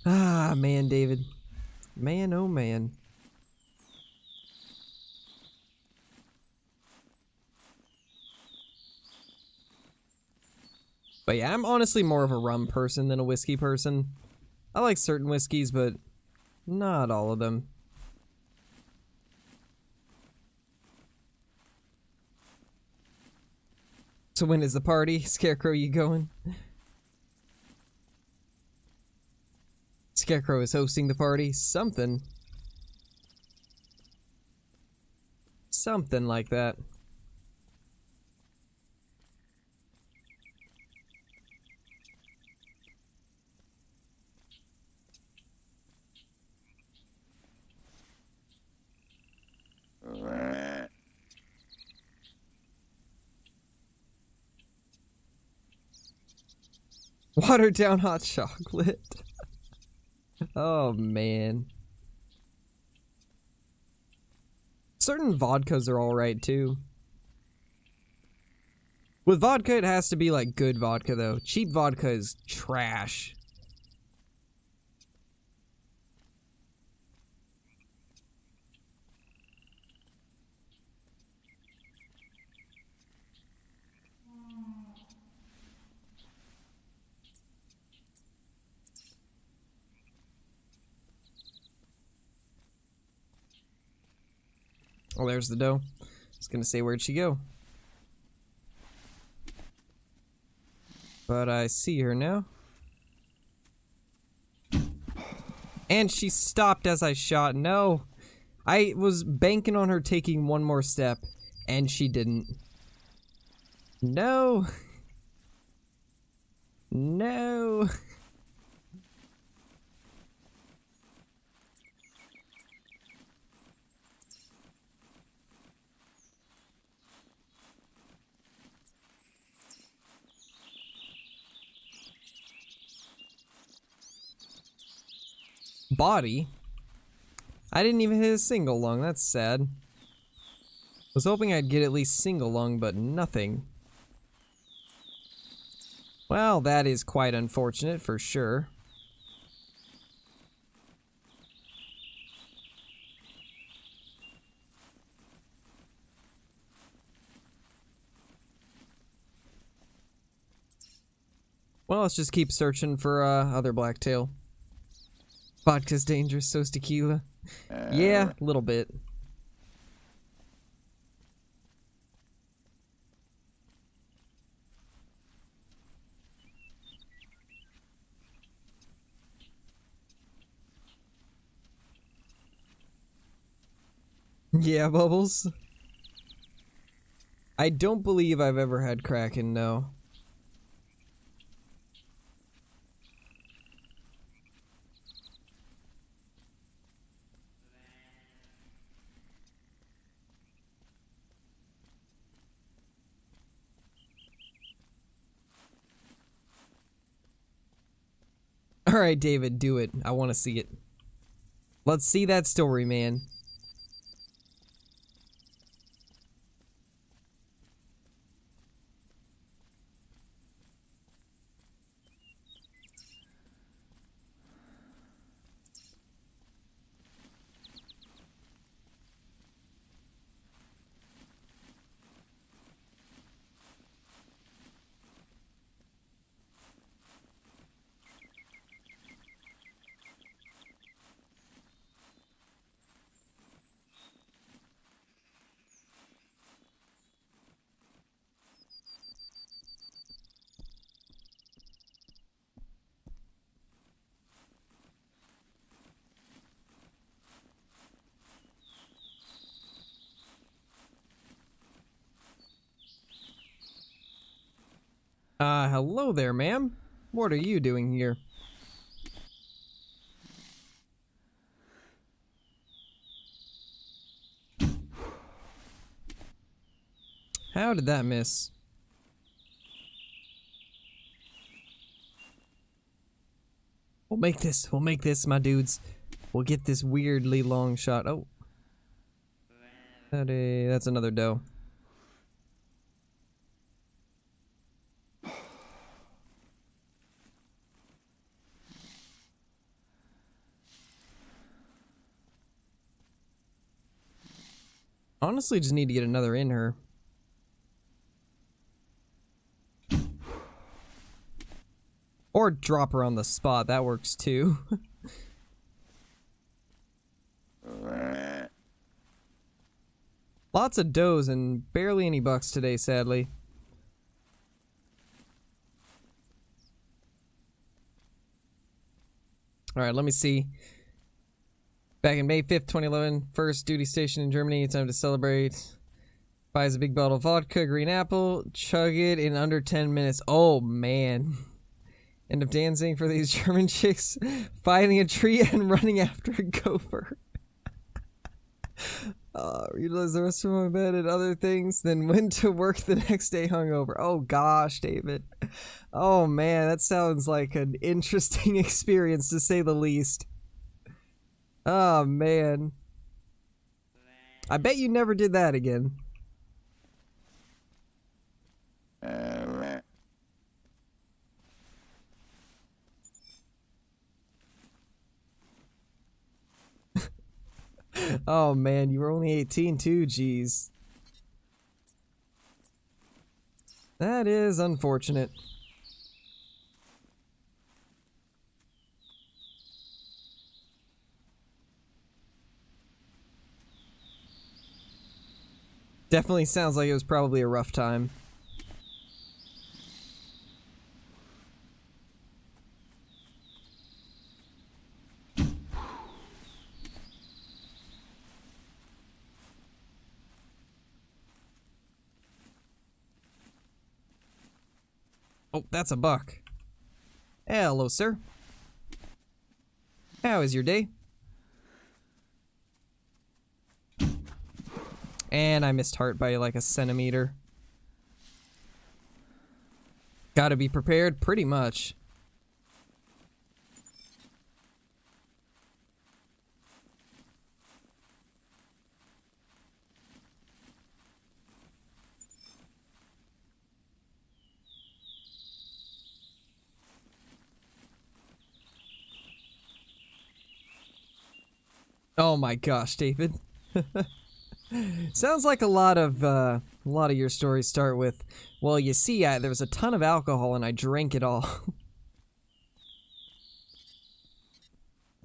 Ah, man, David. Man, oh man. But yeah, I'm honestly more of a rum person than a whiskey person. I like certain whiskeys, but not all of them. So when is the party? Scarecrow, you going? Scarecrow is hosting the party? Something. Something like that. Watered down hot chocolate. Oh man. Certain vodkas are alright too. With vodka, it has to be like good vodka though. Cheap vodka is trash. Oh, there's the doe. I was gonna say, where'd she go? But I see her now. And she stopped as I shot. No. I was banking on her taking one more step, and she didn't. No. No. body. I didn't even hit a single lung. That's sad. Was hoping I'd get at least single lung, but nothing. Well, that is quite unfortunate for sure. Well, let's just keep searching for other blacktail. Vodka's dangerous, so's tequila. Yeah, a little bit. Yeah, Bubbles. I don't believe I've ever had Kraken, no. Alright, David, do it. I want to see it. Let's see that story, man. Hello there, ma'am. What are you doing here? How did that miss? We'll make this, my dudes. We'll get this weirdly long shot. Oh. That's another doe. Honestly, just need to get another in her. Or drop her on the spot, that works too. Lots of does and barely any bucks today, sadly. Alright, let me see. Back in May 5th, 2011, first duty station in Germany, time to celebrate. Buys a big bottle of vodka, green apple, chug it in under 10 minutes. Oh, man. End up dancing for these German chicks, finding a tree and running after a gopher. Realized the rest of my bed and other things, then went to work the next day hungover. Oh gosh, David. Oh man, that sounds like an interesting experience to say the least. Oh man. I bet you never did that again. Oh man, you were only 18 too, jeez. That is unfortunate. Definitely sounds like it was probably a rough time. Oh, that's a buck. Hello, sir. How is your day? And I missed heart by like a centimeter. Gotta be prepared, pretty much. Oh my gosh, David. Sounds like a lot of your stories start with, well, you see, there was a ton of alcohol and I drank it all.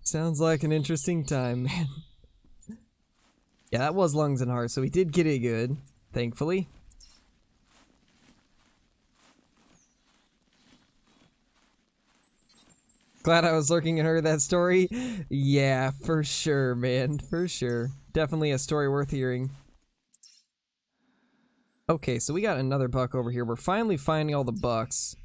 Sounds like an interesting time, man. Yeah, that was lungs and heart, so we did get it good, thankfully. Glad I was lurking and heard that story. Yeah, for sure, man, for sure. Definitely a story worth hearing. Okay, so we got another buck over here. We're finally finding all the bucks.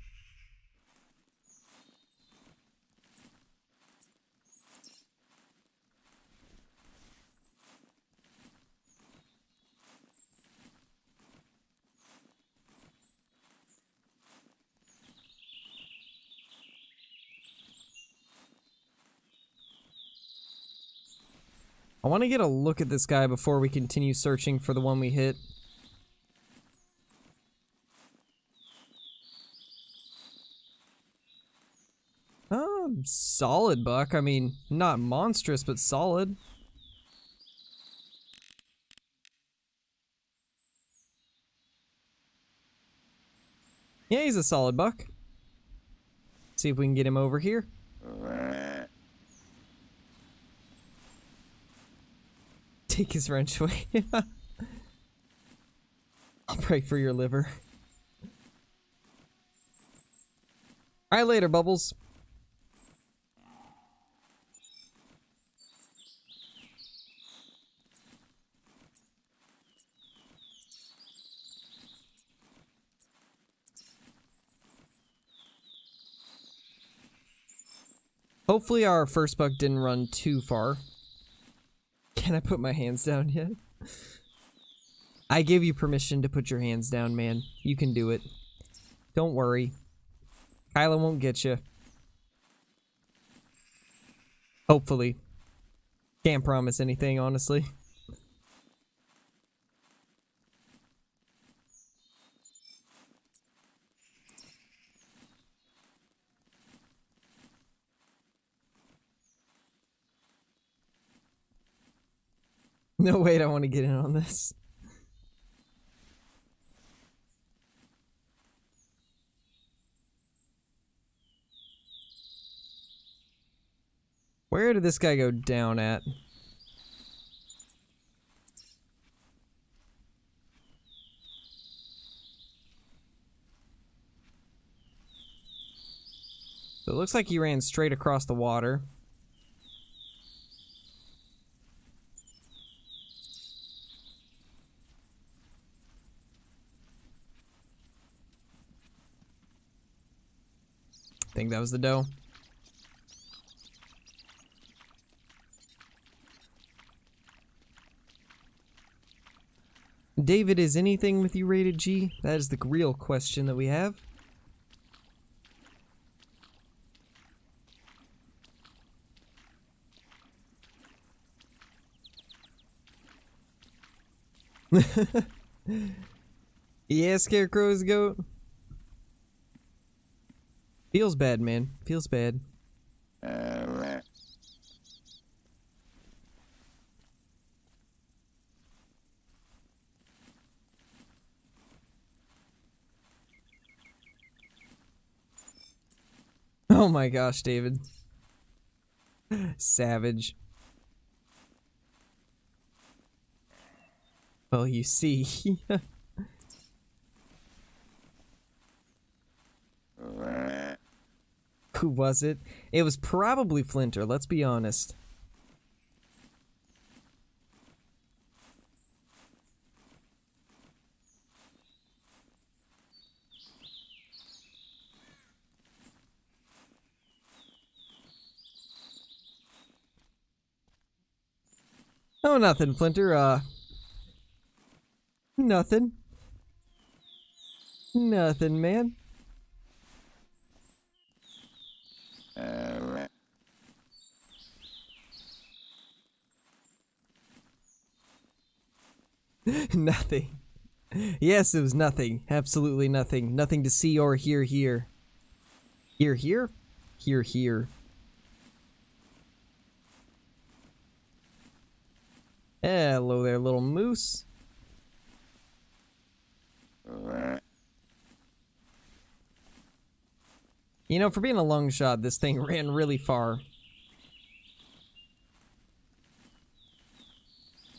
I want to get a look at this guy before we continue searching for the one we hit. Solid buck. I mean, not monstrous, but solid. Yeah, he's a solid buck. See if we can get him over here. Take his wrench away. I'll pray for your liver. Alright, later, Bubbles. Hopefully our first buck didn't run too far. Can I put my hands down yet? I give you permission to put your hands down, man. You can do it. Don't worry. Kyla won't get you. Hopefully. Can't promise anything, honestly. No, wait, I want to get in on this. Where did this guy go down at? So it looks like he ran straight across the water. I think that was the doe. David, is anything with you rated G? That is the real question that we have. Yeah, Scarecrow is a goat. Feels bad, man. Feels bad. Oh my gosh, David. Savage. Well, you see. Who was it? It was probably Flinter, let's be honest. Oh, nothing, Flinter, nothing. Nothing, man. Nothing. Yes, it was nothing. Absolutely nothing. Nothing to see or hear here. Hear here? Hear here. Hello there, little moose. You know, for being a long shot, this thing ran really far.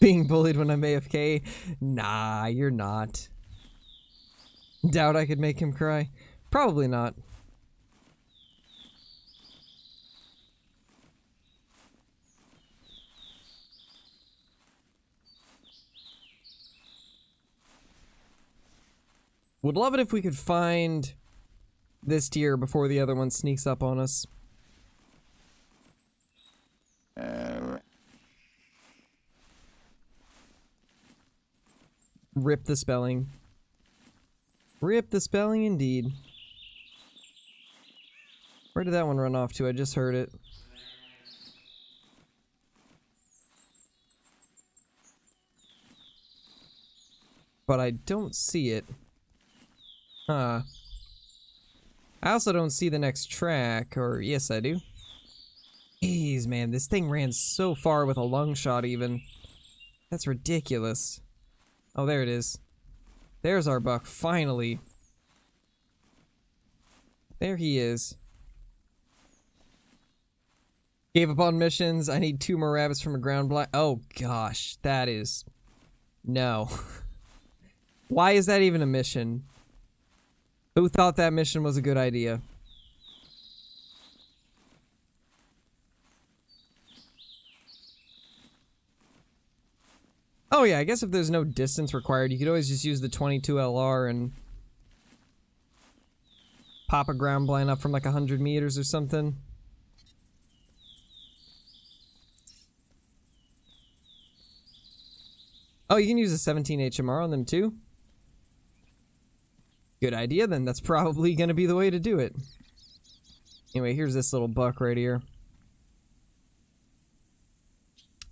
Being bullied when I'm AFK? Nah, you're not. Doubt I could make him cry? Probably not. Would love it if we could find this tier before the other one sneaks up on us. Rip the spelling. Rip the spelling indeed. Where did that one run off to? I just heard it. But I don't see it. Huh. I also don't see the next track, or yes I do. Jeez, man, this thing ran so far with a lung shot even. That's ridiculous. Oh, there it is. There's our buck, finally. There he is. Gave up on missions. I need 2 more rabbits from a ground blind. Oh gosh, that is... No. Why is that even a mission? Who thought that mission was a good idea? Oh yeah, I guess if there's no distance required, you could always just use the 22 LR and pop a ground blind up from like 100 meters or something. Oh, you can use a 17 HMR on them too? Good idea then, that's probably gonna be the way to do it. Anyway, here's this little buck right here.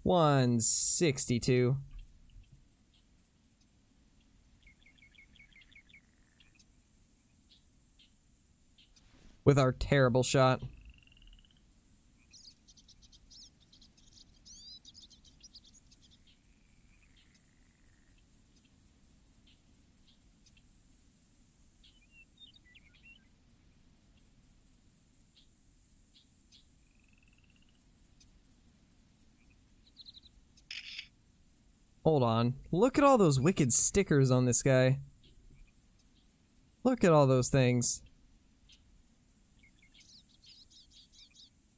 162. With our terrible shot. Hold on. Look at all those wicked stickers on this guy. Look at all those things.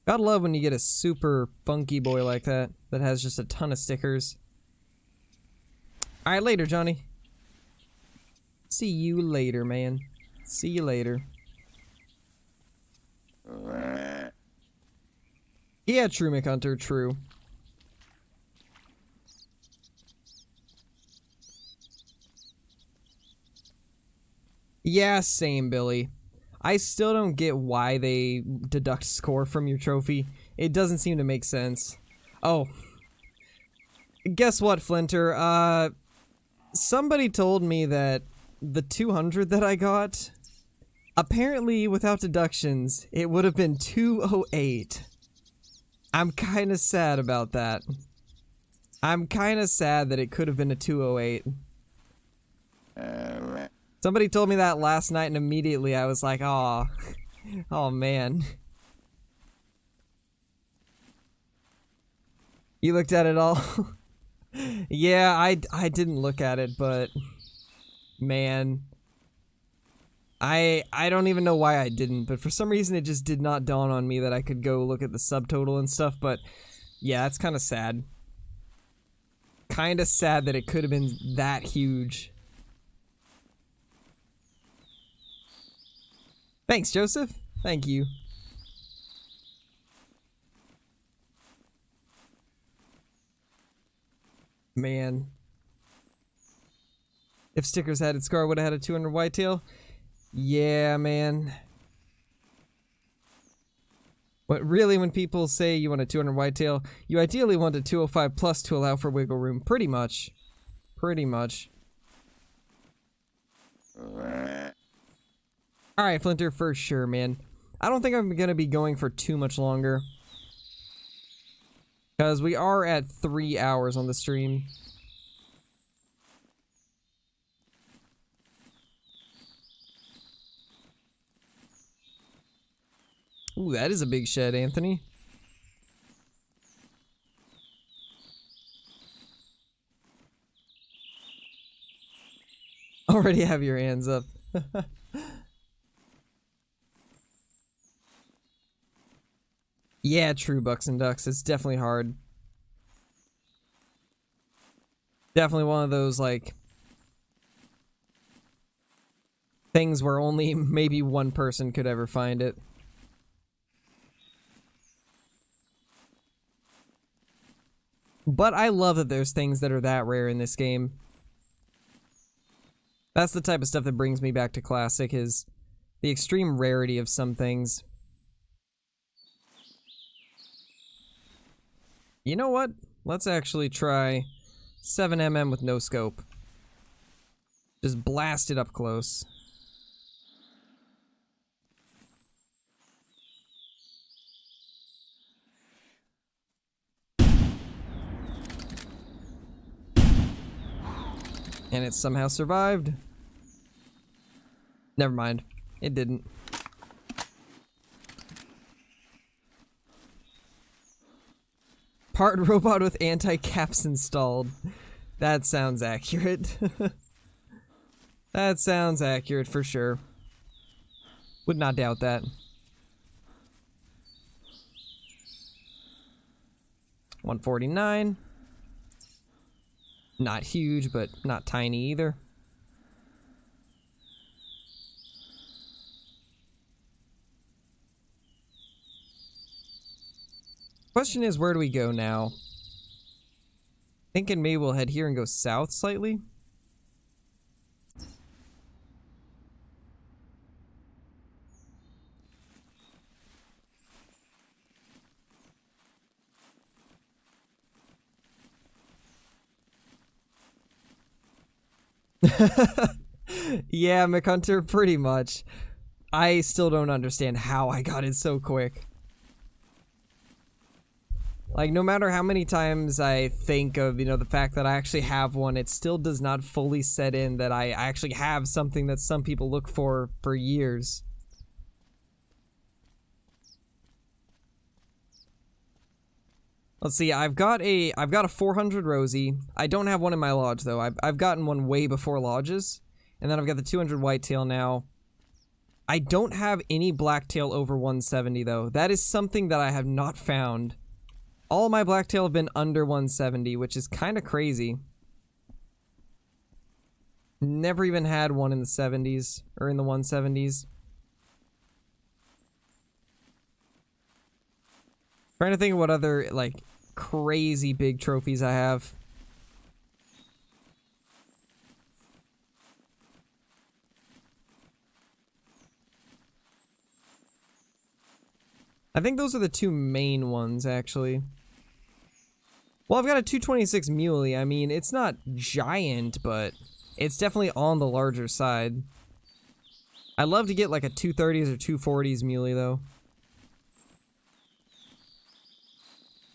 Gotta love when you get a super funky boy like that, that has just a ton of stickers. Alright, later, Johnny. See you later, man. See you later. Yeah, true, McHunter, true. Yeah, same, Billy. I still don't get why they deduct score from your trophy. It doesn't seem to make sense. Oh. Guess what, Flinter? Somebody told me that the 200 that I got, apparently without deductions, it would have been 208. I'm kinda sad about that. I'm kinda sad that it could have been a 208. Somebody told me that last night and immediately I was like, aw. Oh man. You looked at it all? Yeah, I didn't look at it, but man. I don't even know why I didn't, but for some reason it just did not dawn on me that I could go look at the subtotal and stuff, but yeah, it's kind of sad. Kind of sad that it could have been that huge. Thanks, Joseph. Thank you. Man. If stickers had it, Scar would have had a 200 whitetail. Yeah, man. But really, when people say you want a 200 whitetail, you ideally want a 205 plus to allow for wiggle room. Pretty much. Pretty much. Alright, Flinter, for sure, man. I don't think I'm gonna be going for too much longer. Because we are at 3 hours on the stream. Ooh, that is a big shed, Anthony. Already have your hands up. Yeah, true, Bucks and Ducks. It's definitely hard. Definitely one of those, like, things where only maybe one person could ever find it. But I love that there's things that are that rare in this game. That's the type of stuff that brings me back to Classic, is the extreme rarity of some things. You know what? Let's actually try 7mm with no scope. Just blast it up close. And it somehow survived. Never mind. It didn't. Part robot with anti-caps installed. That sounds accurate. That sounds accurate for sure. Would not doubt that. 149. Not huge, but not tiny either. Question is, where do we go now? Thinking maybe we'll head here and go south slightly. Yeah, McHunter, pretty much. I still don't understand how I got it so quick. Like, no matter how many times I think of, you know, the fact that I actually have one, it still does not fully set in that I actually have something that some people look for years. Let's see, I've got a 400 Rosie. I don't have one in my lodge, though. I've gotten one way before lodges. And then I've got the 200 Whitetail now. I don't have any Blacktail over 170, though. That is something that I have not found. All my Blacktail have been under 170, which is kind of crazy. Never even had one in the 70s, or in the 170s. Trying to think of what other, like, crazy big trophies I have. I think those are the two main ones, actually. Well, I've got a 226 Muley. I mean, it's not giant, but it's definitely on the larger side. I'd love to get like a 230s or 240s Muley, though.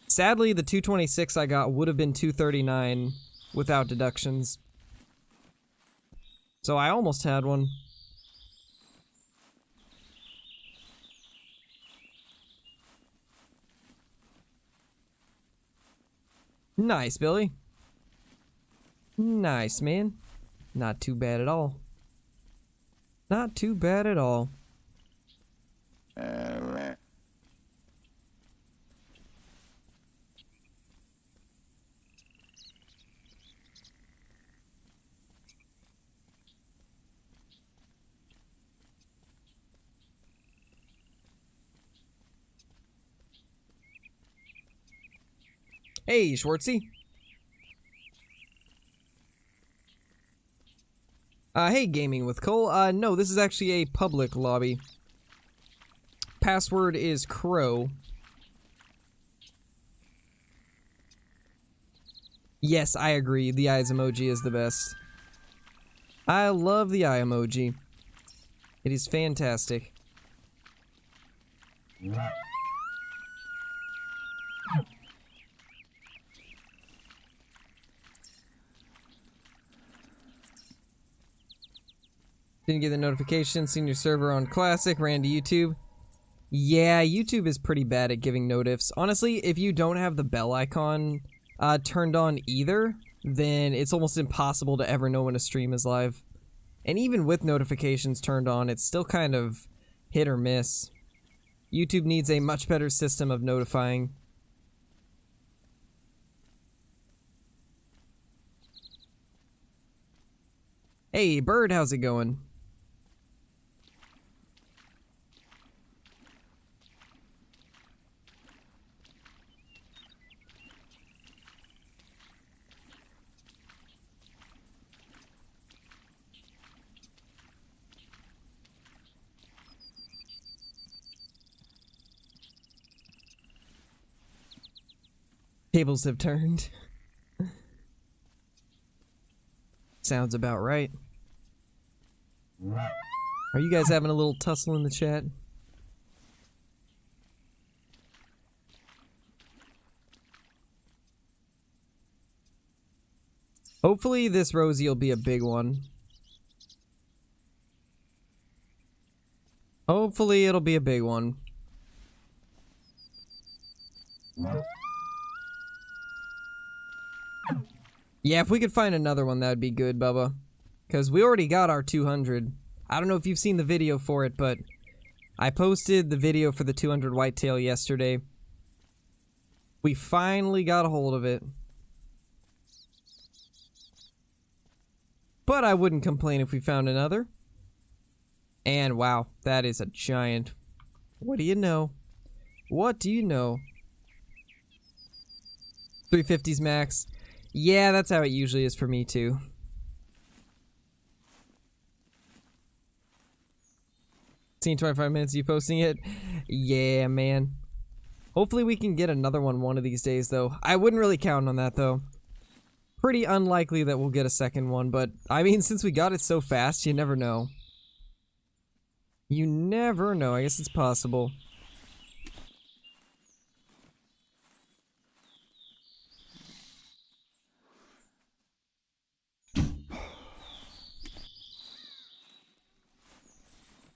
Sadly, the 226 I got would have been 239 without deductions. So I almost had one. Nice, Billy. Nice, man. Not too bad at all. Not too bad at all. Hey, Schwartzy. Hey, Gaming with Cole. No, this is actually a public lobby. Password is Crow. Yes, I agree. The eyes emoji is the best. I love the eye emoji. It is fantastic. Didn't get the notification. Seen your server on Classic. Ran to YouTube. Yeah, YouTube is pretty bad at giving notifs. Honestly, if you don't have the bell icon turned on either, then it's almost impossible to ever know when a stream is live. And even with notifications turned on, it's still kind of hit or miss. YouTube needs a much better system of notifying. Hey, Bird, how's it going? Tables have turned. Sounds about right. Are you guys having a little tussle in the chat? Hopefully this Rosie will be a big one. Hopefully it'll be a big one. Yeah, if we could find another one, that would be good, Bubba. Because we already got our 200. I don't know if you've seen the video for it, but I posted the video for the 200 whitetail yesterday. We finally got a hold of it. But I wouldn't complain if we found another. And wow, that is a giant. What do you know? What do you know? 350s max. Yeah, that's how it usually is for me too. Seen 25 minutes of you posting it? Yeah, man. Hopefully we can get another one of these days though. I wouldn't really count on that though. Pretty unlikely that we'll get a second one, but I mean, since we got it so fast, you never know. You never know. I guess it's possible.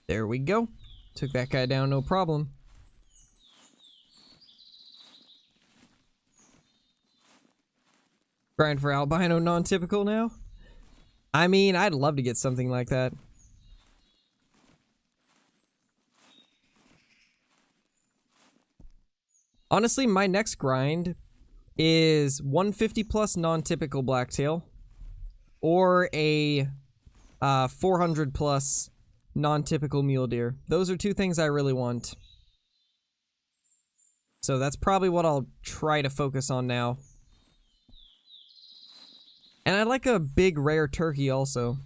There we go. Took that guy down, no problem. Grind for albino non-typical now? I mean, I'd love to get something like that. Honestly, my next grind is 150 plus non-typical blacktail or a 400 plus non-typical mule deer. Those are two things I really want. So that's probably what I'll try to focus on now. And I like a big rare turkey also.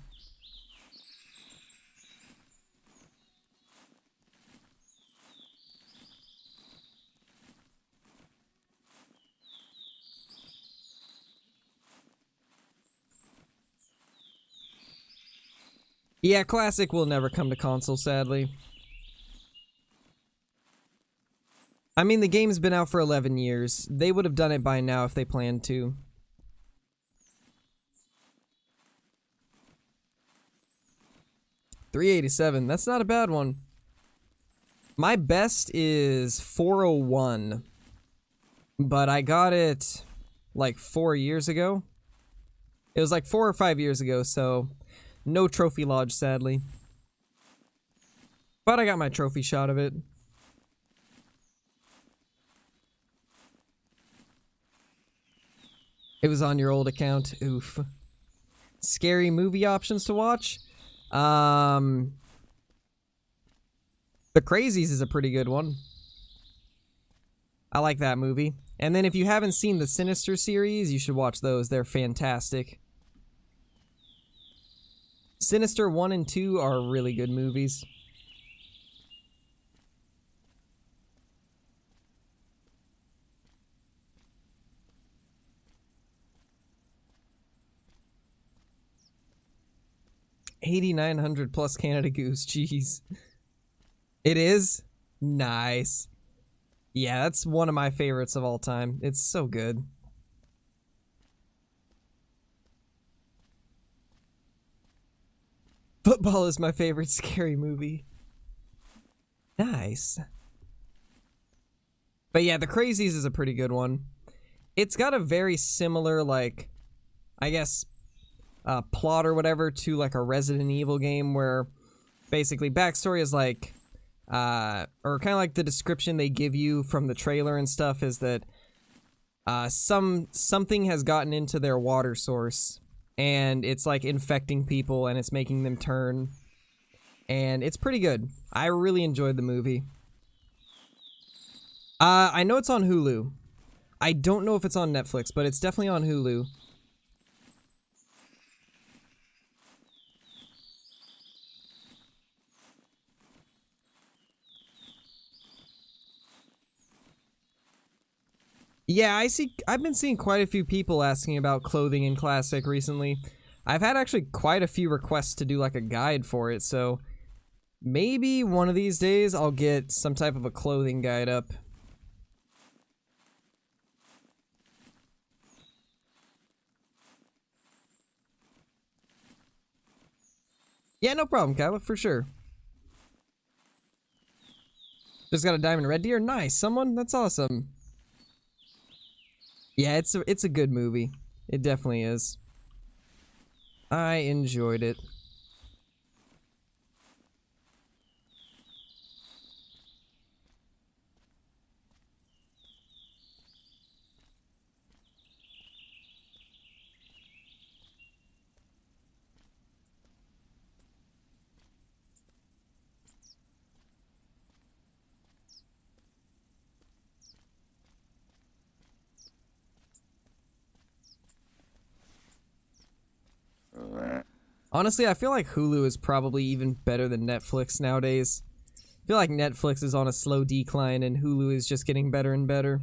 Yeah, Classic will never come to console, sadly. I mean, the game's been out for 11 years. They would have done it by now if they planned to. $387, that's not a bad one. My best is 401. But I got it like 4 years ago. It was like 4 or 5 years ago, so no trophy lodge, sadly. But I got my trophy shot of it. It was on your old account. Oof. Scary movie options to watch? The Crazies is a pretty good one. I like that movie. And then if you haven't seen the Sinister series, you should watch those. They're fantastic. Sinister 1 and 2 are really good movies. $8,900 plus Canada Goose, jeez. It is? Nice. Yeah, that's one of my favorites of all time. It's so good. Football is my favorite scary movie. Nice. But yeah, The Crazies is a pretty good one. It's got a very similar, like, I guess, plot or whatever to like a Resident Evil game where basically backstory is like, or kind of like the description they give you from the trailer and stuff is that something has gotten into their water source and it's like infecting people and it's making them turn. And it's pretty good. I really enjoyed the movie. I know it's on Hulu. I don't know if it's on Netflix, but it's definitely on Hulu. Yeah, I've been seeing quite a few people asking about clothing in Classic recently. I've had actually quite a few requests to do like a guide for it, so maybe one of these days I'll get some type of a clothing guide up. Yeah, no problem, Kyla, for sure. Just got a diamond red deer? Nice, someone? That's awesome. Yeah, it's a good movie. It definitely is. I enjoyed it. Honestly, I feel like Hulu is probably even better than Netflix nowadays. I feel like Netflix is on a slow decline and Hulu is just getting better and better.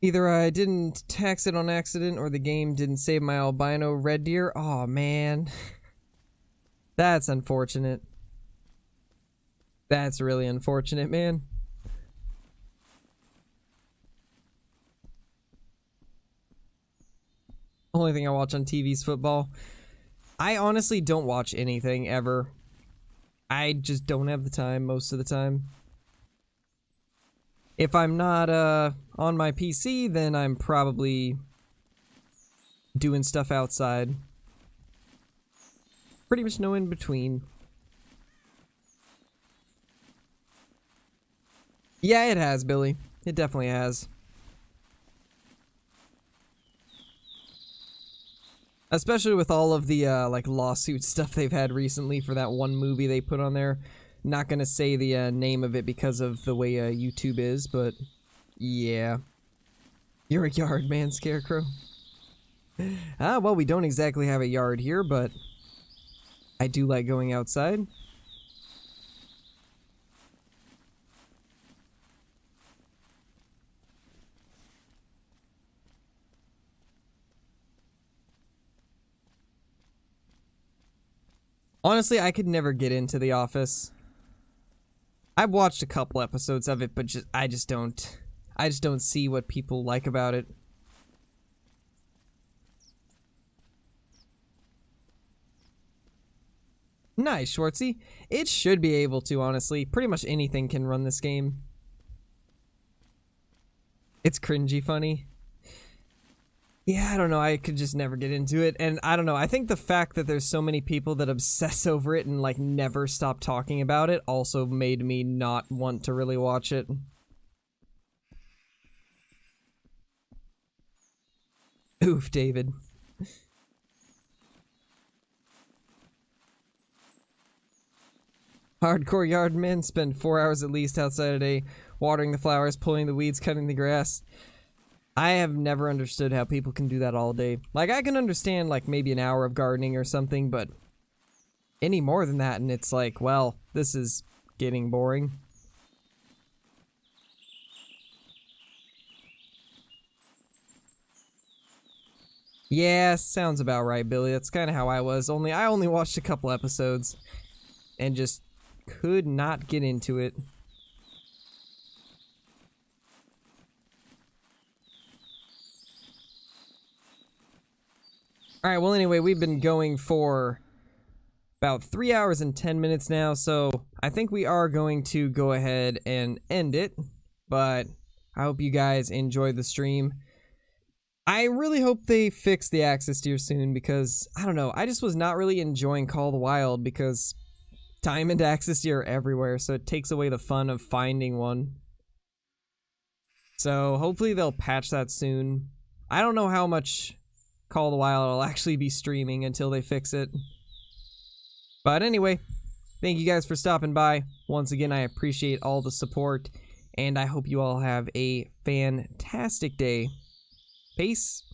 Either I didn't tax it on accident or the game didn't save my albino red deer. Aw, man. That's unfortunate. That's really unfortunate, man. Only thing I watch on TV is football. I honestly don't watch anything ever. I just don't have the time most of the time. If I'm not on my PC, then I'm probably doing stuff outside. Pretty much no in between. Yeah, it has, Billy. It definitely has. Especially with all of the like lawsuit stuff they've had recently for that one movie they put on there. Not gonna say the name of it because of the way YouTube is, but yeah. You're a yard man, Scarecrow. Well, we don't exactly have a yard here, but I do like going outside. Honestly, I could never get into The Office. I've watched a couple episodes of it, but I just don't see what people like about it. Nice, Schwartzy. It should be able to, honestly. Pretty much anything can run this game. It's cringy funny. Yeah, I don't know, I could just never get into it, and I don't know, I think the fact that there's so many people that obsess over it and, like, never stop talking about it also made me not want to really watch it. Oof, David. Hardcore yard men spend 4 hours at least outside a day, watering the flowers, pulling the weeds, cutting the grass. I have never understood how people can do that all day. Like, I can understand, like, maybe an hour of gardening or something, but any more than that, and it's like, well, this is getting boring. Yeah, sounds about right, Billy. That's kind of how I was. I only watched a couple episodes and just could not get into it. Alright, well anyway, we've been going for about 3 hours and 10 minutes now, so I think we are going to go ahead and end it, but I hope you guys enjoyed the stream. I really hope they fix the Axis Deer soon, because, I don't know, I just was not really enjoying Call of the Wild because diamond Axis Deer are everywhere, so it takes away the fun of finding one. So hopefully they'll patch that soon. I don't know how much Call of the Wild will actually be streaming until they fix it. But anyway, thank you guys for stopping by. Once again, I appreciate all the support, and I hope you all have a fantastic day. Peace.